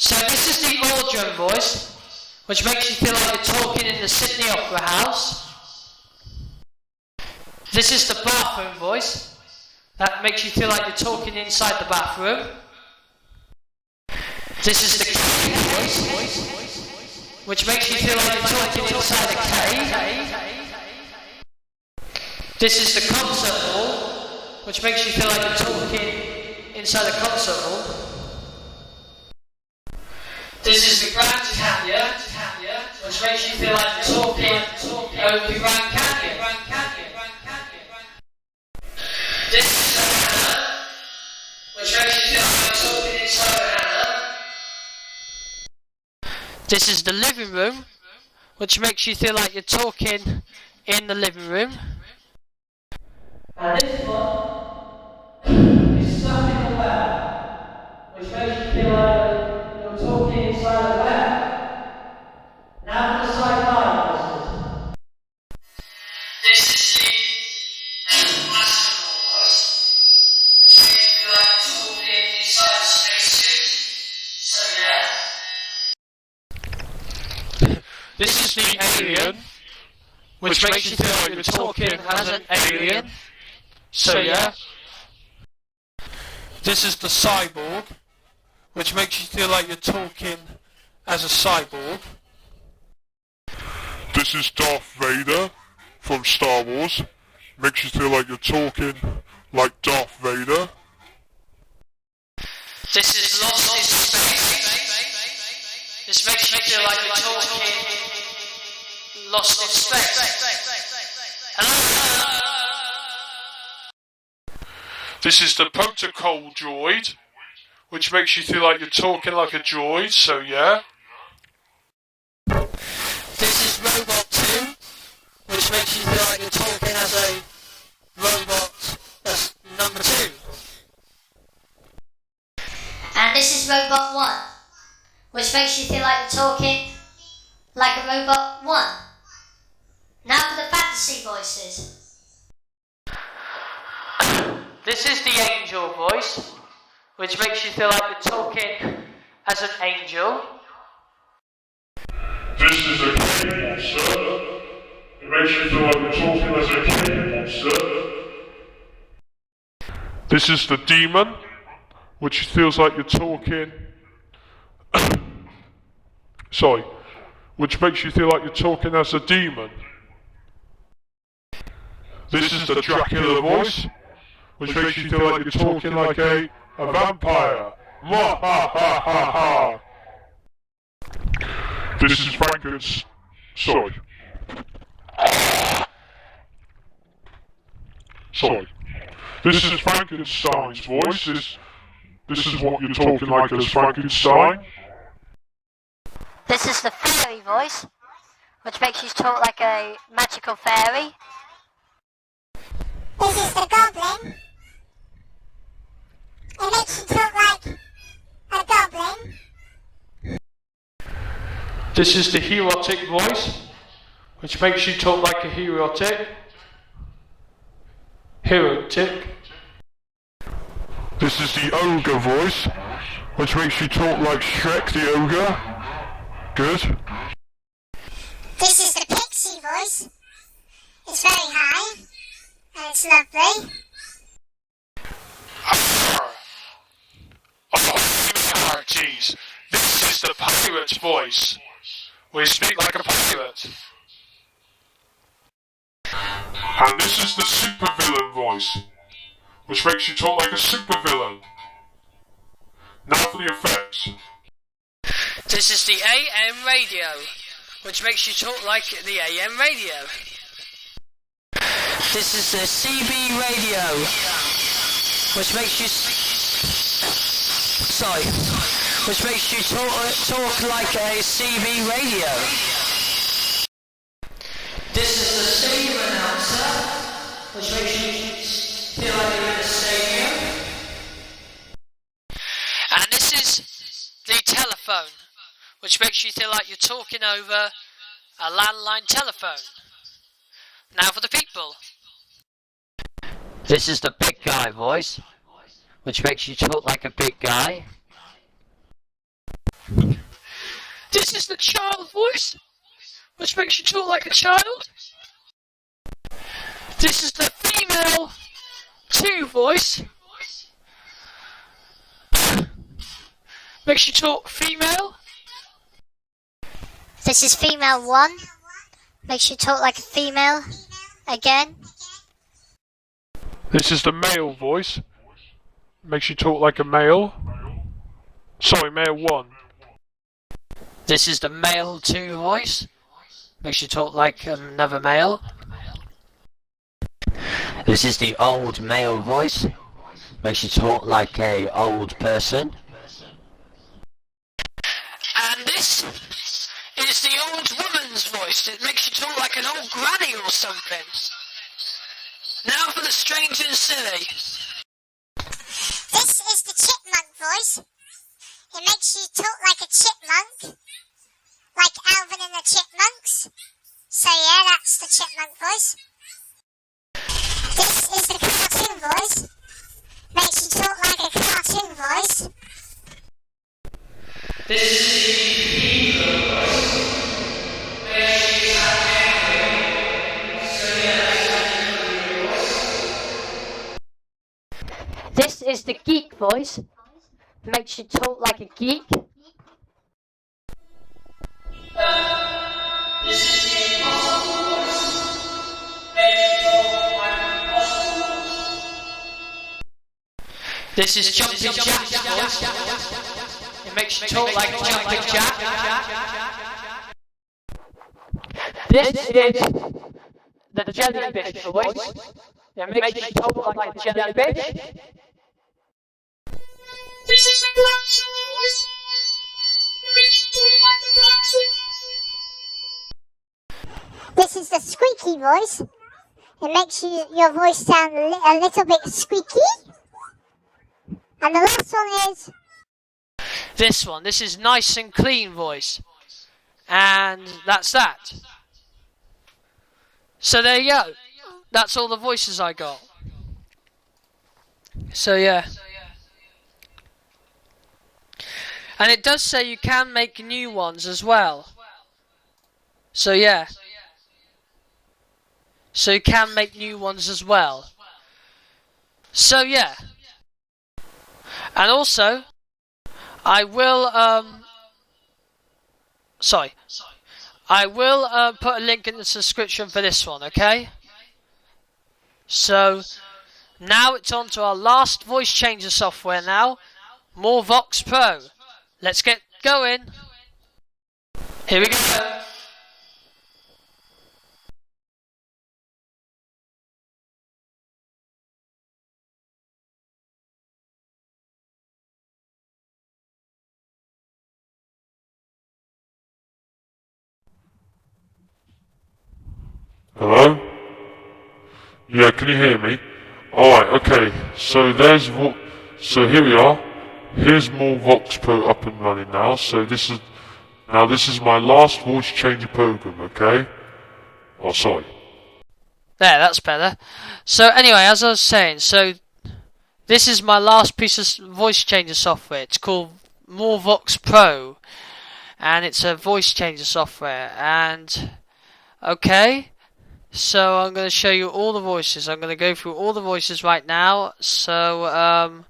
So this is the audio voice, which makes you feel like you're talking in the Sydney Opera House. This is the bathroom voice, that makes you feel like you're talking inside the bathroom. This is the cave voice, which makes you feel like you're talking inside a cave. This is the concert hall, which makes you feel like you're talking inside a concert hall. This is the Grand Canyon, which makes you feel like you're talking over the Grand Canyon. This is the Hannah, which makes you feel like you're talking inside the Hannah. This is the living room, which makes you feel like you're talking in the living room. And this one is stuck in the web, which makes you feel like you're talking inside the web. Now for the sci-fi voices. This is the classical voice, which makes you feel like you're talking inside a spacesuit. So yeah. This is the alien, which makes you feel like you're talking as an alien. So yeah. This is the cyborg, which makes you feel like you're talking as a cyborg. This is Darth Vader from Star Wars. Makes you feel like you're talking like Darth Vader. This is Lost in Space. This makes you feel like you're talking Lost in Space. This is the protocol droid, which makes you feel like you're talking like a droid, so yeah. This is Robot 2, which makes you feel like you're talking as a robot that's number 2. And this is Robot 1, which makes you feel like you're talking like a Robot 1. Now for the fantasy voices. This is the angel voice, which makes you feel like you're talking as an angel. This is a cave monster. It makes you feel like you're talking as a cave monster. This is the demon, which feels like you're talking... Sorry. Which makes you feel like you're talking as a demon. This is the Dracula voice, which makes you feel like you're talking like a vampire. Mwahahaha. This is Sorry. This is Frankenstein's voice. This is what you're talking like as Frankenstein. This is the fairy voice, which makes you talk like a magical fairy. This is the goblin. It makes you talk like a goblin. This is the heroic voice, which makes you talk like a heroic. This is the ogre voice, which makes you talk like Shrek the ogre. Good. This is the pixie voice. It's very high, and it's lovely. Oh, jeez. This is the pirate's voice. We speak like a pirate. And this is the supervillain voice, which makes you talk like a supervillain. Now for the effects. This is the AM radio, which makes you talk like the AM radio. This is the CB radio, which makes you talk like a CB radio. This is the stadium announcer, which makes you feel like you're in a stadium. And this is the telephone, which makes you feel like you're talking over a landline telephone. Now for the people. This is the big guy voice, which makes you talk like a big guy. This is the child voice, which makes you talk like a child. This is the female 2 voice, makes you talk female. This is female 1, makes you talk like a female again. This is the male voice. Makes you talk like a male. Sorry, male 1. This is the male 2 voice, makes you talk like another male. This is the old male voice. Makes you talk like a old person. And this is the old woman's voice. It makes you talk like an old granny or something. Now for the strange and silly. This is the chipmunk voice. It makes you talk like a chipmunk, like Alvin and the Chipmunks. So yeah, that's the chipmunk voice. This is the cartoon voice. Makes you talk like a cartoon voice. This is the evil voice. Makes you sound angry. So yeah, This is the geek voice. Makes you talk like a geek. this is the impossible voice. Makes you talk like impossible. This is Jumping Jack's voice. It makes you talk like Jumping Jack. This is the jellyfish voice. It makes you talk like a jellyfish. This is the klaxon voice. It makes you talk like a klaxon. This is the squeaky voice. It makes your voice sound a little bit squeaky. And the last one is This is nice and clean voice. And that's that. So there you go. That's all the voices I got. So yeah. And it does say you can make new ones as well. So yeah. So you can make new ones as well. So yeah. And also, I will put a link in the description for this one, okay? So now it's on to our last voice changer software now, MorphVOX Pro. Let's get going. Here we go. Hello? Yeah, can you hear me? Alright, okay. So so here we are. Here's MorphVOX Pro up and running now. So this is my last voice changer program, okay? Oh, sorry. There, that's better. So anyway, as I was saying, so this is my last piece of voice changer software. It's called MorphVOX Pro, and it's a voice changer software. And okay, so I'm going to show you all the voices. I'm going to go through all the voices right now. So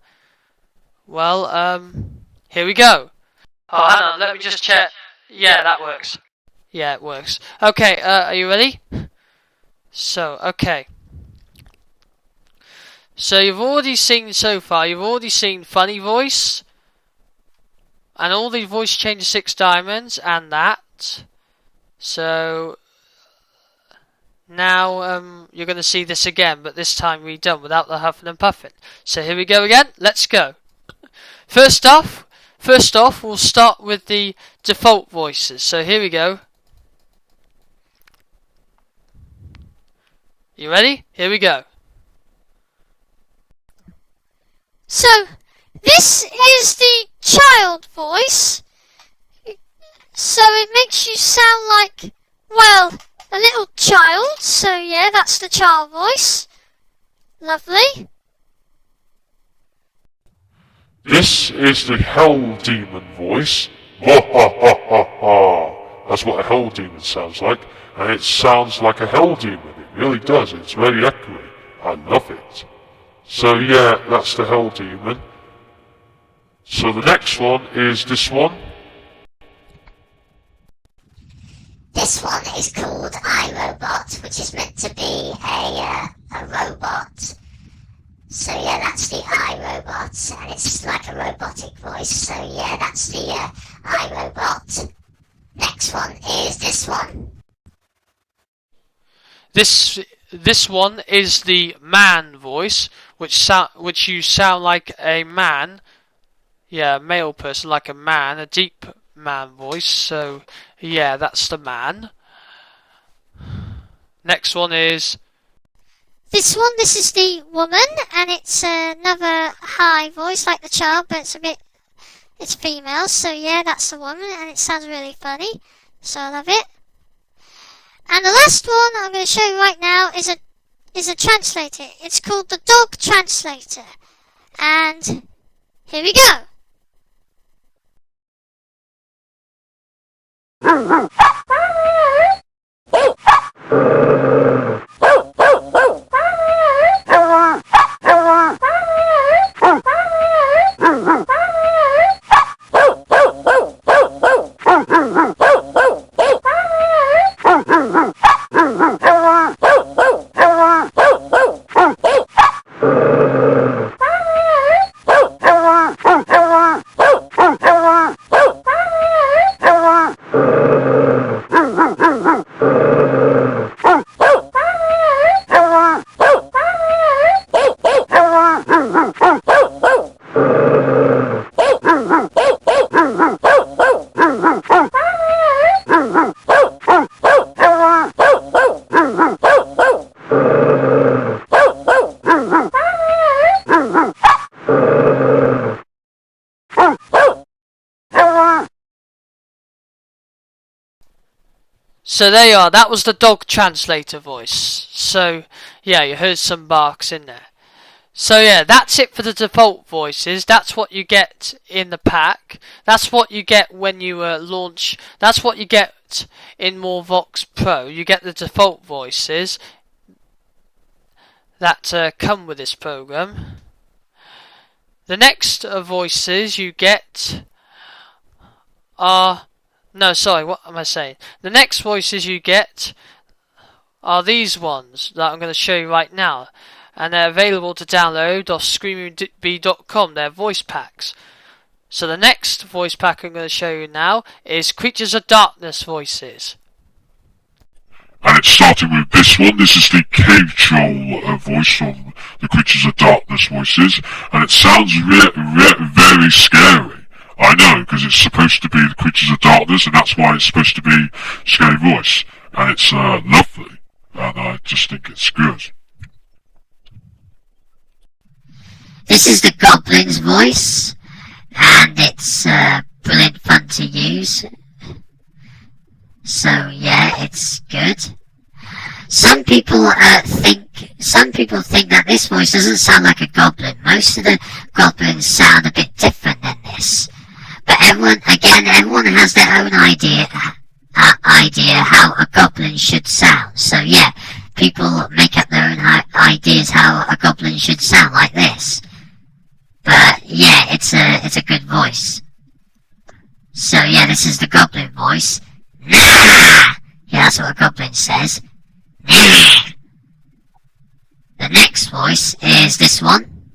here we go. Oh, hang on, let me just check. Yeah, that works. Yeah, it works. Okay, are you ready? So, okay. So you've already seen Funny Voice, and all the Voice Changer 6 Diamonds, and that. So now you're going to see this again, but this time redone without the huffing and puffing. So here we go again. Let's go. First off, we'll start with the default voices. So here we go. You ready? Here we go. So, this is the child voice. So it makes you sound like, well, a little child. So yeah, that's the child voice. Lovely. This is the Hell Demon voice. Ha ha ha ha ha. That's what a hell demon sounds like, and it sounds like a hell demon. It really does. It's very echoey. I love it. So yeah, that's the hell demon. So the next one is this one. This one is called iRobot, which is meant to be a robot. So yeah, that's the iRobot, and it's like a robotic voice. So yeah, that's the iRobot. Next one is this one. This one is the man voice, which you sound like a man. Yeah, a male person, like a man, a deep man voice. So yeah, that's the man. Next one is This is the woman, and it's another high voice like the child, but it's female, so yeah, that's the woman, and it sounds really funny, so I love it. And the last one I'm going to show you right now is a translator. It's called the dog translator, and here we go. So there you are, that was the dog translator voice. So yeah, you heard some barks in there. So yeah, that's it for the default voices. That's what you get in the pack. That's what you get when you launch. That's what you get in MorphVOX Pro. You get the default voices that come with this program. The next voices you get are... No, sorry, what am I saying? The next voices you get are these ones that I'm going to show you right now. And they're available to download off screamingbee.com. They're voice packs. So the next voice pack I'm going to show you now is Creatures of Darkness voices. And it's starting with this one. This is the cave troll voice from the Creatures of Darkness voices. And it sounds very scary. I know, because it's supposed to be the Creatures of Darkness, and that's why it's supposed to be a scary voice. And it's lovely, and I just think it's good. This is the Goblin's voice, and it's brilliant fun to use. So yeah, it's good. Some people think that this voice doesn't sound like a goblin. Most of the goblins sound a bit different than this. But everyone has their own idea how a goblin should sound. So yeah, people make up their own ideas how a goblin should sound, like this. But yeah, it's a good voice. So yeah, this is the goblin voice. Nah! Yeah, that's what a goblin says. Nah! The next voice is this one.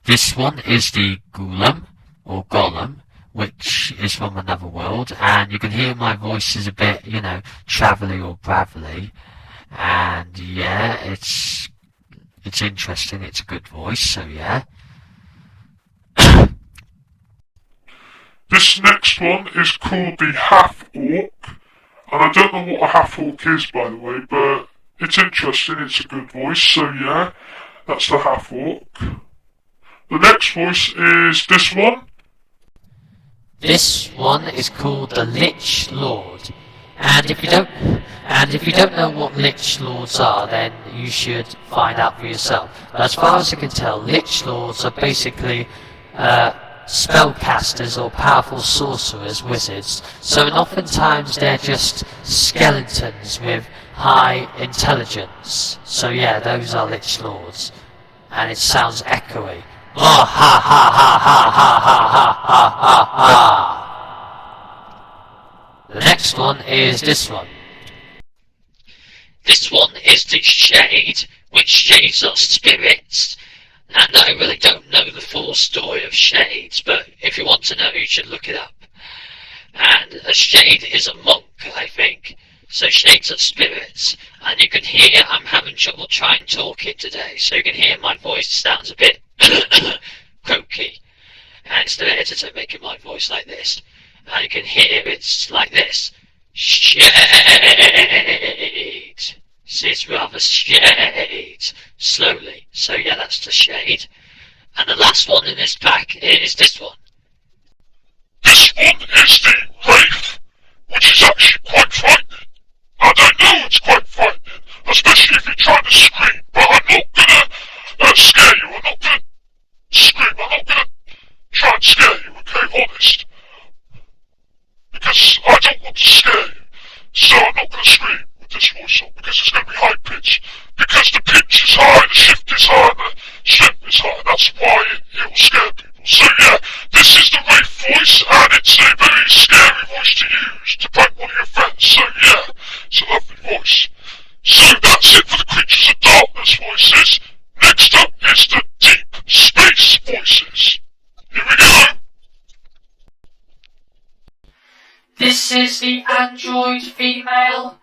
This one is the Golem, or Golem, which is from another world, and you can hear my voice is a bit, travelly or bravelly, and yeah, it's interesting, it's a good voice, so yeah. This next one is called the Half-Orc, and I don't know what a half-orc is, by the way, but it's interesting, it's a good voice, so yeah, that's the Half-Orc. The next voice is this one. This one is called the Lich Lord, and if you don't know what Lich Lords are, then you should find out for yourself. But as far as I can tell, Lich Lords are basically spellcasters or powerful sorcerers, wizards, so oftentimes they're just skeletons with high intelligence. So yeah, those are Lich Lords. And it sounds echoey. Oh, ha ha ha ha ha ha ha ha ha. The next one is this one. This one is the Shade, which shades are spirits. And I really don't know the full story of shades, but if you want to know, you should look it up. And a shade is a monk, I think. So shades are spirits. And you can hear I'm having trouble trying to talk it today, so you can hear my voice sounds a bit croaky. And it's the editor making my voice like this. And you can hear it's like this. Shade. See, it's rather shade. Slowly. So yeah, that's the shade. And the last one in this pack is this one. This one is the Wraith, which is actually quite frightening. And I know it's quite frightening, especially if you're trying to scream, but I'm not gonna scare you. I'm not gonna scream. I'm not gonna try and scare you, okay, honest. Because I don't want to scare you. So I'm not gonna scream with this voice on, because it's gonna be high pitch. Because the pitch is high, the shift is high, the strength is high. That's why it will scare people. So yeah, this is the Wraith voice, and it's a very scary voice to use to prank one of your friends. So yeah, it's a lovely voice. So that's it for the Creatures of Darkness voices. Next up is the Deep Space voices. Here we go. This is the Android female.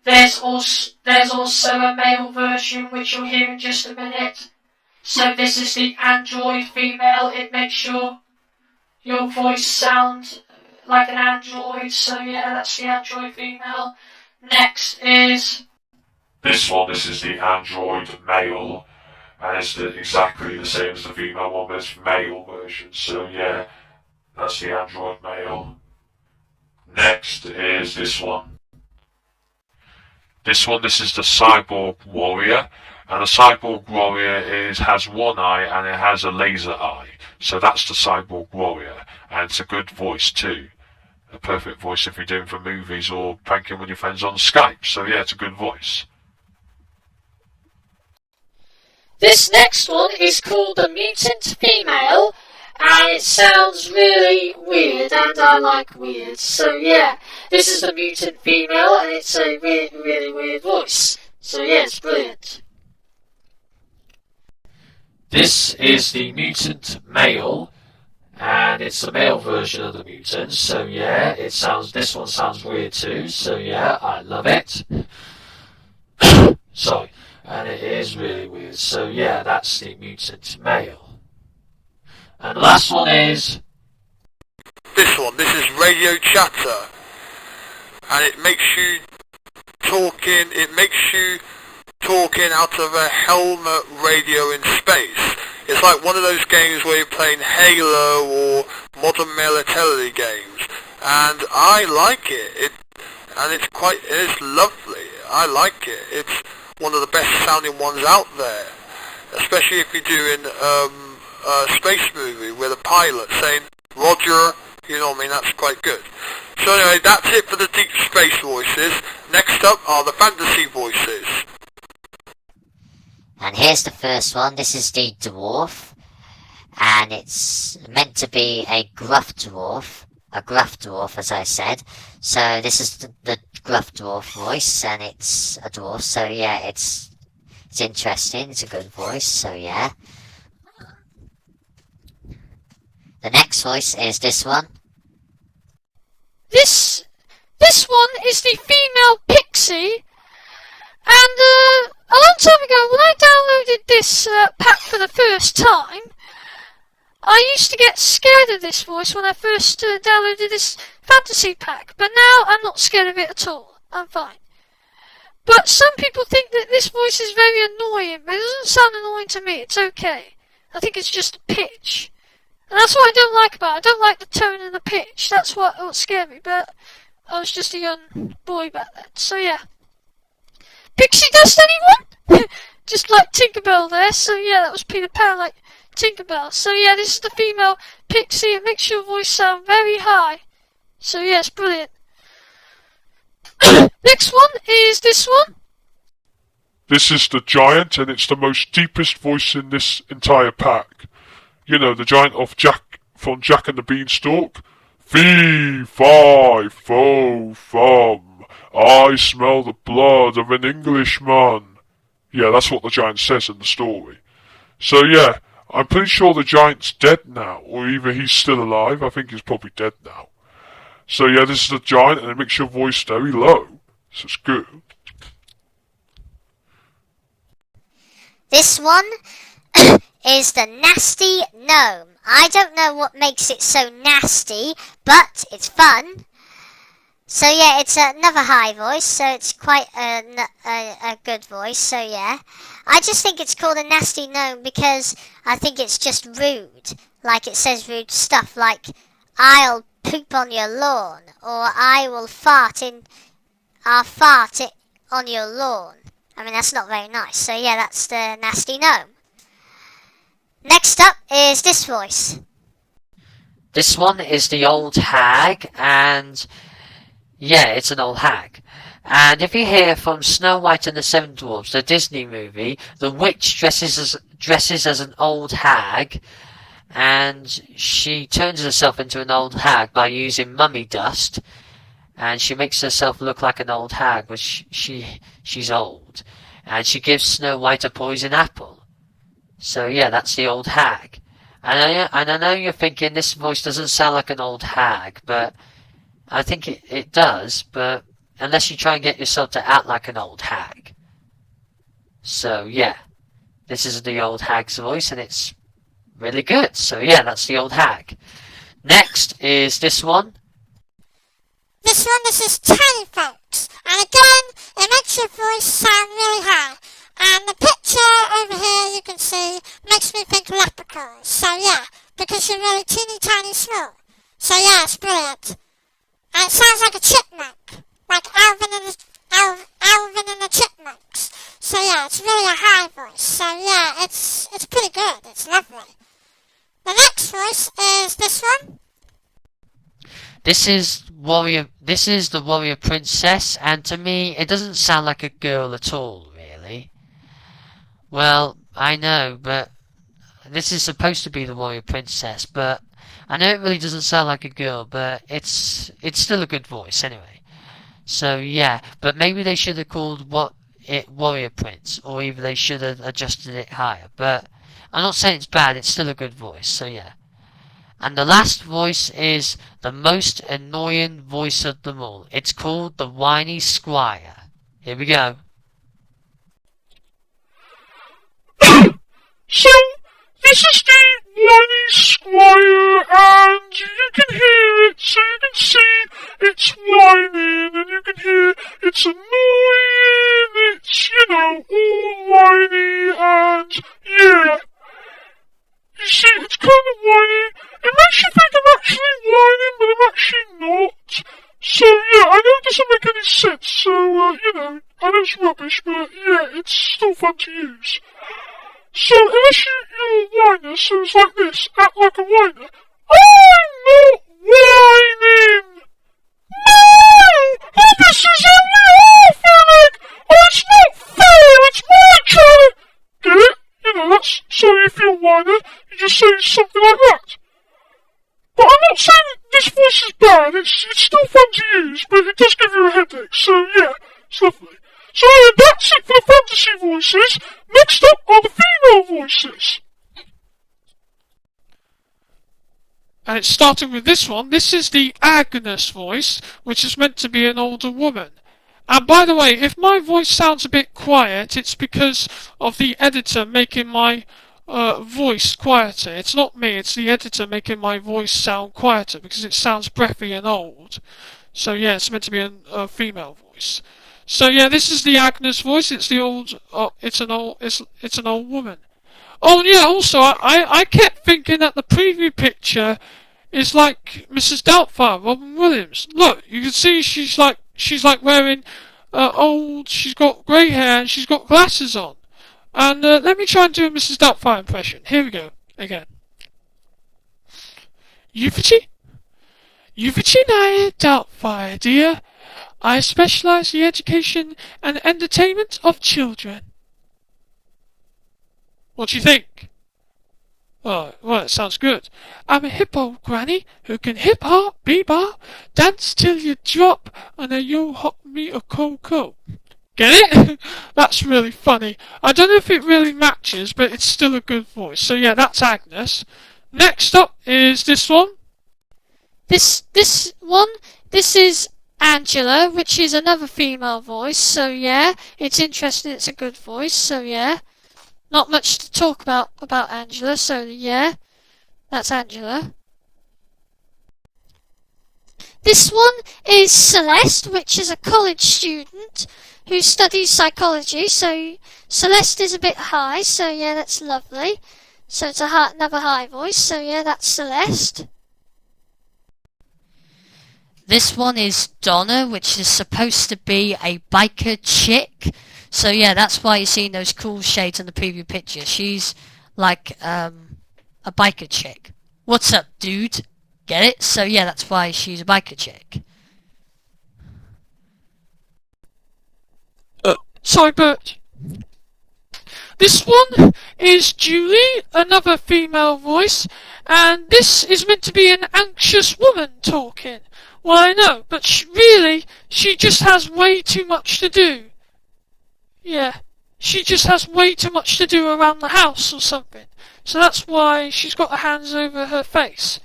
There's also a male version which you'll hear in just a minute. So this is the Android female. It makes your voice sound like an android. So yeah, that's the Android female. Next is This is the Android male, and it's exactly the same as the female one, but it's male version. So yeah, that's the Android male. Next is this one. This is the Cyborg Warrior, and the Cyborg Warrior has one eye and it has a laser eye. So that's the Cyborg Warrior, and it's a good voice too. A perfect voice if you're doing for movies or pranking with your friends on Skype. So yeah, it's a good voice. This next one is called the Mutant Female, and it sounds really weird, and I like weird. So yeah, this is the Mutant Female, and it's a really, really weird voice. So yeah, it's brilliant. This is the Mutant Male, and it's the male version of the mutant. So yeah, this one sounds weird too. So yeah, I love it. Sorry. And it is really weird. So yeah, that's the Mutant Male. And the last one is this one. This is Radio Chatter, and it makes you talking. It makes you talking out of a helmet radio in space. It's like one of those games where you're playing Halo or modern military games, and I like it. It's lovely. I like it. It's one of the best sounding ones out there, especially if you're doing a space movie with a pilot saying Roger, you know what I mean, that's quite good. So anyway, that's it for the deep space voices. Next up are the fantasy voices. And here's the first one. This is the dwarf, and it's meant to be a gruff dwarf as I said. So this is the gruff dwarf voice, and it's a dwarf, so yeah, it's interesting, it's a good voice, so yeah. The next voice is this one. This one is the female pixie, and a long time ago when I downloaded this pack for the first time, I used to get scared of this voice when I first downloaded this fantasy pack, but now I'm not scared of it at all. I'm fine. But some people think that this voice is very annoying, but it doesn't sound annoying to me. It's okay. I think it's just a pitch. And that's what I don't like about it. I don't like the tone and the pitch. That's what scared me, but I was just a young boy back then. So yeah. Pixie dust, anyone? Just like Tinkerbell there. So yeah, that was Peter Pan like Tinkerbell. So yeah, this is the female pixie. It makes your voice sound very high. So yeah, it's brilliant. Next one is this one. This is the giant, and it's the most deepest voice in this entire pack. You know, the giant of Jack from Jack and the Beanstalk. Fee, fi, fo, fum. I smell the blood of an Englishman. Yeah, that's what the giant says in the story. So yeah, I'm pretty sure the giant's dead now, or either he's still alive. I think he's probably dead now. So yeah, this is the giant, and it makes your voice very low. So it's good. This one is the nasty gnome. I don't know what makes it so nasty, but it's fun. So yeah, it's another high voice, so it's quite a good voice, so yeah. I just think it's called a nasty gnome because I think it's just rude. Like it says rude stuff like, I'll poop on your lawn, or I'll fart it on your lawn. I mean, that's not very nice. So yeah, that's the nasty gnome. Next up is this voice. This one is the old hag, and yeah, it's an old hag. And if you hear from Snow White and the Seven Dwarfs, the Disney movie, the witch dresses as an old hag, and she turns herself into an old hag by using mummy dust, and she makes herself look like an old hag, but she's old. And she gives Snow White a poison apple. So yeah, that's the old hag. And I know you're thinking this voice doesn't sound like an old hag, but I think it does, but unless you try and get yourself to act like an old hag. So yeah, this is the old hag's voice, and it's really good. So yeah, that's the old hag. Next is this one. This is Tiny Folks, and again, it makes your voice sound really high. And the picture over here you can see makes me think leprechauns. So yeah, because you're really teeny tiny small. So yeah, it's brilliant. And it sounds like a chipmunk, like Alvin and the Chipmunks. So yeah, it's really a high voice. So yeah, it's pretty good. It's lovely. The next voice is this one. This is the warrior princess, and to me, it doesn't sound like a girl at all, really. Well, I know, but this is supposed to be the warrior princess, but I know it really doesn't sound like a girl, but it's still a good voice anyway. So yeah, but maybe they should have called it warrior prince, or either they should have adjusted it higher. But I'm not saying it's bad; it's still a good voice. So yeah. And the last voice is the most annoying voice of them all. It's called the Whiny Squire. Here we go. So, this is the Whiny Squire, and you can hear it, so you can see it's whining, and you can hear it's annoying, it's, all whiny, and yeah. You see, it's kind of whiny. It makes you think I'm actually whining, but I'm actually not. So yeah, I know it doesn't make any sense, so I know it's rubbish, but yeah, it's still fun to use. So, unless you're a whiner, so it's like this, act like a whiner. I'm not whining! No! Oh, this is only half Oh, it's not fair! It's my turn! Get it? That's so if you're a whiner, you just say something like that. But I'm not saying this voice is bad, it's still fun to use, but it does give you a headache, so yeah, it's lovely. So yeah, that's it for the fantasy voices. Next up are the female voices. And it's starting with this one. This is the Agnes voice, which is meant to be an older woman. And by the way, if my voice sounds a bit quiet, it's because of the editor making my voice quieter. It's not me, it's the editor making my voice sound quieter because it sounds breathy and old. So yeah, it's meant to be a female voice. So yeah, this is the Agnes voice. It's the old. It's an old woman. Oh yeah. Also, I kept thinking that the preview picture is like Mrs. Doubtfire, Robin Williams. Look, you can see she's like wearing old. She's got grey hair and she's got glasses on. And let me try and do a Mrs. Doubtfire impression. Here we go. again. Euphigenia Doubtfire, dear. I specialize in the education and entertainment of children. What do you think? Oh, well, it sounds good. I'm a hippo granny who can hip-hop, bebop, dance till you drop, and then you hop me a cocoa. Get it? That's really funny. I don't know if it really matches, but it's still a good voice. So yeah, that's Agnes. Next up is this one. This is Angela, which is another female voice, so yeah, it's interesting, it's a good voice, so yeah. Not much to talk about Angela, so yeah, that's Angela. This one is Celeste, which is a college student who studies psychology, so Celeste is a bit high, so yeah, that's lovely. So it's another high voice, so yeah, that's Celeste. This one is Donna, which is supposed to be a biker chick. So yeah, that's why you're seeing those cool shades in the preview picture. She's like a biker chick. What's up, dude? Get it? So yeah, that's why she's a biker chick. Sorry, Bert. This one is Julie, another female voice, and this is meant to be an anxious woman talking. Well, I know, but she just has way too much to do. Yeah, she just has way too much to do around the house or something. So that's why she's got her hands over her face.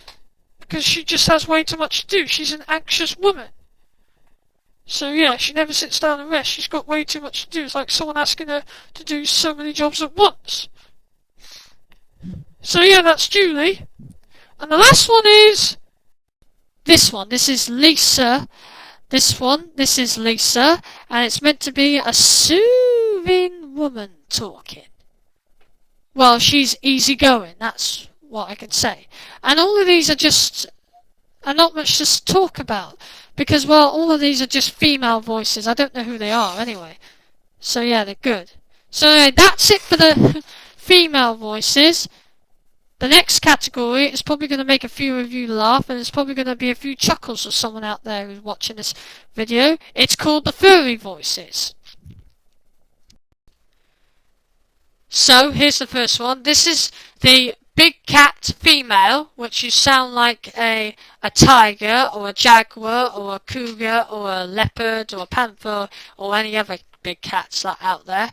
Because she just has way too much to do. She's an anxious woman. So yeah, she never sits down and rests. She's got way too much to do. It's like someone asking her to do so many jobs at once. So yeah, that's Julie. And the last one is this one. This is Lisa. This is Lisa, and it's meant to be a soothing woman talking. Well, she's easygoing, that's what I can say. And all of these are not much to talk about, because, well, all of these are just female voices. I don't know who they are, anyway. So, yeah, they're good. So, anyway, that's it for the female voices. The next category is probably going to make a few of you laugh, and there's probably going to be a few chuckles of someone out there who's watching this video. It's called the furry voices. So, here's the first one. This is the big cat female, which you sound like a tiger, or a jaguar, or a cougar, or a leopard, or a panther, or any other big cats that out there.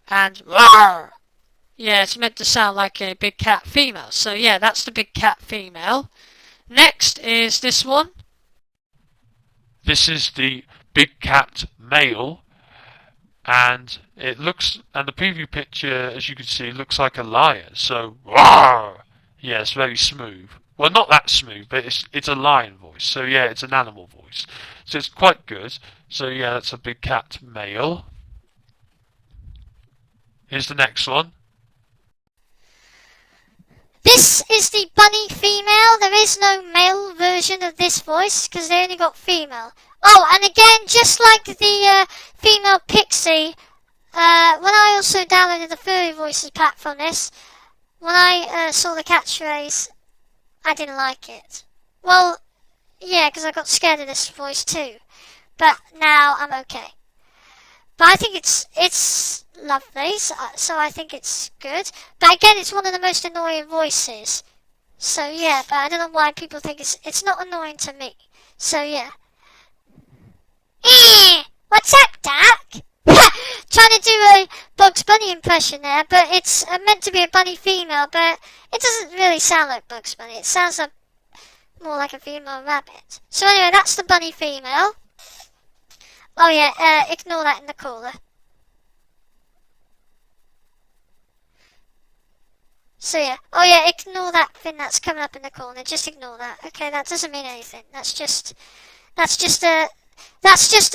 And roar! Yeah, it's meant to sound like a big cat female. So yeah, that's the big cat female. Next is this one. This is the big cat male, and the preview picture, as you can see, looks like a lion. So, roar! Yeah, it's very smooth. Well, not that smooth, but it's a lion voice. So yeah, it's an animal voice. So it's quite good. So yeah, that's a big cat male. Here's the next one. This is the bunny female. There is no male version of this voice because they only got female. Oh, and again, just like the female pixie, when I also downloaded the Furry Voices pack from this, when I saw the catchphrase, I didn't like it. Well, yeah, because I got scared of this voice too. But now I'm okay. But I think it's lovely, so I think it's good. But again, it's one of the most annoying voices. So yeah, but I don't know why people think it's not annoying to me. So yeah. What's up, Doc? Trying to do a Bugs Bunny impression there, but it's meant to be a bunny female, but it doesn't really sound like Bugs Bunny. It sounds more like a female rabbit. So anyway, that's the bunny female. Oh yeah, ignore that in the caller. So yeah, oh yeah, ignore that thing that's coming up in the corner. Just ignore that. Okay, that doesn't mean anything. That's just a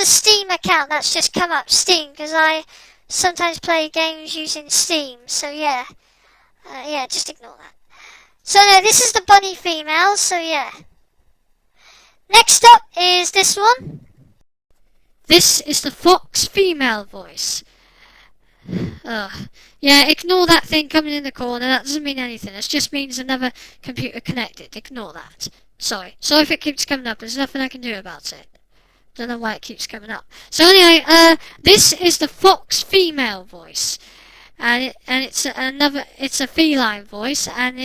Steam account. That's just come up Steam because I sometimes play games using Steam. So yeah, yeah, just ignore that. So no, this is the bunny female. So yeah. Next up is this one. This is the fox female voice. Yeah, Yeah, ignore that thing coming in the corner. That doesn't mean anything. It just means another computer connected. Ignore that. Sorry if it keeps coming up. There's nothing I can do about it. Don't know why it keeps coming up. So anyway, this is the Fox female voice, and it's a feline voice, and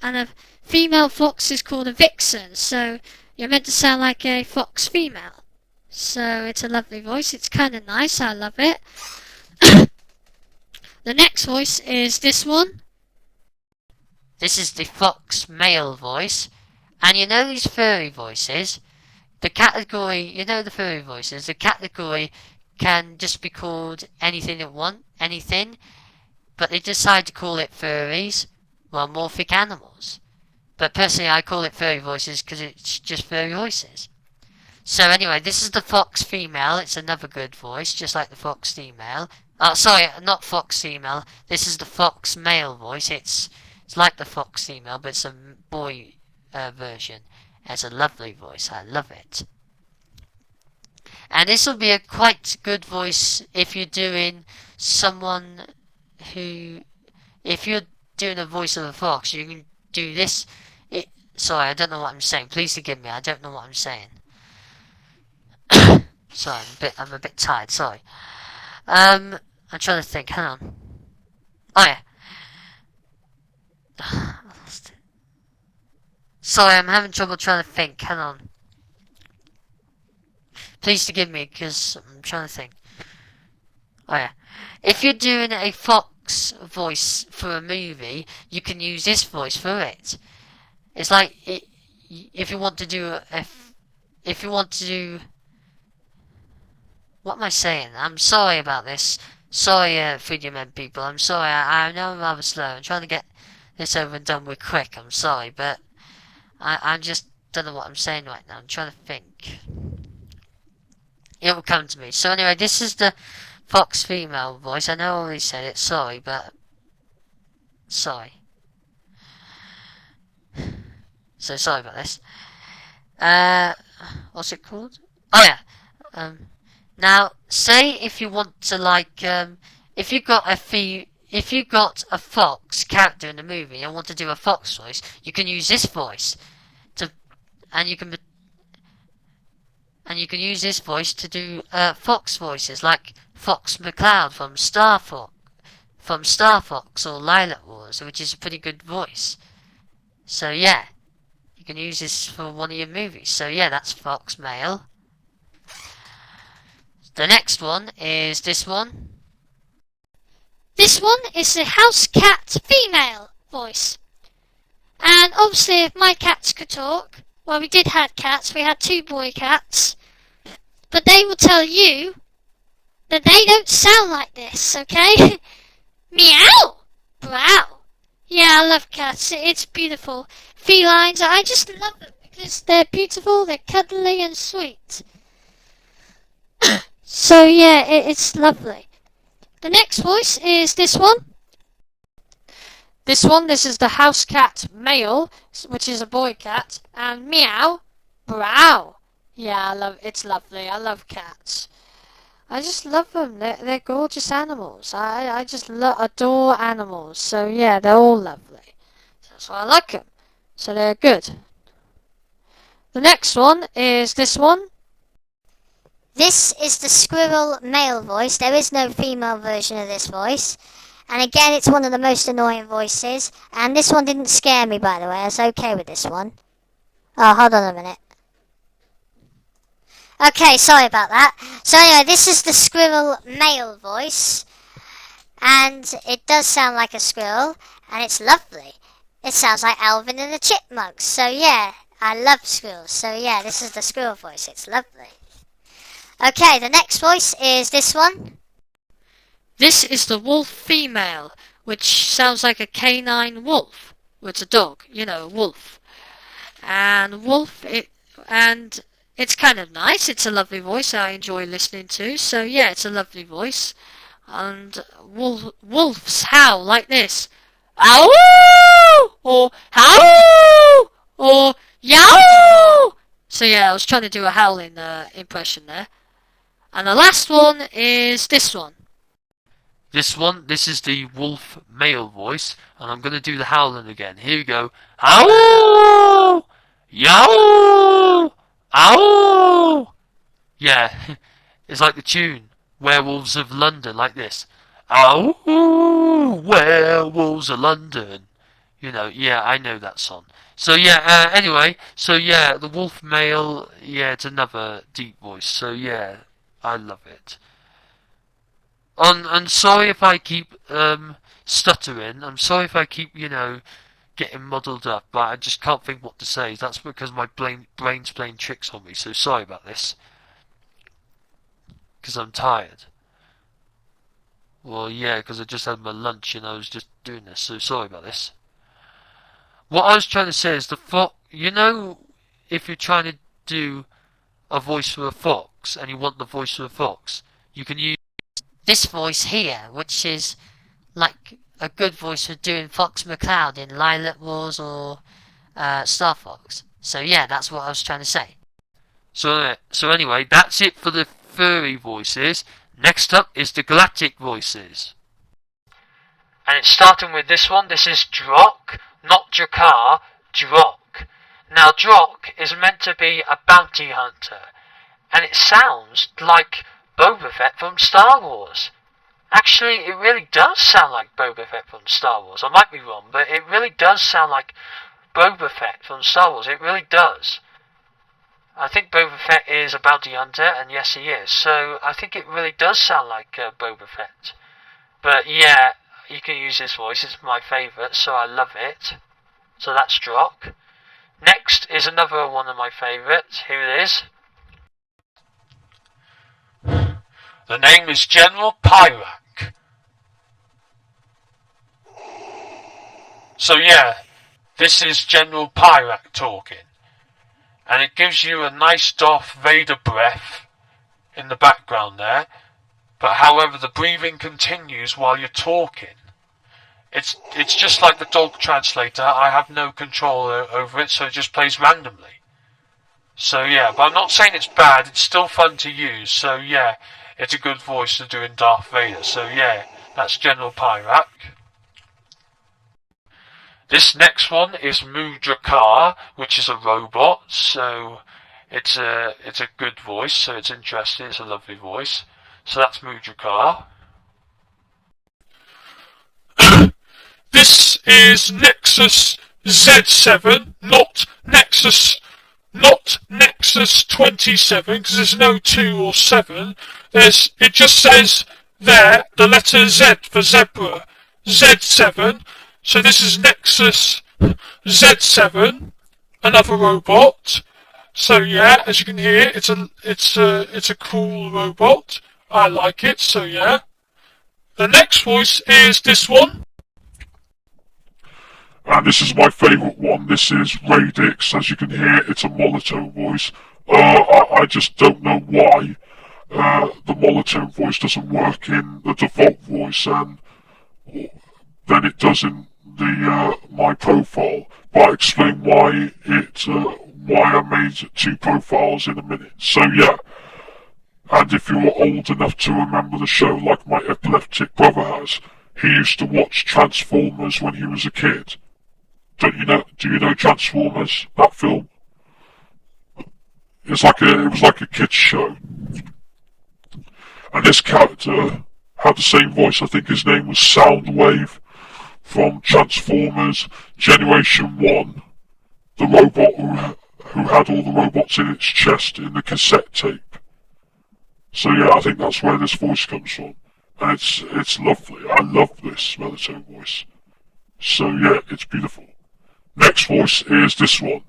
a female fox is called a vixen. So you're meant to sound like a fox female. So it's a lovely voice. It's kind of nice. I love it. The next voice is this one. This is the fox male voice. And you know these furry voices? The category, you know the furry voices, the category can just be called anything they want, anything. But they decide to call it furries, well, morphic animals. But personally I call it furry voices because it's just furry voices. So anyway, this is the fox female. It's another good voice, just like the fox female. Sorry, not fox female. This is the fox male voice. It's like the fox female, but it's a boy version. It's a lovely voice. I love it. And this will be a quite good voice if you're doing someone who... If you're doing a voice of a fox, you can do this. Sorry, I don't know what I'm saying. Please forgive me. I don't know what I'm saying. Sorry, I'm a bit tired. Sorry. I'm trying to think. Hang on. Oh yeah. I lost it. Sorry, I'm having trouble trying to think. Hang on. Please forgive me, because I'm trying to think. Oh yeah. If you're doing a fox voice for a movie, you can use this voice for it. It's like if you want to do if you want to do. What am I saying? I'm sorry about this. Sorry, Freedom Men people. I'm sorry. I know I'm rather slow. I'm trying to get this over and done with quick. I'm sorry, but I just don't know what I'm saying right now. I'm trying to think. It will come to me. So anyway, this is the fox female voice. I know I already said it. Sorry, but sorry. So sorry about this. What's it called? Oh yeah. Now, say if you want to like, if you got a fox character in the movie and want to do a fox voice, you can use this voice and you can use this voice to do fox voices like Fox McCloud from Star Fox or Lilac Wars, which is a pretty good voice. So yeah, you can use this for one of your movies. So yeah, that's fox male. The next one is this one. This one is the house cat female voice. And obviously if my cats could talk, well we did have cats, we had 2 boy cats, but they will tell you that they don't sound like this, okay? Meow! Wow! Yeah, I love cats, it's beautiful. Felines, I just love them because they're beautiful, they're cuddly and sweet. So yeah, it's lovely. The next voice is this one. This is the house cat male, which is a boy cat, and meow, brow. Yeah, it's lovely. I love cats. I just love them. They're gorgeous animals. I just adore animals. So yeah, they're all lovely. That's why I like them. So they're good. The next one is this one. This is the squirrel male voice. There is no female version of this voice. And again, it's one of the most annoying voices. And this one didn't scare me, by the way. I was okay with this one. Oh, hold on a minute. Okay, sorry about that. So anyway, this is the squirrel male voice. And it does sound like a squirrel. And it's lovely. It sounds like Alvin and the Chipmunks. So yeah, I love squirrels. So yeah, this is the squirrel voice. It's lovely. Okay, the next voice is this one. This is the wolf female, which sounds like a canine wolf. Well, it's a dog, you know, a wolf. And it's kind of nice. It's a lovely voice I enjoy listening to. So yeah, it's a lovely voice. And wolves howl like this. Ow! Or howl! Or yow! So yeah, I was trying to do a howling impression there. And the last one is this one. This is the wolf male voice, and I'm going to do the howling again. Here we go. Ow! Yow! Ow! Yeah, it's like the tune, Werewolves of London, like this. Ow! Werewolves of London. You know, yeah, I know that song. So yeah, anyway, so yeah, the wolf male, yeah, it's another deep voice. So yeah, I love it. And sorry if I keep stuttering. I'm sorry if I keep, getting muddled up, but I just can't think what to say. That's because my brain's playing tricks on me. So sorry about this. Because I'm tired. Well, yeah, because I just had my lunch and I was just doing this. So sorry about this. What I was trying to say is if you're trying to do a voice for a fox and you want the voice for a fox, you can use this voice here, which is like a good voice for doing Fox McCloud in Lilac Wars or Star Fox. So yeah, that's what I was trying to say. So anyway, that's it for the furry voices. Next up is the galactic voices. And it's starting with this one. This is Drock, not Jakar, Drock. Now Drock is meant to be a bounty hunter, and it sounds like Boba Fett from Star Wars. Actually, it really does sound like Boba Fett from Star Wars. I might be wrong, but it really does sound like Boba Fett from Star Wars. It really does. I think Boba Fett is a bounty hunter, and yes, he is. So I think it really does sound like Boba Fett. But yeah, you can use this voice. It's my favourite, so I love it. So that's Drock. Next is another one of my favourites. Here it is. The name is General Pyrak. So yeah, this is General Pyrak talking. And it gives you a nice Darth Vader breath in the background there. But however, the breathing continues while you're talking. It's just like the dog translator. I have no control over it, so it just plays randomly. So yeah, but I'm not saying it's bad. It's still fun to use. So yeah, it's a good voice to do in Darth Vader. So yeah, that's General Pyrak. This next one is Mudrakar, which is a robot. So it's a good voice. So it's interesting. It's a lovely voice. So that's Mudrakar. This is Nexus Z7, not Nexus 27, because there's no 2 or 7. It just says there, the letter Z for zebra, Z7. So this is Nexus Z7, another robot. So yeah, as you can hear, it's a cool robot. I like it, so yeah. The next voice is this one. And this is my favourite one. This is Radix. As you can hear, it's a monotone voice. I just don't know why the monotone voice doesn't work in the default voice, and then it does in the my profile. But I'll explain why I made 2 profiles in a minute. So yeah. And if you're old enough to remember the show, like my epileptic brother has, he used to watch Transformers when he was a kid. Do you know Transformers, that film? It was like a kid's show. And this character had the same voice. I think his name was Soundwave from Transformers Generation 1. The robot who had all the robots in its chest in the cassette tape. So yeah, I think that's where this voice comes from. And it's lovely. I love this monotone voice. So yeah, it's beautiful. Next voice is this one.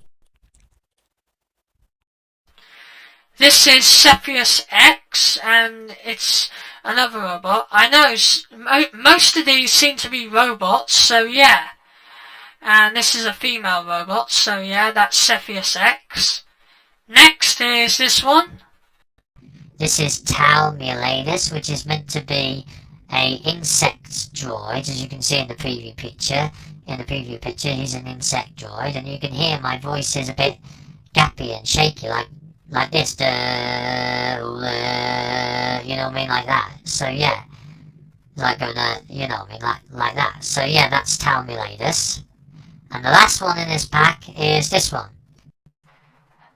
This is Cepheus X, and it's another robot. I know most of these seem to be robots, so yeah. And this is a female robot, so yeah, that's Cepheus X. Next is this one. This is Tal Mulanus, which is meant to be a insect droid, as you can see in the preview picture. In the preview picture, he's an insect droid, and you can hear my voice is a bit gappy and shaky, like this, you know what I mean, like that. So yeah, like gonna, you know, like that. So yeah, that's Tell Me Latest. And the last one in this pack is this one.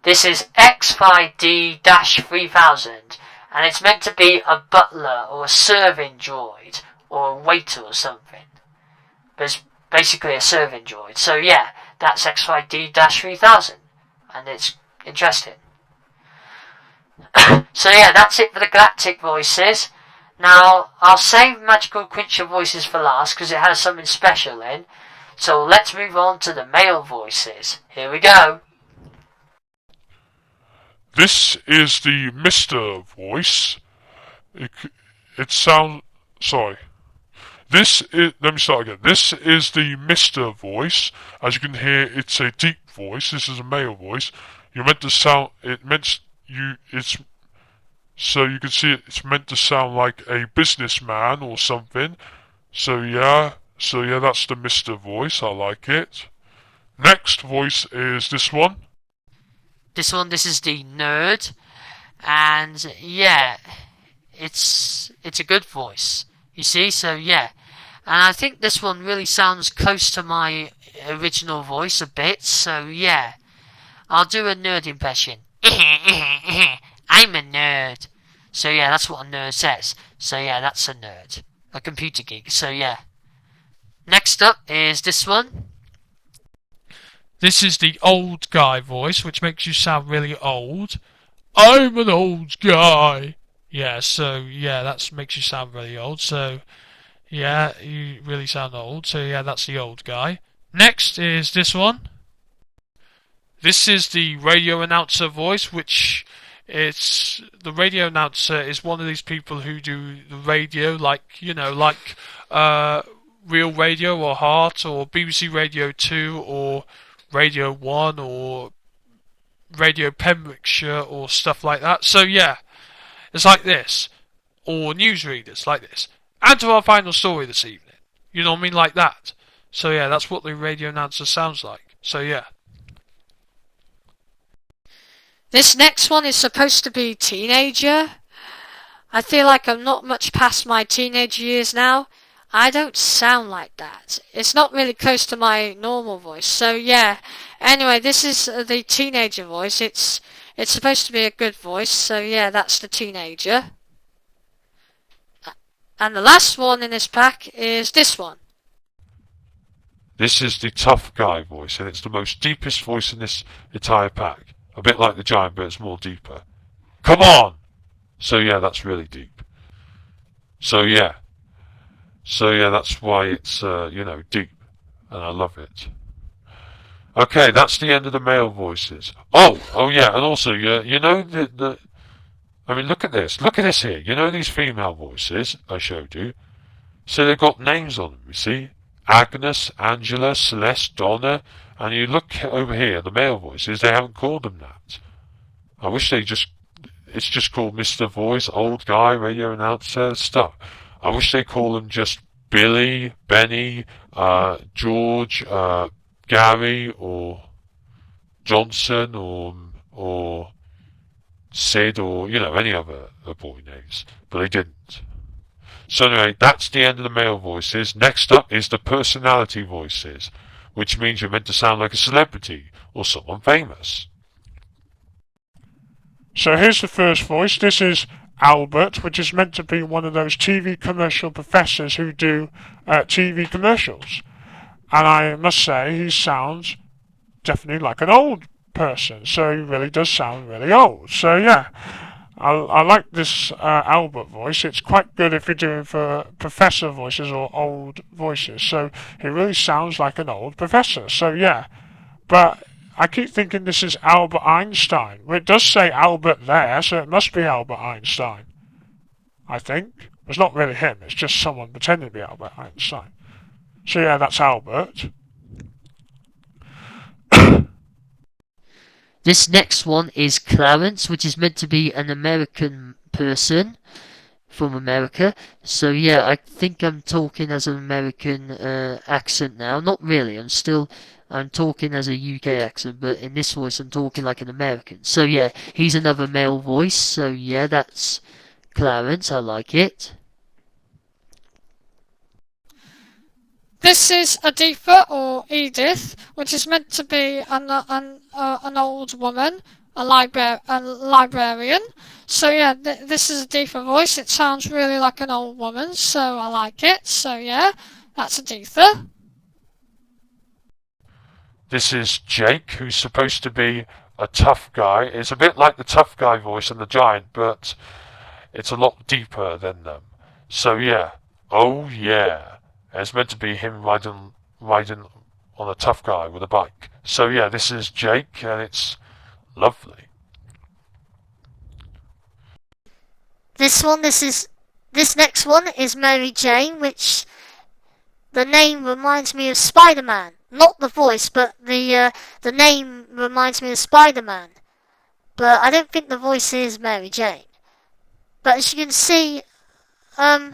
This is X5D-3000, and it's meant to be a butler or a serving droid or a waiter or something. But it's basically a serving droid. So yeah, that's X5D-3000, and it's interesting. So yeah, that's it for the galactic voices. Now, I'll save Magical Creature voices for last because it has something special in. So let's move on to the male voices. Here we go. This is the Mr. voice. It sounds... Sorry. Let me start again. This is the Mr. voice. As you can hear, it's a deep voice. This is a male voice. You're meant to sound... So you can see it's meant to sound like a businessman or something. So yeah, that's the Mr. voice. I like it. Next voice is this one. This is the nerd. And yeah, it's a good voice. You see, so yeah. And I think this one really sounds close to my original voice a bit, so yeah. I'll do a nerd impression. I'm a nerd. So yeah, that's what a nerd says. So yeah, that's a nerd. A computer geek, so yeah. Next up is this one. This is the old guy voice, which makes you sound really old. I'm an old guy. Yeah, so yeah, that makes you sound really old. So yeah, you really sound old. So yeah, that's the old guy. Next is this one. This is the radio announcer voice, which the radio announcer is one of these people who do the radio, like Real Radio or Heart or BBC Radio 2 or Radio 1 or Radio Pembrokeshire or stuff like that. So yeah, it's like this. Or newsreaders like this. And to our final story this evening. You know what I mean? Like that. So yeah, that's what the radio announcer sounds like. So yeah. This next one is supposed to be teenager. I feel like I'm not much past my teenage years now. I don't sound like that. It's not really close to my normal voice. So yeah. Anyway, this is the teenager voice. It's supposed to be a good voice. So yeah, that's the teenager. And the last one in this pack is this one. This is the tough guy voice, and it's the most deepest voice in this entire pack. A bit like the giant, but it's more deeper. Come on! So yeah, that's really deep. So yeah, that's why it's deep, and I love it. Okay, that's the end of the male voices. Oh yeah, and also you know I mean, look at this here. You know these female voices I showed you? So they've got names on them, you see? Agnes, Angela, Celeste, Donna, and you look over here, the male voices, they haven't called them that. I wish it's just called Mr. Voice, old guy, radio announcer, stuff. I wish they call them just Billy, Benny, George, Gary, or Johnson, or Sid, or, any other boy names. But they didn't. So anyway, that's the end of the male voices. Next up is the personality voices, which means you're meant to sound like a celebrity or someone famous. So here's the first voice. This is Albert, which is meant to be one of those TV commercial professors who do TV commercials. And I must say, he sounds definitely like an old person. So he really does sound really old. So yeah, I like this Albert voice. It's quite good if you're doing for professor voices or old voices. So he really sounds like an old professor. So yeah, but I keep thinking this is Albert Einstein. Well, it does say Albert there, so it must be Albert Einstein. I think. It's not really him, it's just someone pretending to be Albert Einstein. So yeah, that's Albert. This next one is Clarence, which is meant to be an American person from America. So yeah, I think I'm talking as an American accent now. Not really, I'm talking as a UK accent, but in this voice I'm talking like an American. So yeah, he's another male voice. So yeah, that's Clarence, I like it. This is Aditha or Edith, which is meant to be an old woman, a librarian. So yeah, this is Aditha voice. It sounds really like an old woman, so I like it. So yeah, that's Aditha. This is Jake, who's supposed to be a tough guy. It's a bit like the tough guy voice in the Giant, but it's a lot deeper than them. So yeah, oh yeah, and it's meant to be him riding on a tough guy with a bike. So yeah, this is Jake, and it's lovely. This next one is Mary Jane, which the name reminds me of Spider-Man. Not the voice, but the name reminds me of Spider-Man. But I don't think the voice is Mary Jane. But as you can see, I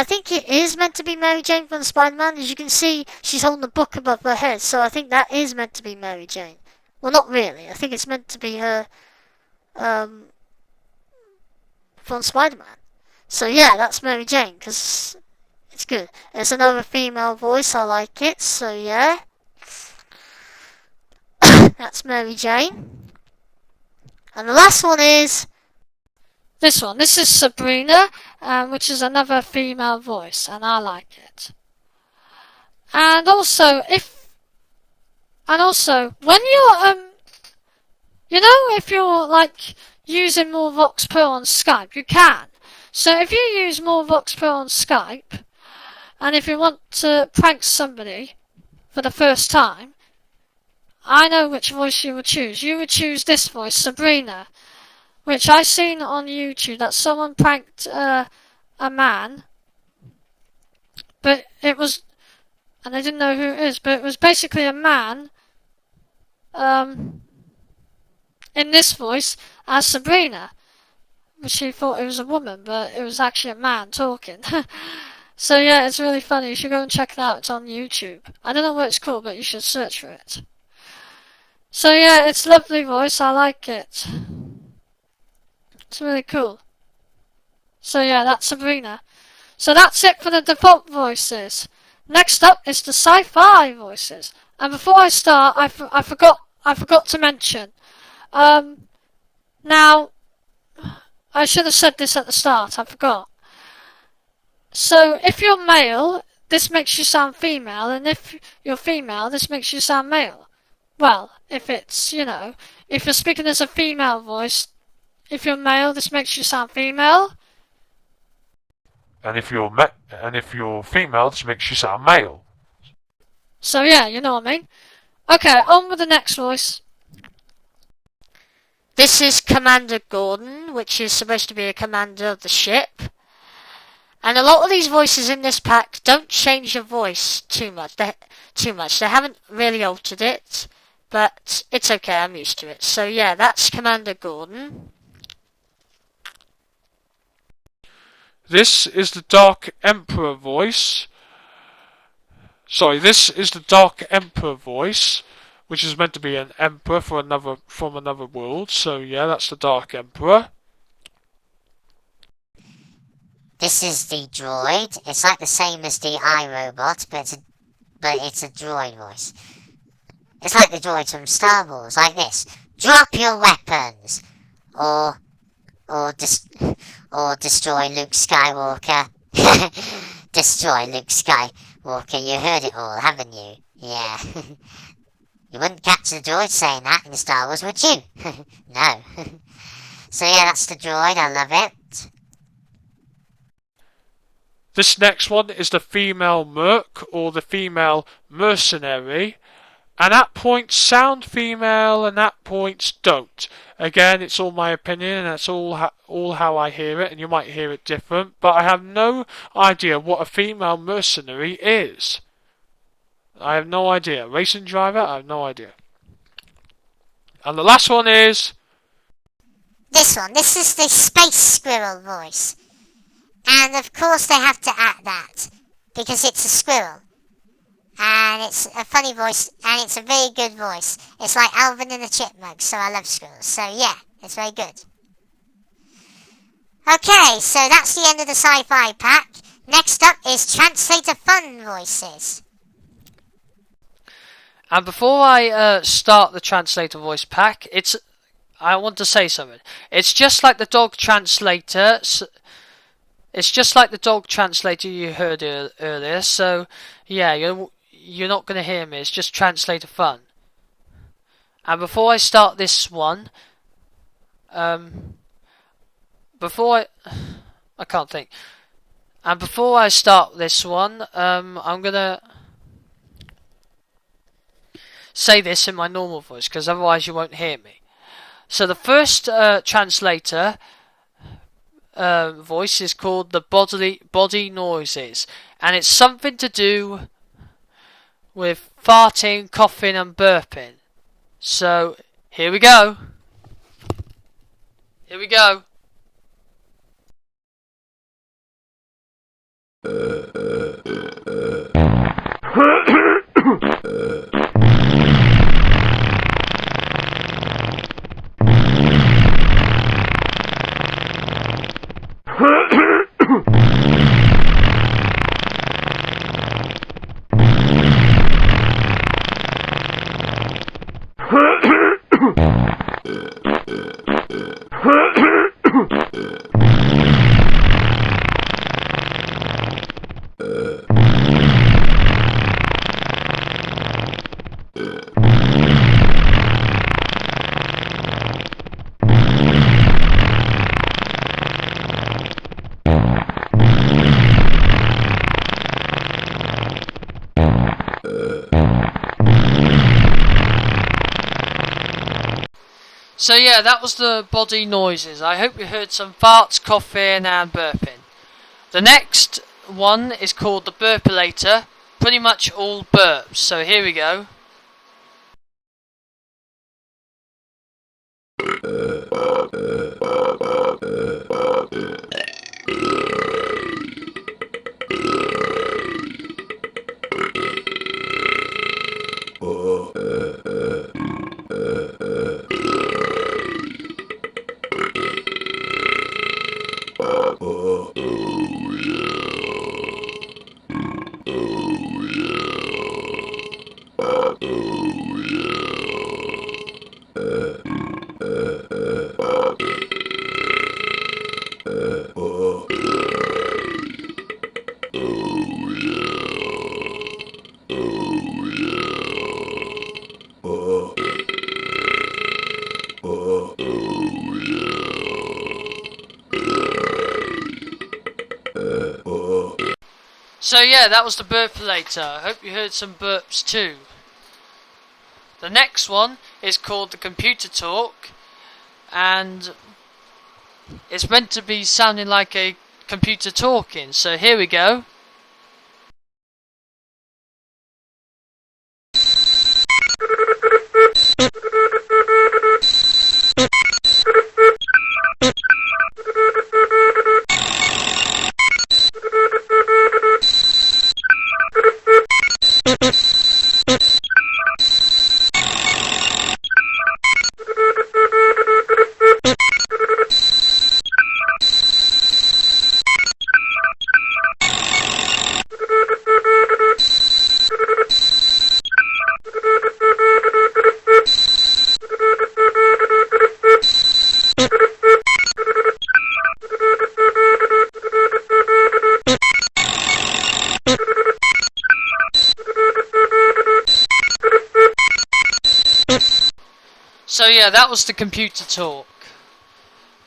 think it is meant to be Mary Jane from Spider-Man. As you can see, she's holding a book above her head, so I think that is meant to be Mary Jane. Well, not really. I think it's meant to be her, from Spider-Man. So yeah, that's Mary Jane, because it's good. It's another female voice, I like it, so yeah. That's Mary Jane. And the last one is this one. This is Sabrina, which is another female voice, and I like it. And also, when you're, if you're like using MorphVOX Pro on Skype, you can. So if you use MorphVOX Pro on Skype, and if you want to prank somebody for the first time, I know which voice you would choose. You would choose this voice, Sabrina, which I seen on YouTube that someone pranked a man, but it was, and I didn't know who it is, but it was basically a man, in this voice as Sabrina, which he thought it was a woman, but it was actually a man talking. So yeah, it's really funny. You should go and check it out. It's on YouTube. I don't know what it's called, but you should search for it. So yeah, it's a lovely voice. I like it. It's really cool. So yeah, that's Sabrina. So that's it for the default voices. Next up is the sci-fi voices. And before I start, I forgot to mention. Now, I should have said this at the start. I forgot. So if you're male, this makes you sound female, and if you're female, this makes you sound male. Well, if it's, if you're speaking as a female voice, if you're male, this makes you sound female. And if you're female, this makes you sound male. So yeah, you know what I mean. Okay, on with the next voice. This is Commander Gordon, which is supposed to be a commander of the ship. And a lot of these voices in this pack don't change your voice too much. They haven't really altered it, but it's okay, I'm used to it. So yeah, that's Commander Gordon. This is the Dark Emperor voice. Sorry, this is the Dark Emperor voice, which is meant to be an emperor from another world. So yeah, that's the Dark Emperor. This is the droid. It's like the same as the iRobot, but it's a droid voice. It's like the droids from Star Wars, like this. Drop your weapons! Or destroy Luke Skywalker. Destroy Luke Skywalker. You heard it all, haven't you? Yeah. You wouldn't catch the droid saying that in Star Wars, would you? No. So yeah, that's the droid. I love it. This next one is the female merc, or the female mercenary. And at points sound female, and at points don't. Again, it's all my opinion, and that's all how I hear it, and you might hear it different. But I have no idea what a female mercenary is. I have no idea. Racing driver, I have no idea. And the last one is this one. This is the Space Squirrel voice. And of course they have to add that, because it's a squirrel. And it's a funny voice, and it's a very good voice. It's like Alvin and the Chipmunks, so I love squirrels. So yeah, it's very good. Okay, so that's the end of the sci-fi pack. Next up is Translator Fun Voices. And before I start the translator voice pack, I want to say something. It's just like the dog translator. It's just like the dog translator you heard earlier. So yeah, you're not going to hear me. It's just translator fun. And before I start this one, I can't think. And before I start this one, I'm gonna say this in my normal voice because otherwise you won't hear me. So the first translator voice is called the body noises, and it's something to do with farting, coughing, and burping. So here we go. Here we go. So yeah, that was the body noises. I hope you heard some farts, coughing, and burping. The next one is called the burpilator. Pretty much all burps. So here we go. So yeah, that was the burpilator. I hope you heard some burps too. The next one is called the computer talk, and it's meant to be sounding like a computer talking. So here we go. So yeah, that was the computer talk.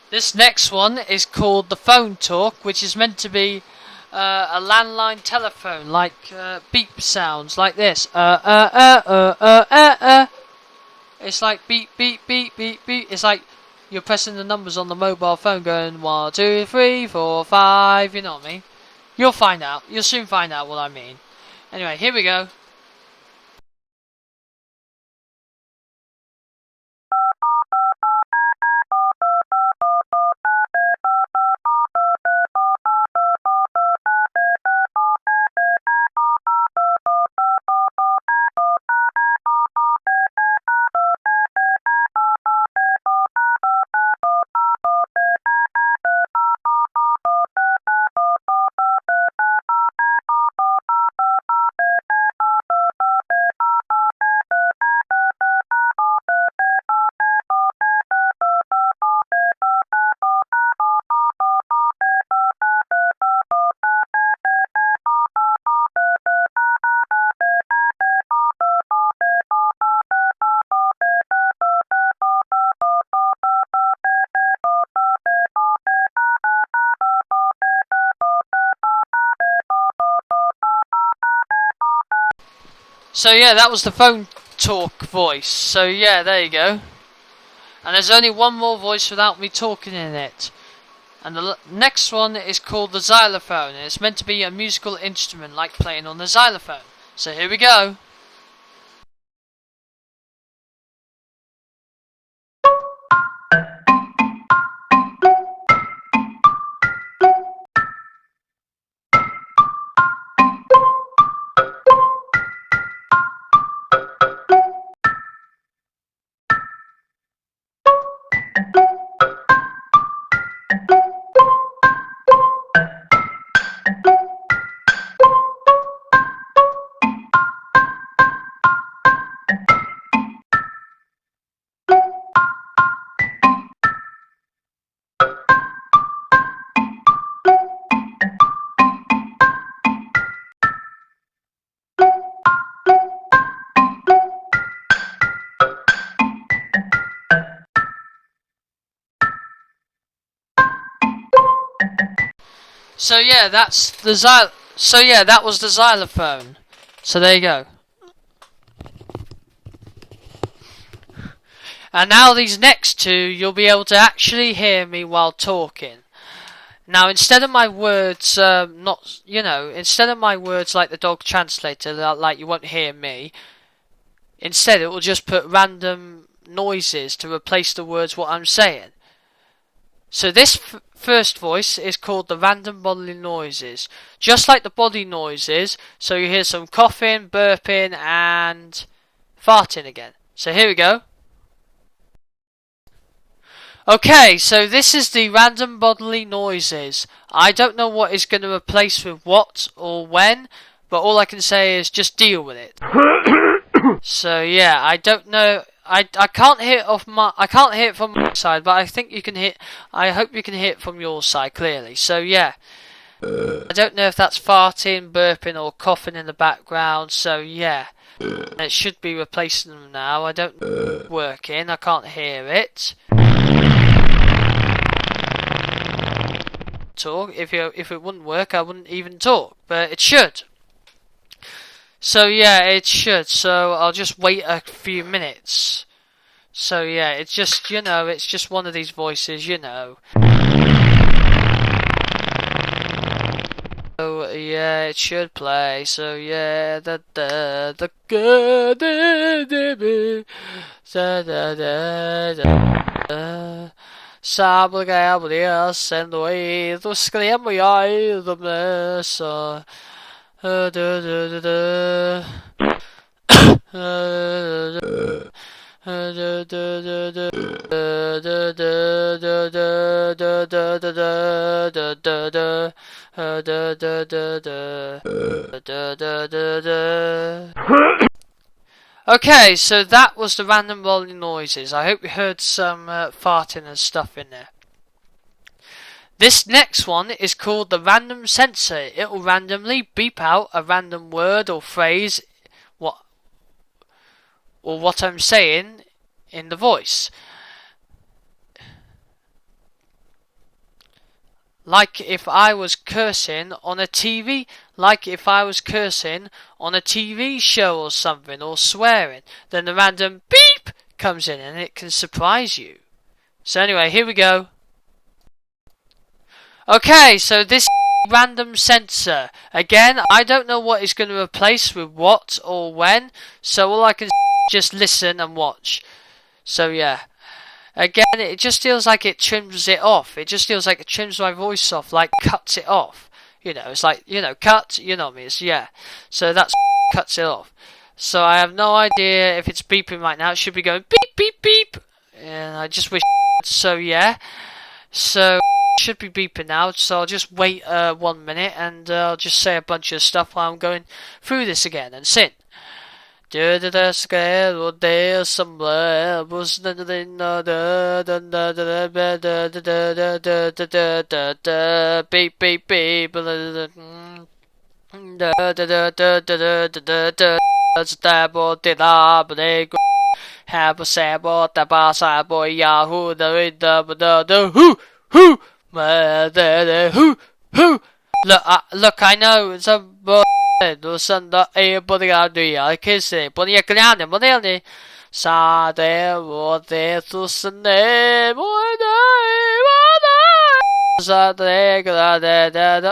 This next one is called the phone talk, which is meant to be a landline telephone, like beep sounds like this. It's like beep, beep, beep, beep, beep. It's like you're pressing the numbers on the mobile phone going 1, 2, 3, 4, 5, you know what I mean. You'll find out. You'll soon find out what I mean. Anyway, here we go. So yeah, that was the phone talk voice. So yeah, there you go. And there's only one more voice without me talking in it. And the next one is called the xylophone, and it's meant to be a musical instrument like playing on the xylophone. So here we go. So yeah, that's the that was the xylophone. So there you go. And now these next two, you'll be able to actually hear me while talking. Now, instead of my words, instead of my words like the dog translator, like you won't hear me. Instead, it will just put random noises to replace the words what I'm saying. So this first voice is called the random bodily noises, just like the body noises. So you hear some coughing, burping, and farting again. So here we go. Okay, so this is the random bodily noises. I don't know what is going to replace with what or when, but all I can say is just deal with it. So yeah, I don't know. I can't hear it from my side, but I think you can hear. I hope you can hear it from your side clearly. So yeah, I don't know if that's farting, burping, or coughing in the background. So yeah, it should be replacing them now. I don't know if it's working. I can't hear it. Talk. If it wouldn't work, I wouldn't even talk. But it should. So yeah, it should. So I'll just wait a few minutes. So yeah, it's just it's just one of these voices, So yeah, it should play. So yeah, Sabe Gabriel sendo aí do escremo e aí do messa. Okay, so that was the random rolling noises. I hope you heard some farting and stuff in there. This next one is called the random sensor. It will randomly beep out a random word or phrase, what I'm saying in the voice. Like if I was cursing on a TV, show or something, or swearing, then the random beep comes in and it can surprise you. So anyway, here we go. Okay, so this random sensor. Again, I don't know what it's going to replace with what or when, so all I can just listen and watch. So yeah. Again, it just feels like it trims it off. It just feels like it trims my voice off, like cuts it off. It's like, cut, what I mean? Yeah. So that's cuts it off. So I have no idea if it's beeping right now. It should be going beep, beep, beep. And I just wish. So yeah. So it should be beeping now. So I'll just wait 1 minute and I'll just say a bunch of stuff while I'm going through this again and sing. Beep beep beep. Have a sabo tabasa boy yahoo the hoo. Look, I know it's a boy Du sanda e bodiga dia kisse bodia grande modelli sa de wo de tu sande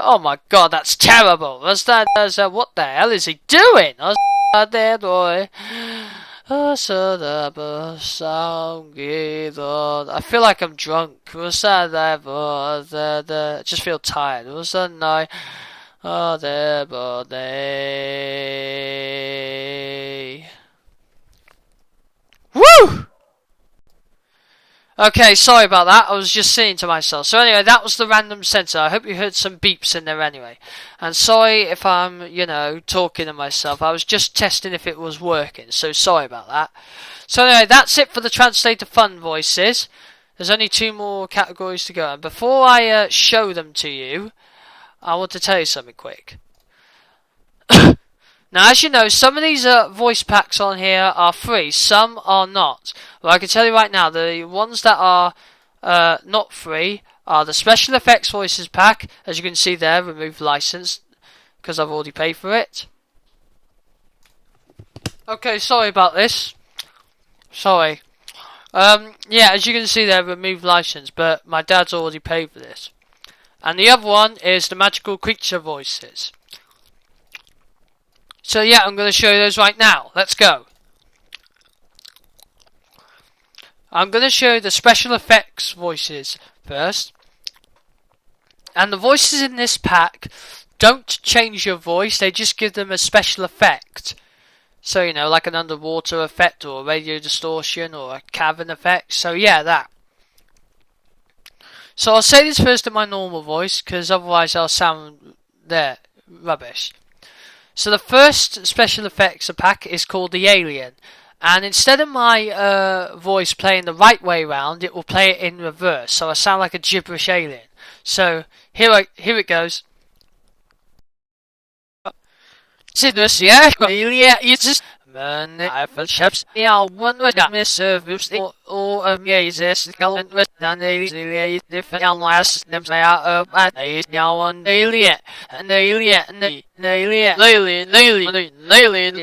oh my god, that's terrible. What the hell is he doing? I feel like I'm drunk. I just feel tired. Woo! Okay, sorry about that. I was just saying to myself. So anyway, that was the random sensor. I hope you heard some beeps in there anyway. And sorry if I'm, talking to myself. I was just testing if it was working. So sorry about that. So anyway, that's it for the translator fun voices. There's only 2 more categories to go. And before I show them to you, I want to tell you something quick. Now, as you know, some of these voice packs on here are free, some are not. Well, I can tell you right now, the ones that are not free are the Special Effects Voices pack, as you can see there, remove license, because I've already paid for it. Okay, sorry about this. Sorry. Yeah, as you can see there, remove license, but my dad's already paid for this. And the other one is the Magical Creature Voices. So yeah, I'm going to show you those right now. Let's go. I'm going to show you the special effects voices first. And the voices in this pack don't change your voice, they just give them a special effect. So, like an underwater effect or a radio distortion or a cavern effect. So yeah, that. So I'll say this first in my normal voice, because otherwise I'll sound rubbish. So the first special effects pack is called the Alien, and instead of my voice playing the right way round, it will play it in reverse, so I sound like a gibberish alien. So here it goes. Men Eiffelschips, ja, one was got me service, or amazes, gallant with the daily, different last names out of a one daily, and daily,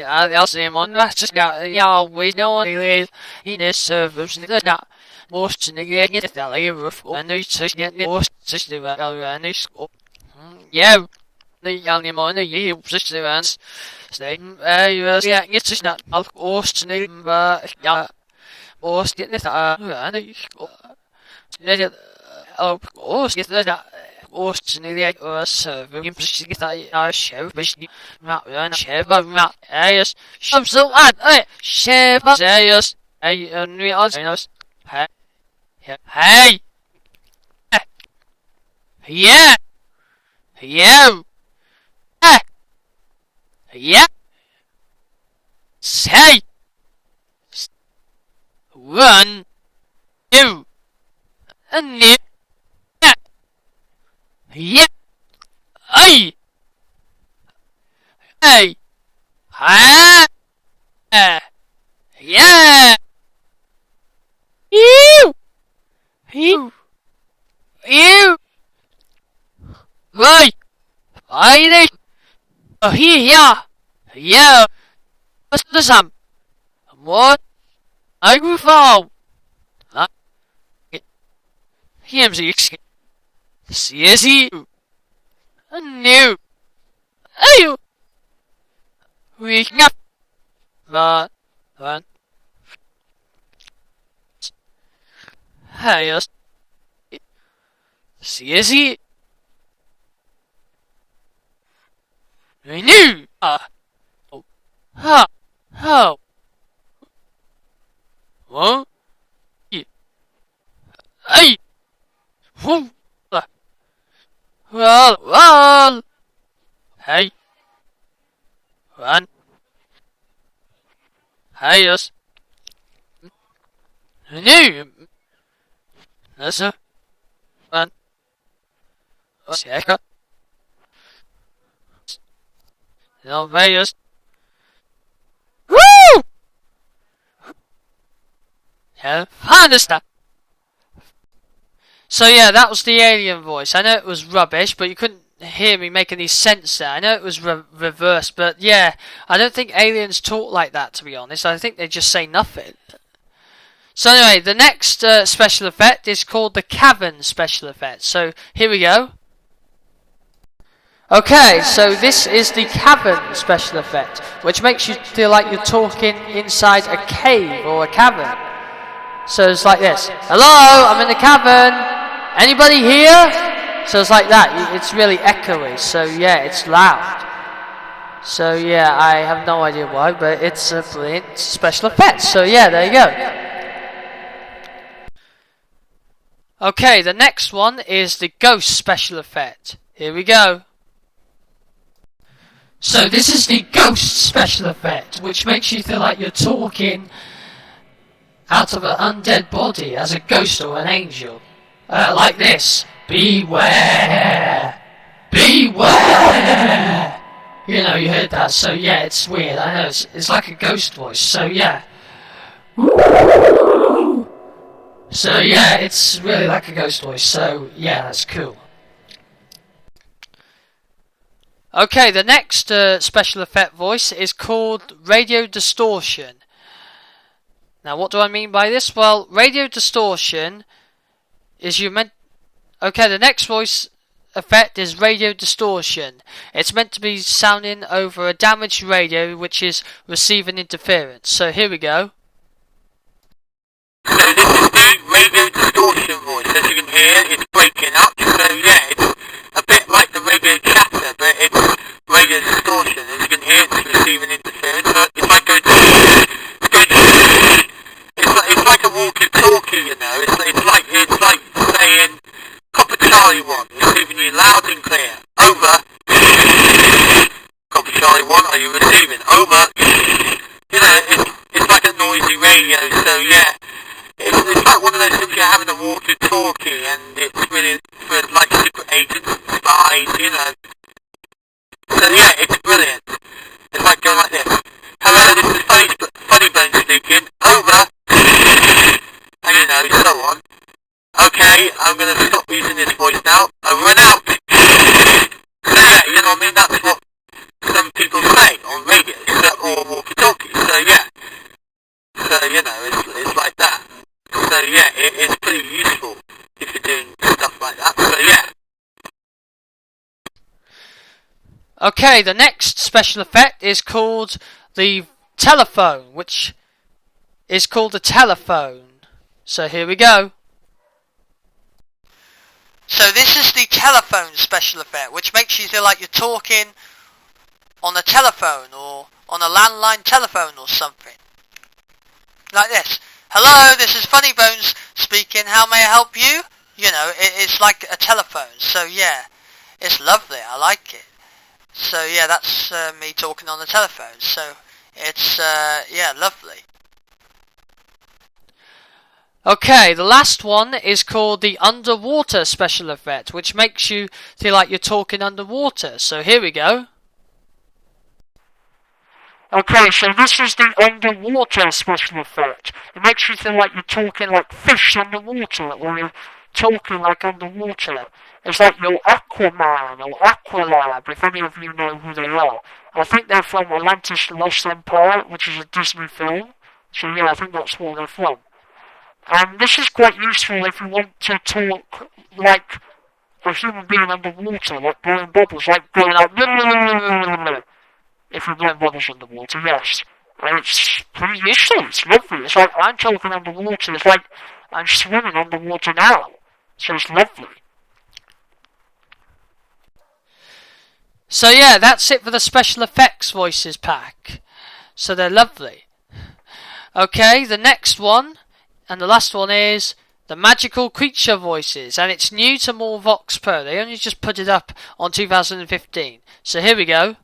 I'll say one just got, yeah, we don't daily, in this service, that most negative, get the labor, and they just get most system, and they scope. Yeah. The young money you systems stay yeah it's not of course name yeah most get this and of course get that course nearly serve you get that chef but not chef not yes so chef yes and we also hey hey yeah yeah yeah. Say 1, 2, and yeah. Yeah. Hey. Hey. Ah. Yeah. You. You. You. Right. Friday. Here. Yeah. What's the sum? What? Microphone. Here's the CSE. A new. Ayo. We got. One. Hey. CSE. I knew. Ha. How? What? Hey. Who? Well. Hey. One. Hey, yes. No. That's a one. Second. No, Vegas. Woo! Yeah, understand. So yeah, that was the alien voice. I know it was rubbish, but you couldn't hear me make any sense there. I know it was reversed, but yeah, I don't think aliens talk like that, to be honest. I think they just say nothing. So anyway, the next special effect is called the cavern special effect. So here we go. Okay, so this is the cavern special effect, which makes you feel like you're talking inside a cave or a cavern. So it's like this. Hello, I'm in the cavern. Anybody here? So it's like that. It's really echoey. So yeah, it's loud. So yeah, I have no idea why, but it's a brilliant special effect. So yeah, there you go. Okay, the next one is the ghost special effect. Here we go. So this is the ghost special effect, which makes you feel like you're talking out of an undead body as a ghost or an angel. Like this. Beware! Beware! You know, you heard that, so yeah, it's weird. I know, it's like a ghost voice, so yeah. So yeah, it's really like a ghost voice, so yeah, that's cool. Okay, the next special effect voice is called radio distortion. Now, what do I mean by this? Well, radio distortion is Okay, the next voice effect is radio distortion. It's meant to be sounding over a damaged radio which is receiving interference. So here we go. So this is the radio distortion voice. As you can hear, it's breaking up. So yeah, it's a bit like the radio chatter, but it's radio distortion. As you can hear, it's receiving interference. But it's like it's like a walkie-talkie, you know. It's like saying, "Copper Charlie 1, receiving you loud and clear. Over. Copper Charlie 1, are you receiving? Over." You know, it's like a noisy radio. So yeah. It's like one of those things you're having a walkie-talkie, and it's really for like secret agents, spies, you know. So yeah, it's brilliant. It's like going like this. Hello, this is Funny Bone speaking. Over. And you know, so on. Okay, I'm gonna stop using this voice now. Over and out. So yeah, you know what I mean? That's what some people say on radio, or walkie-talkie. So yeah. So you know, it's like that. So yeah, it's pretty useful if you're doing stuff like that, so yeah. Okay, the next special effect is called the telephone, which is called the telephone. So here we go. So this is the telephone special effect, which makes you feel like you're talking on a telephone or on a landline telephone or something. Like this. Hello, this is Funny Bones speaking. How may I help you? You know, it's like a telephone. So yeah, it's lovely. I like it. So yeah, that's me talking on the telephone. So it's yeah, lovely. Okay, the last one is called the underwater special effect, which makes you feel like you're talking underwater. So here we go. Okay, so this is the underwater special effect. It makes you feel like you're talking like fish underwater, or you're talking like underwater. It's like your Aquaman or Aqualab, if any of you know who they are. I think they're from Atlantis The Lost Empire, which is a Disney film. So yeah, I think that's where they're from. And this is quite useful if you want to talk like a human being underwater, like blowing bubbles, like going out. If you're blowing bubbles underwater, yes. And it's pretty useful, it's lovely. It's like I'm talking underwater, it's like I'm swimming underwater now. So it's lovely. So yeah, that's it for the special effects voices pack. So they're lovely. Okay, the next one, and the last one is the magical creature voices, and it's new to MorphVOX Pro. They only just put it up on 2015. So here we go.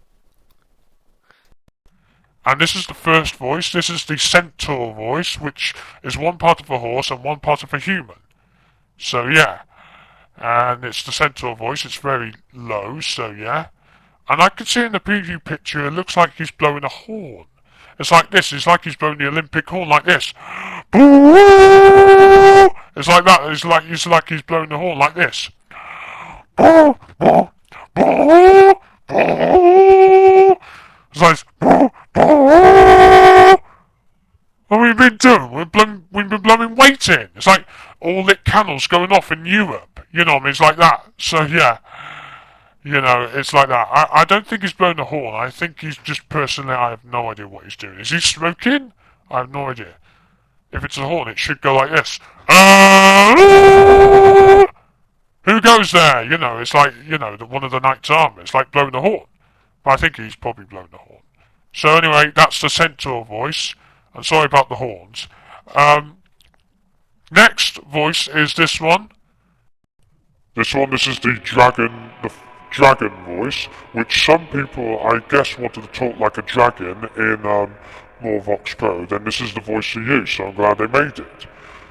And this is the first voice. This is the centaur voice, which is one part of a horse and one part of a human. So yeah, and it's the centaur voice. It's very low, so yeah. And I can see in the preview picture, it looks like he's blowing a horn. It's like this. It's like he's blowing the Olympic horn, like this. It's like that. It's like he's blowing the horn like this. It's like, what have we been doing? We've been blooming waiting. It's like all lit candles going off in Europe. You know what I mean? It's like that. So yeah, you know, it's like that. I don't think he's blown the horn. I think he's just personally, I have no idea what he's doing. Is he smoking? I have no idea. If it's a horn, it should go like this. Who goes there? You know, it's like, you know, one of the Knights Armor. It's like blowing the horn. But I think he's probably blown the horn. So anyway, that's the centaur voice. I'm sorry about the horns. Next voice is this one. This is the dragon voice, which some people, I guess, wanted to talk like a dragon in MorphVOX Pro. Then this is the voice to use, so I'm glad they made it.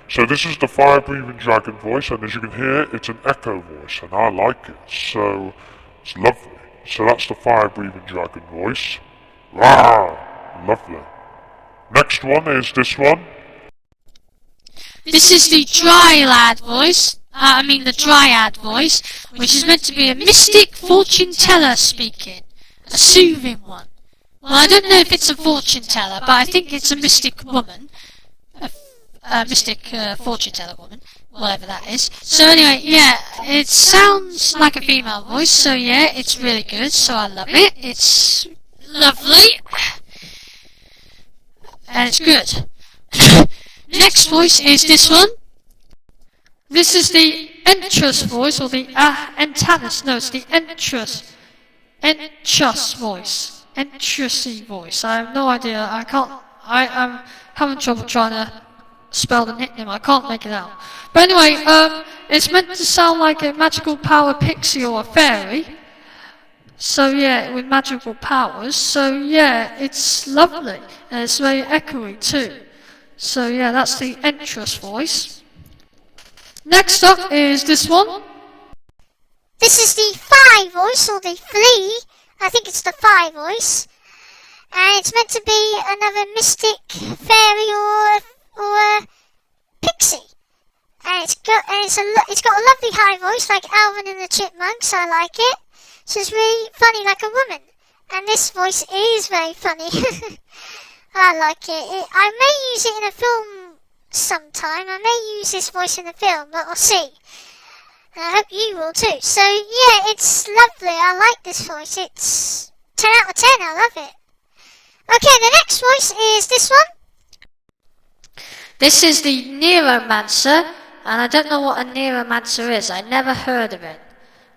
So this is the fire-breathing dragon voice, and as you can hear, it's an echo voice, and I like it, so it's lovely. So that's the fire-breathing dragon voice. Wow, lovely. Next one is this one. This is the dryad voice. The dryad voice, which is meant to be a mystic fortune teller speaking. A soothing one. Well, I don't know if it's a fortune teller, but I think it's a mystic woman. A mystic fortune teller woman. Whatever that is. So anyway, yeah, it sounds like a female voice, so yeah, it's really good, so I love it. It's lovely. And it's good. Next voice is this one. This is the Entrus voice, or the Antalis. No, it's the Entrus voice. Entrusy voice. I have no idea. I'm having trouble trying to spell the nickname. I can't make it out. But anyway, it's meant to sound like a magical power pixie or a fairy. So yeah, with magical powers. So yeah, it's lovely. And it's very echoey too. So yeah, that's the Entrus voice. Next up is this one. This is the fly voice, or the flea. I think it's the fly voice. And it's meant to be another mystic fairy or a pixie. And it's got a lovely high voice, like Alvin and the Chipmunks. I like it. So it's really funny, like a woman. And this voice is very funny. I like it. I may use it in a film sometime. I may use this voice in a film, but we'll see. And I hope you will too. So yeah, it's lovely. I like this voice. It's 10 out of 10. I love it. Okay, the next voice is this one. This is the Neuromancer, and I don't know what a Neuromancer is. I never heard of it.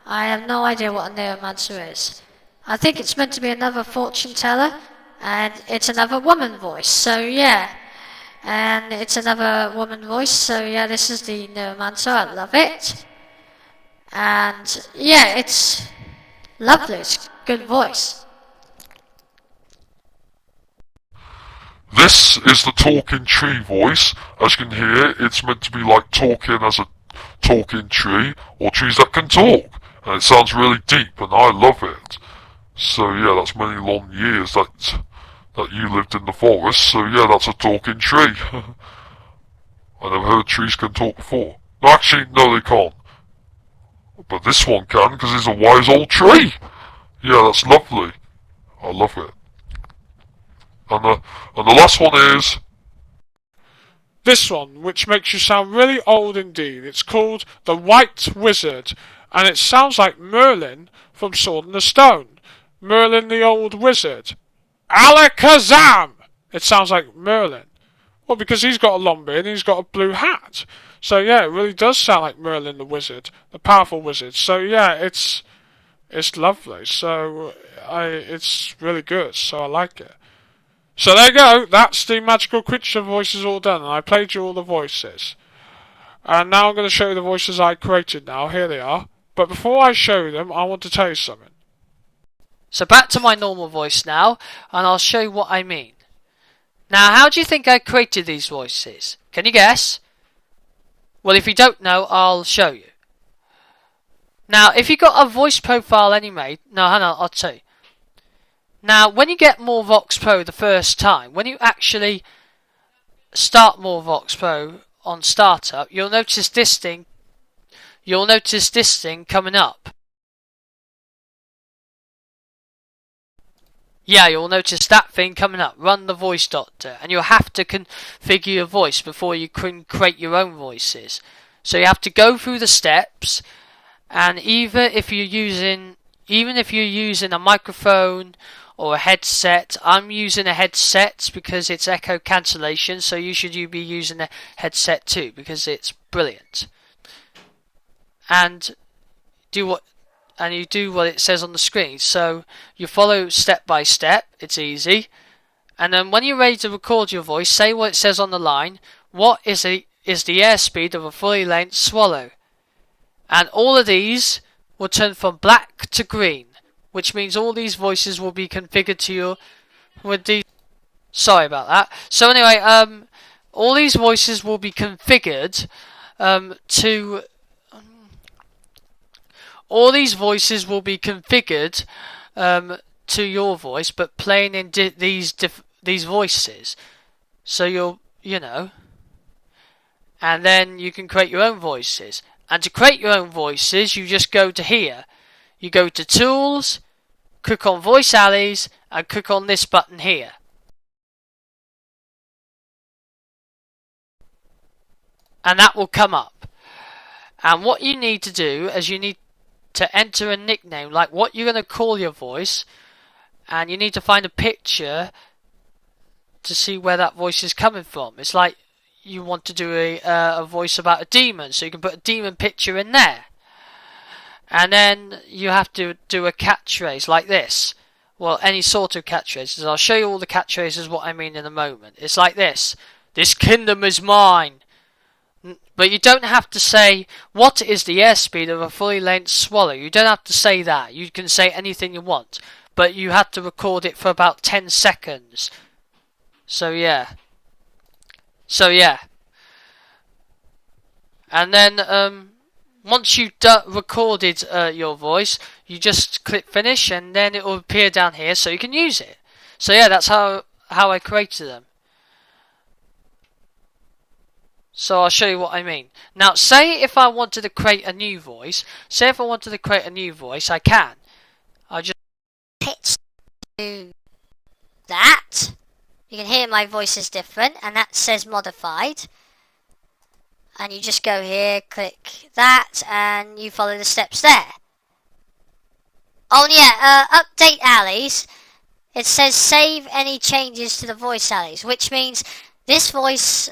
I have no idea what a Neuromancer is. I think it's meant to be another fortune teller, and it's another woman voice, so yeah. And it's another woman voice, so yeah, this is the Neuromancer. I love it. And yeah, it's lovely. It's a good voice. This is the talking tree voice. As you can hear, it's meant to be like talking as a talking tree, or trees that can talk. And it sounds really deep, and I love it. So yeah, that's many long years that you lived in the forest, so yeah, that's a talking tree. I never heard trees can talk before. No, actually, no, they can't. But this one can, because it's a wise old tree. Yeah, that's lovely. I love it. And the last one is this one, which makes you sound really old indeed. It's called the White Wizard, and it sounds like Merlin from Sword in the Stone. Merlin the Old Wizard. Alakazam! It sounds like Merlin. Well, because he's got a long beard and he's got a blue hat. So yeah, it really does sound like Merlin the Wizard, the powerful wizard. So yeah, it's lovely. So it's really good. So I like it. So there you go. That's the magical creature voices all done, and I played you all the voices. And now I'm going to show you the voices I created. Now here they are. But before I show them, I want to tell you something. So back to my normal voice now, and I'll show you what I mean. Now, how do you think I created these voices? Can you guess? Well, if you don't know, I'll show you. Now, if you got a voice profile anyway, no, hang on, I'll tell you. Now, when you get MorphVOX Pro the first time, when you actually start MorphVOX Pro on startup, you'll notice this thing coming up. yeah, you'll notice that thing coming up, run the voice doctor, and you'll have to configure your voice before you can create your own voices. So you have to go through the steps, and even if you're using a microphone or a headset, I'm using a headset because it's echo cancellation, so you should be using a headset too because it's brilliant. And you do what it says on the screen. So you follow step by step. It's easy. And then when you're ready to record your voice, say what it says on the line. What is the airspeed of a fully length swallow? And all of these will turn from black to green, which means all these voices will be configured to your Sorry about that. So anyway, all these voices will be configured all these voices will be configured to your voice, but playing in these voices. So and then you can create your own voices. And to create your own voices, you just go to here. You go to Tools, click on Voice Alleys, and click on this button here. And that will come up. And what you need to do is you need to enter a nickname, like what you're going to call your voice, and you need to find a picture to see where that voice is coming from. It's like you want to do a voice about a demon, so you can put a demon picture in there. And then you have to do a catchphrase like this. Well, any sort of catchphrases. I'll show you all the catchphrases, what I mean in a moment. It's like this. This kingdom is mine. But you don't have to say, what is the airspeed of a fully length swallow? You don't have to say that. You can say anything you want. But you have to record it for about 10 seconds. So yeah. And then, once you've recorded your voice, you just click finish, and then it will appear down here so you can use it. So yeah, that's how I created them. So I'll show you what I mean. Now, say if I wanted to create a new voice. I can. I just Pitch to that. You can hear my voice is different, and that says modified. And you just go here, click that, and you follow the steps there. Oh yeah, update alleys. It says save any changes to the voice alleys, which means this voice,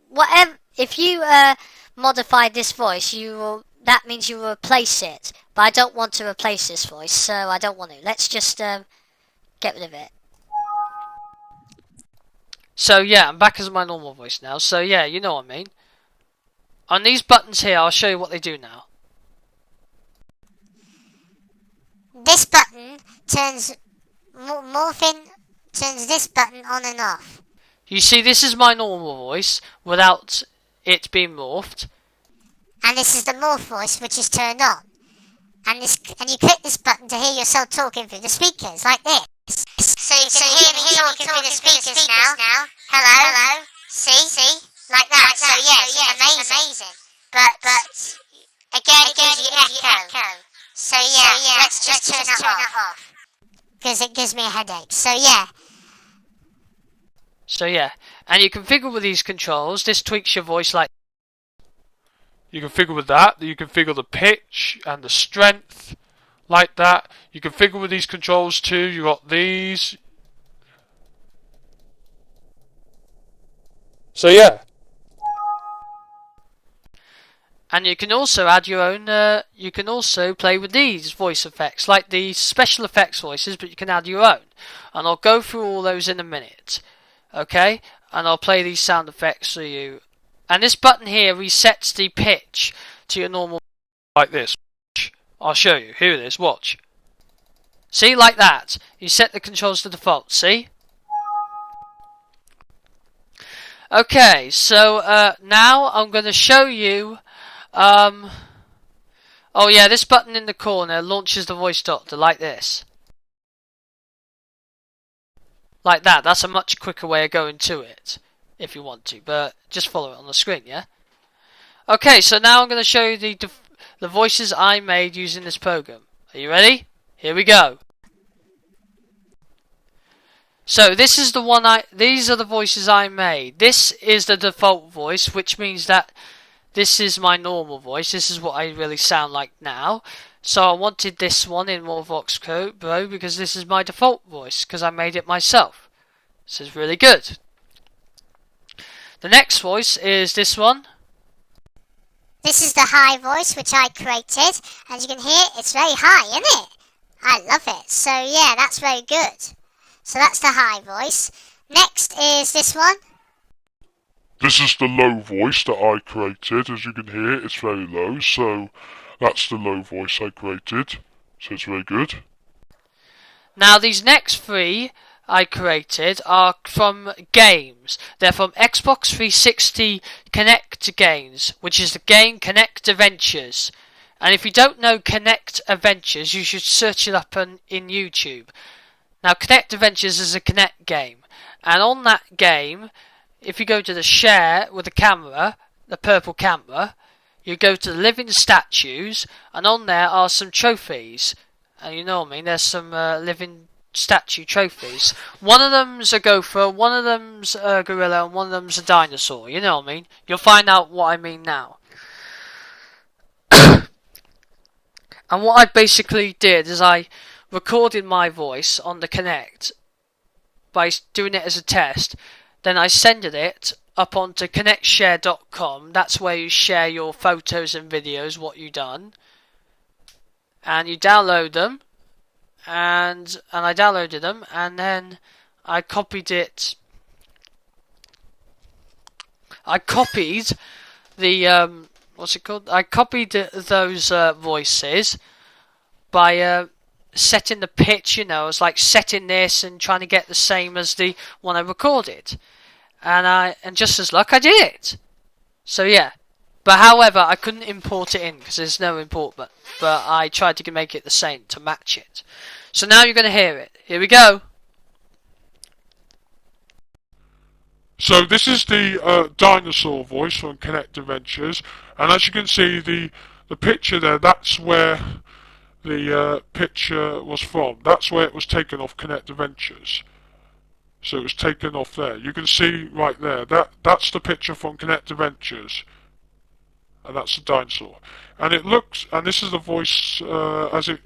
whatever, if you modify this voice, that means you will replace it. But I don't want to replace this voice, so I don't want to. Let's just get rid of it. So yeah, I'm back as my normal voice now. So yeah, you know what I mean. On these buttons here, I'll show you what they do now. This button turns this button on and off. You see, this is my normal voice without it being morphed. And this is the morph voice, which is turned on. And you click this button to hear yourself talking through the speakers, like this. So you can hear me talking through the speakers now. Hello. See? Like that. So yeah, amazing. But again, it gives you echo. So yeah, let's just turn that off. Because it gives me a headache. So yeah, and you configure with these controls. This tweaks your voice like. You configure with that. You configure the pitch and the strength like that. You configure with these controls too. You got these. So yeah. And you can also add your own, you can also play with these voice effects, like the special effects voices, but you can add your own. And I'll go through all those in a minute. Okay? And I'll play these sound effects for you. And this button here resets the pitch to your normal, like this. I'll show you. Here it is, watch. See, like that. You set the controls to default, see? Okay, so now I'm going to show you. Oh yeah, this button in the corner launches the voice doctor like this. Like that. That's a much quicker way of going to it, if you want to, but just follow it on the screen, yeah? Okay, so now I'm going to show you the voices I made using this program. Are you ready? Here we go. So this is the one these are the voices I made. This is the default voice, which means that this is my normal voice. This is what I really sound like now. So I wanted this one in MorphVOX Pro because this is my default voice, because I made it myself. This is really good. The next voice is this one. This is the high voice which I created. As you can hear, it's very high, isn't it? I love it. So yeah, that's very good. So that's the high voice. Next is this one. This is the low voice that I created. As you can hear, it's very low, so that's the low voice I created. So it's very good. Now these next three I created are from games. They're from Xbox 360 Connect games, which is the game Connect Adventures. And if you don't know Connect Adventures, you should search it up in YouTube. Now Connect Adventures is a Connect game, and on that game, if you go to the share with the camera, the purple camera, you go to the living statues, and on there are some trophies. And you know what I mean, there's some living statue trophies. One of them's a gopher, one of them's a gorilla, and one of them's a dinosaur. You know what I mean? You'll find out what I mean now. And what I basically did is I recorded my voice on the Connect by doing it as a test. Then I send it up onto connectshare.com. That's where you share your photos and videos, what you done. And you download them. And I downloaded them. And then I copied it. I copied the, what's it called? I copied those voices by setting the pitch, you know. It's like setting this and trying to get the same as the one I recorded. And just as luck, I did it. So yeah. But however, I couldn't import it in because there's no import button. But I tried to make it the same to match it. So now you're going to hear it. Here we go. So this is the dinosaur voice from Connect Adventures, and as you can see, the picture there, that's where the picture was from. That's where it was taken off Connect Adventures. So it was taken off there. You can see right there, that's the picture from Connect Adventures. And that's the dinosaur. And it looks, and this is the voice as it,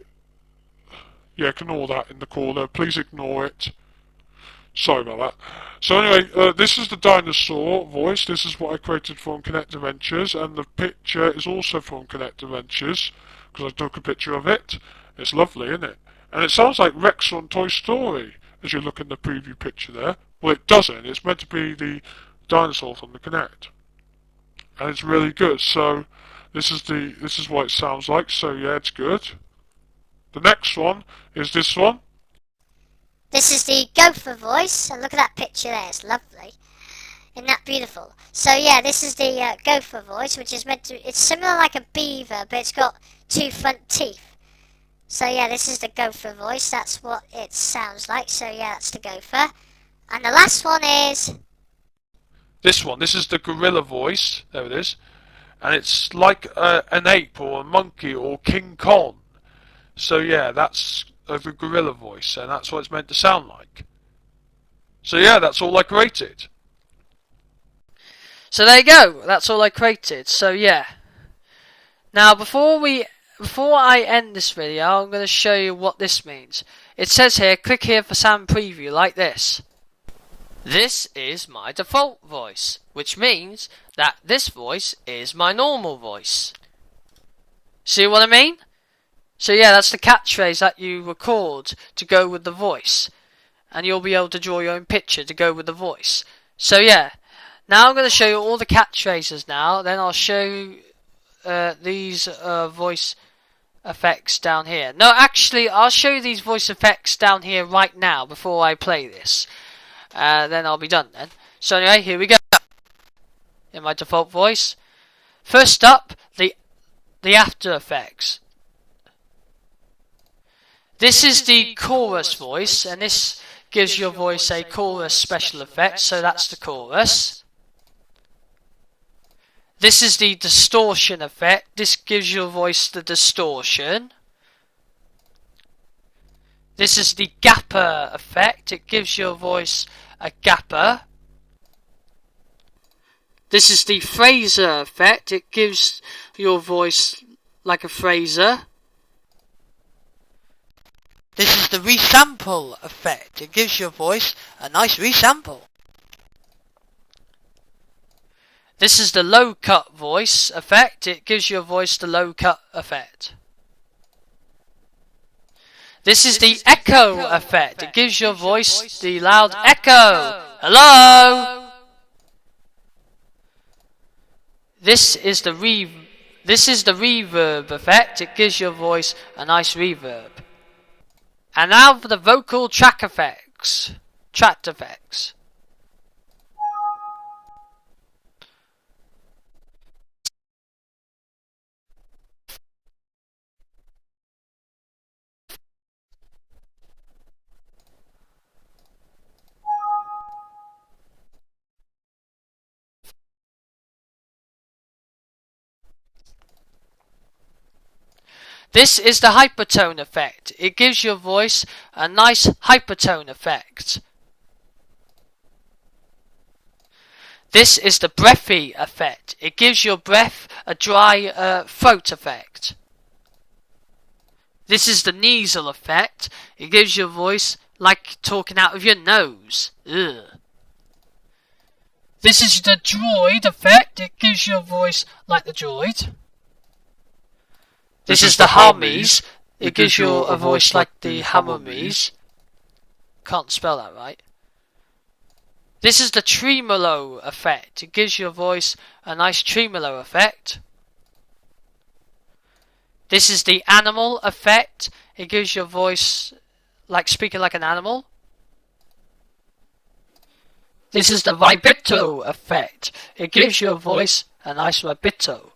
yeah, ignore that in the corner. Please ignore it. Sorry about that. So anyway, this is the dinosaur voice. This is what I created from Connect Adventures. And the picture is also from Connect Adventures, because I took a picture of it. It's lovely, isn't it? And it sounds like Rex on Toy Story, as you look in the preview picture there. Well, it doesn't. It's meant to be the dinosaur from the Connect. And it's really good. So this is what it sounds like. So yeah, it's good. The next one is this one. This is the gopher voice, and look at that picture there, it's lovely. Isn't that beautiful? So yeah, this is the gopher voice, which is meant to, it's similar like a beaver, but it's got two front teeth. So yeah, this is the gopher voice, that's what it sounds like. So yeah, that's the gopher. And the last one is... This one, this is the gorilla voice, there it is. And it's like an ape or a monkey or King Kong. So yeah, that's the gorilla voice, and that's what it's meant to sound like. So yeah, that's all I created. So there you go, that's all I created. So yeah. Now before I end this video, I'm going to show you what this means. It says here, click here for sound preview, like this. This is my default voice, which means that this voice is my normal voice. See what I mean? So yeah, that's the catchphrase that you record to go with the voice. And you'll be able to draw your own picture to go with the voice. So yeah, now I'm going to show you all the catchphrases now. Then I'll show you these voice effects down here. No, actually, I'll show you these voice effects down here right now before I play this. Then I'll be done then. So anyway, here we go. In my default voice. First up, the after effects. This is the chorus voice, and this gives your voice a chorus special effect, so that's the chorus. This is the distortion effect. This gives your voice the distortion. This is the gapper effect. It gives your voice a gapper. This is the phraser effect. It gives your voice like a phraser. This is the resample effect. It gives your voice a nice resample. This is the low cut voice effect. It gives your voice the low cut effect. This is the echo effect. It gives your voice the loud echo. Hello? This is the reverb effect. It gives your voice a nice reverb. And now for the vocal track effects. Track effects. This is the hypertone effect. It gives your voice a nice hypertone effect. This is the breathy effect. It gives your breath a dry throat effect. This is the nasal effect. It gives your voice like talking out of your nose. Ugh. This is the droid effect. It gives your voice like the droid. This is the hummies. It gives you a voice like the hummies. Can't spell that right. This is the tremolo effect. It gives your voice a nice tremolo effect. This is the animal effect. It gives your voice like speaking like an animal. This is the vibrato effect. It gives your voice a nice vibrato.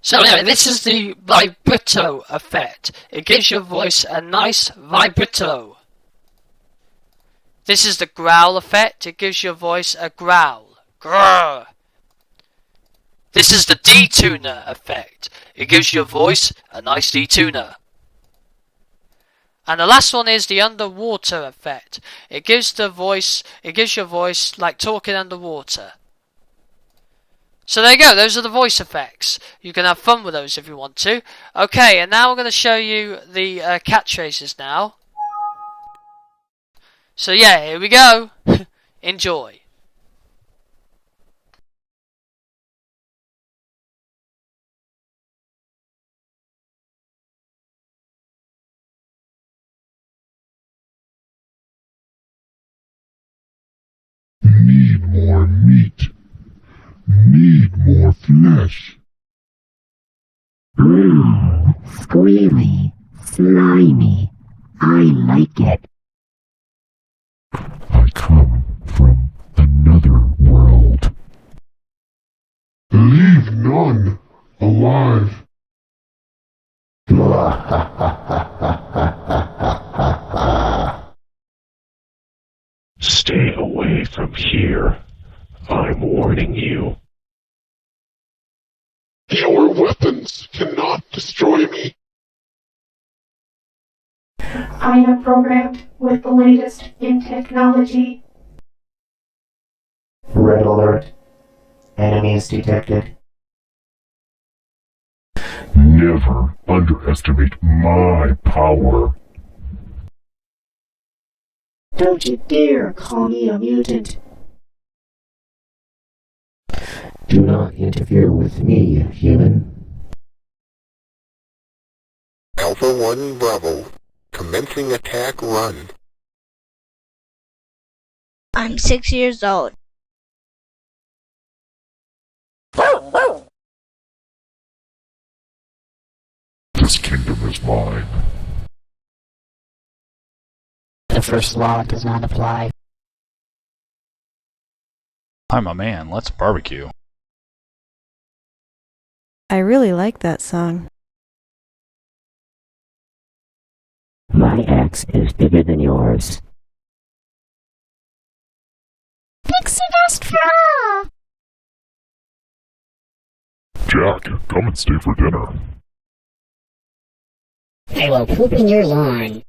So anyway, this is the vibrato effect. It gives your voice a nice vibrato. This is the growl effect. It gives your voice a growl. Grrr. This is the detuner effect. It gives your voice a nice detuner. And the last one is the underwater effect. It gives your voice like talking underwater. So there you go, those are the voice effects. You can have fun with those if you want to. Okay, and now I'm going to show you the catchphrases now. So yeah, here we go. Enjoy. Need more meat. Need more flesh. Squealy, slimy. I like it. I come from another world. Leave none alive. Stay away from here. I'm warning you. Your weapons cannot destroy me. I am programmed with the latest in technology. Red alert. Enemies detected. Never underestimate my power. Don't you dare call me a mutant. Do not interfere with me, human. Alpha 1 Bravo. Commencing attack run. I'm 6 years old. This kingdom is mine. The first law does not apply. I'm a man, let's barbecue. I really like that song. My axe is bigger than yours. Pixie dust for all! Jack, come and stay for dinner. I will poop in your lawn.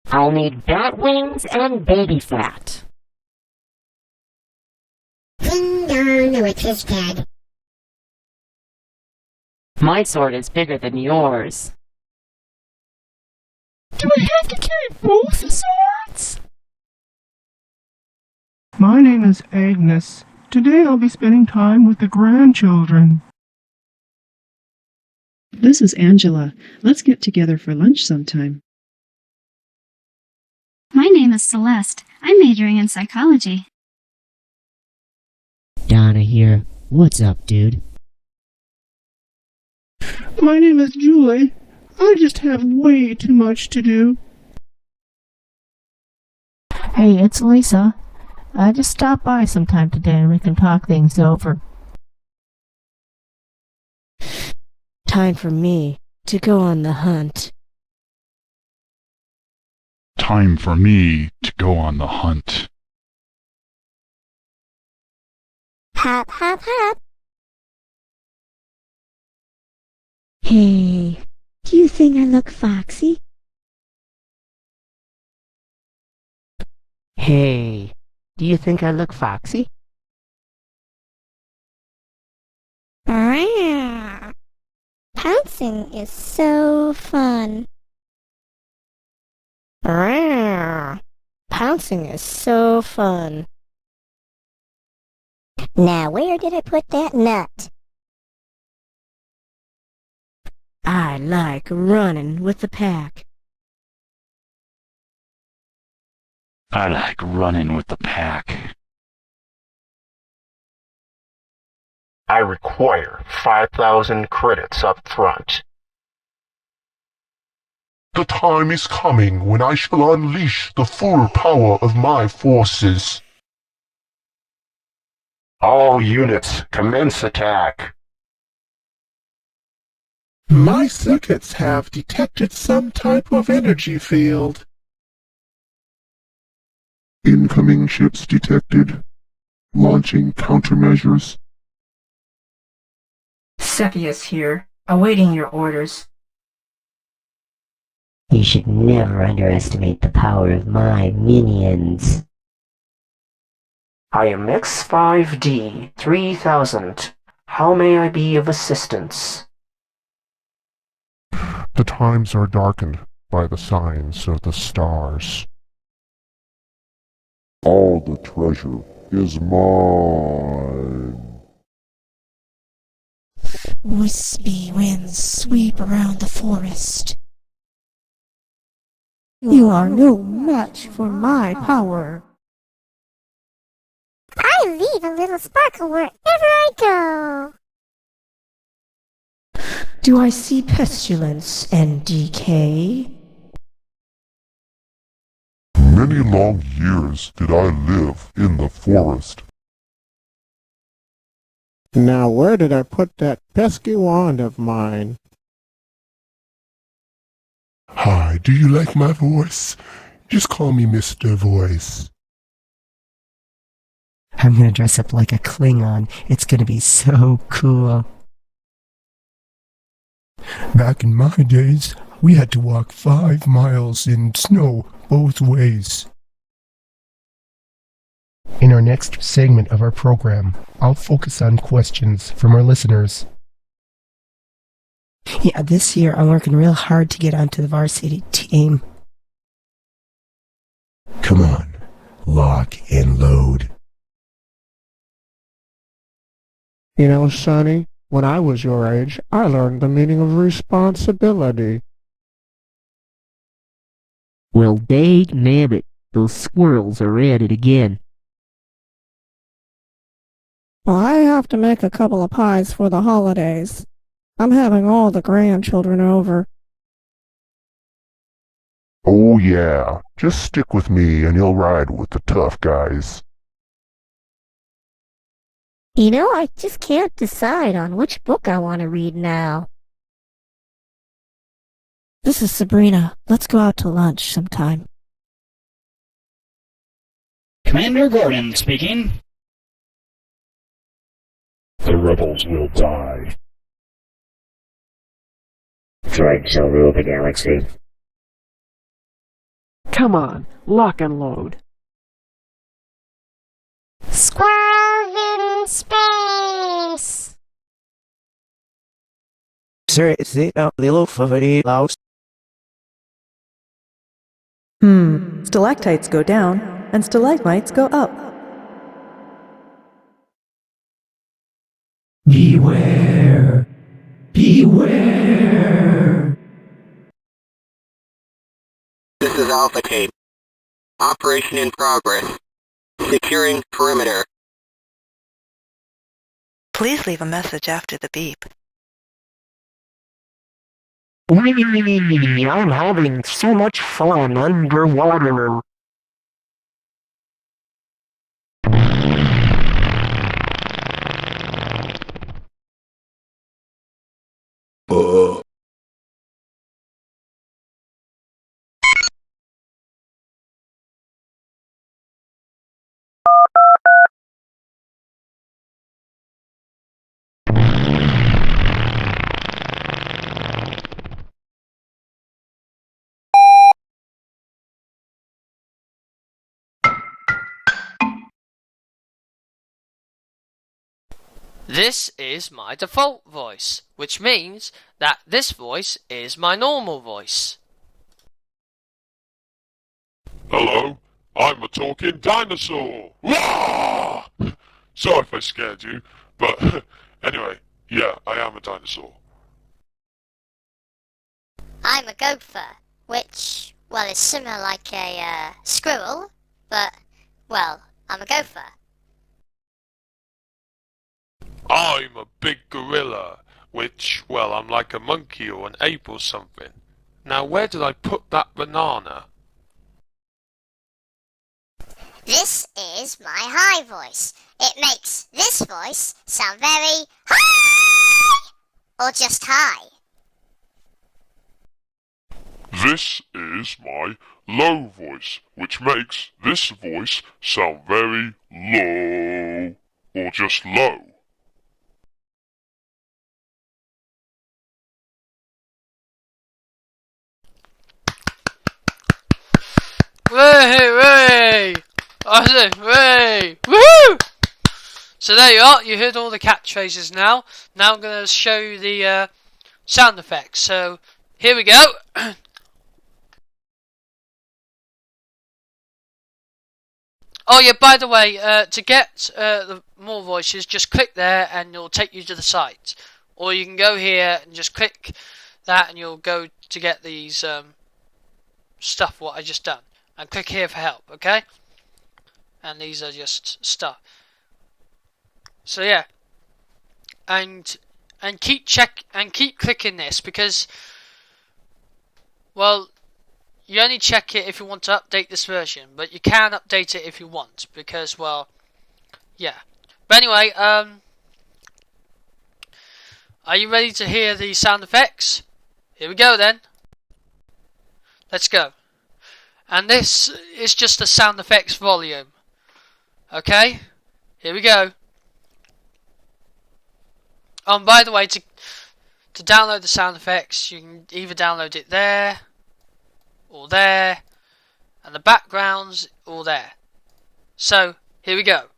I'll need bat wings and baby fat. Ding dong, the witch is dead. My sword is bigger than yours. Do I have to carry both swords? My name is Agnes. Today I'll be spending time with the grandchildren. This is Angela. Let's get together for lunch sometime. My name is Celeste. I'm majoring in psychology. Donna here. What's up, dude? My name is Julie. I just have way too much to do. Hey, it's Lisa. I just stopped by sometime today and we can talk things over. Time for me to go on the hunt. Time for me to go on the hunt. Hop, hop, hop. Hey, do you think I look foxy? Hey, do you think I look foxy? Pouncing is so fun. Pouncing is so fun. Now, where did I put that nut? I like running with the pack. I like running with the pack. I require 5,000 credits up front. The time is coming when I shall unleash the full power of my forces. All units, commence attack. My circuits have detected some type of energy field. Incoming ships detected. Launching countermeasures. Cepheus here, awaiting your orders. You should never underestimate the power of my minions. I am X5D 3000. How may I be of assistance? The times are darkened by the signs of the stars. All the treasure is mine. Wispy winds sweep around the forest. You are no match for my power. I leave a little sparkle wherever I go. Do I see pestilence and decay? Many long years did I live in the forest. Now where did I put that pesky wand of mine? Hi, do you like my voice? Just call me Mr. Voice. I'm gonna dress up like a Klingon. It's gonna be so cool. Back in my days, we had to walk 5 miles in snow both ways. In our next segment of our program, I'll focus on questions from our listeners. Yeah, this year I'm working real hard to get onto the varsity team. Come on, lock and load. You know, Sonny, when I was your age, I learned the meaning of responsibility. Well, dang-nabbit, those squirrels are at it again. Well, I have to make a couple of pies for the holidays. I'm having all the grandchildren over. Oh yeah, just stick with me and you'll ride with the tough guys. You know, I just can't decide on which book I want to read now. This is Sabrina. Let's go out to lunch sometime. Commander Gordon speaking. The rebels will die. Trying to rule the galaxy. Come on, lock and load. Squirrels in space! Sir, is it a little favori louse? Stalactites go down, and stalagmites go up. Beware! Beware! This is Alpha Tape. Operation in progress. Securing perimeter. Please leave a message after the beep. I'm having so much fun underwater. This is my default voice, which means that this voice is my normal voice. Hello, I'm a talking dinosaur. Wah! Sorry if I scared you, but anyway, yeah, I am a dinosaur. I'm a gopher, which, well, is similar like a squirrel, but, well, I'm a gopher. I'm a big gorilla, which, well, I'm like a monkey or an ape or something. Now, where did I put that banana? This is my high voice. It makes this voice sound very high, or just high. This is my low voice, which makes this voice sound very low, or just low. Way! I said, way! Woohoo! So there you are, you heard all the catchphrases now. Now I'm going to show you the sound effects. So, here we go. Oh yeah, by the way, to get the more voices, just click there and it'll take you to the site. Or you can go here and just click that and you'll go to get these stuff, what I just done. And click here for help, okay? And these are just stuff. So yeah. And keep clicking this because, well, you only check it if you want to update this version, but you can update it if you want, because, well, yeah. But anyway, are you ready to hear the sound effects? Here we go then. Let's go. And this is just the sound effects volume. Okay? Here we go. And by the way, to download the sound effects, you can either download it there, or there, and the backgrounds, all there. So, here we go.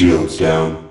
Shields down.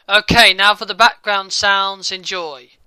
Okay, now for the background sounds, enjoy.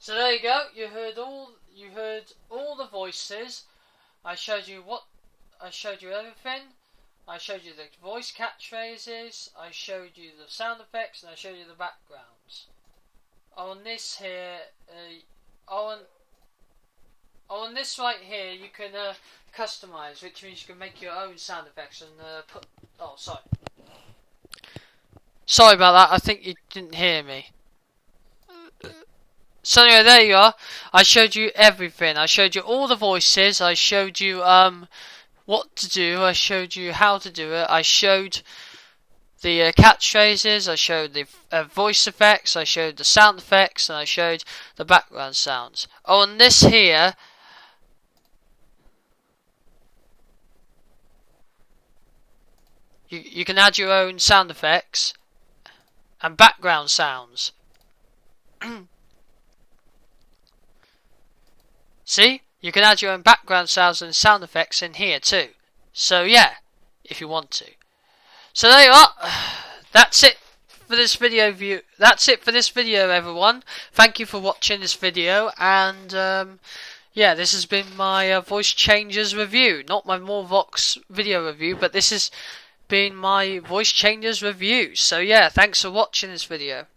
So there you go. You heard all the voices. I showed you everything. I showed you the voice catchphrases. I showed you the sound effects, and I showed you the backgrounds. On this here, on this right here, you can customize, which means you can make your own sound effects and put. Oh, sorry about that. I think you didn't hear me. So anyway, there you are. I showed you everything. I showed you all the voices. I showed you what to do. I showed you how to do it. I showed the catchphrases. I showed the voice effects. I showed the sound effects, and I showed the background sounds. Oh, and this here. You can add your own sound effects and background sounds. See? You can add your own background sounds and sound effects in here too. So yeah, if you want to. So there you are. That's it for this video That's it for this video, everyone. Thank you for watching this video, and yeah, this has been my voice changes review. Not my MorphVOX video review, but this has been my voice changes review. So yeah, thanks for watching this video.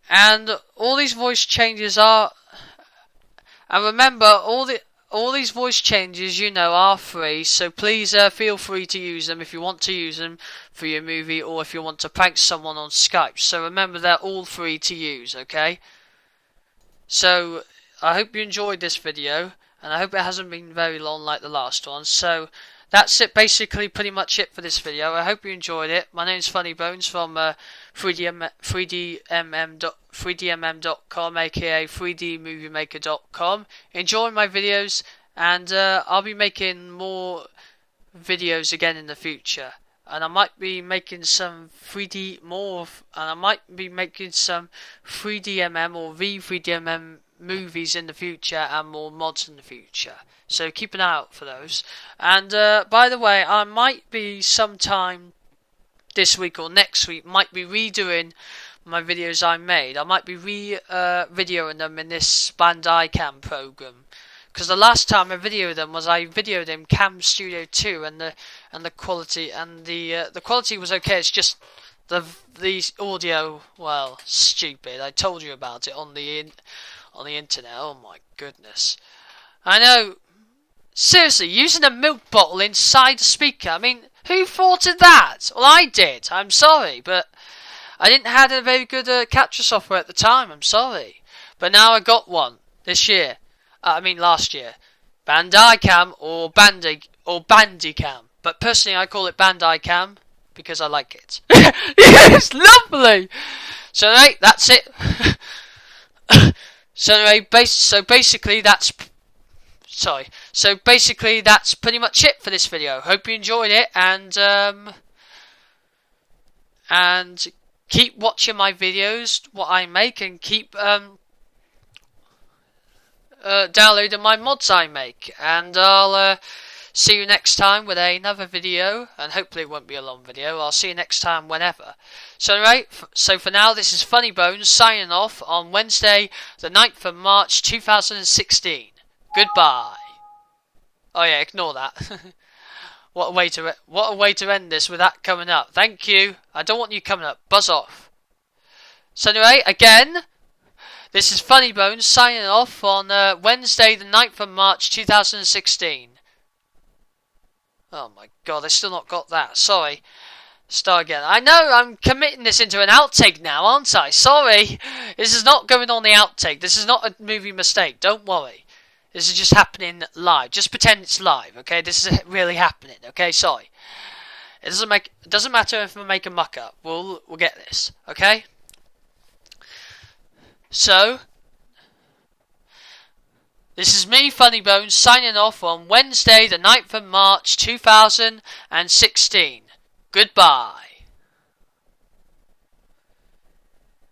And all these voice changes are, and remember, all these voice changes, you know, are free. So please feel free to use them if you want to use them for your movie, or if you want to prank someone on Skype. So remember, they're all free to use, okay? So I hope you enjoyed this video, and I hope it hasn't been very long like the last one. So that's it, basically pretty much it for this video. I hope you enjoyed it. My name's Funny Bones from 3dmm.com, aka 3dmoviemaker.com. Enjoy my videos, and I'll be making more videos again in the future. And I might be making some 3D and I might be making some 3DMM or V3DMM movies in the future, and more mods in the future. So keep an eye out for those. And by the way, I might be sometime this week or next week might be redoing my videos I made. I might be videoing them in this Bandai Cam program, because the last time I videoed them was I videoed in Cam Studio 2, and the quality the quality was okay. It's just the audio, well, stupid. I told you about it on the internet. Oh my goodness. I know. Seriously, using a milk bottle inside the speaker. I mean, who thought of that? Well, I did. I'm sorry, but I didn't have a very good capture software at the time. I'm sorry. But now I got one this year. Last year. Bandai Cam or Bandy Cam. But personally, I call it Bandai Cam because I like it. It's lovely! So, anyway, that's it. So basically that's pretty much it for this video. Hope you enjoyed it, and keep watching my videos, what I make, and keep downloading my mods I make. And I'll see you next time with another video, and hopefully it won't be a long video. I'll see you next time whenever. So anyway, so for now, this is Funny Bones signing off on Wednesday, the 9th of March 2016. Goodbye. Oh yeah, ignore that. What a way to end this with that coming up. Thank you. I don't want you coming up. Buzz off. So anyway, again, this is Funny Bones signing off on Wednesday, the 9th of March 2016. Oh my god, I still not got that. Sorry. Start again. I know, I'm committing this into an outtake now, aren't I? Sorry. This is not going on the outtake. This is not a movie mistake. Don't worry. This is just happening live. Just pretend it's live, okay? This is really happening, okay? Sorry. It doesn't matter if I make a muck up. We'll get this, okay? So This is me, Funny Bones, signing off on Wednesday, the 9th of March 2016. Goodbye.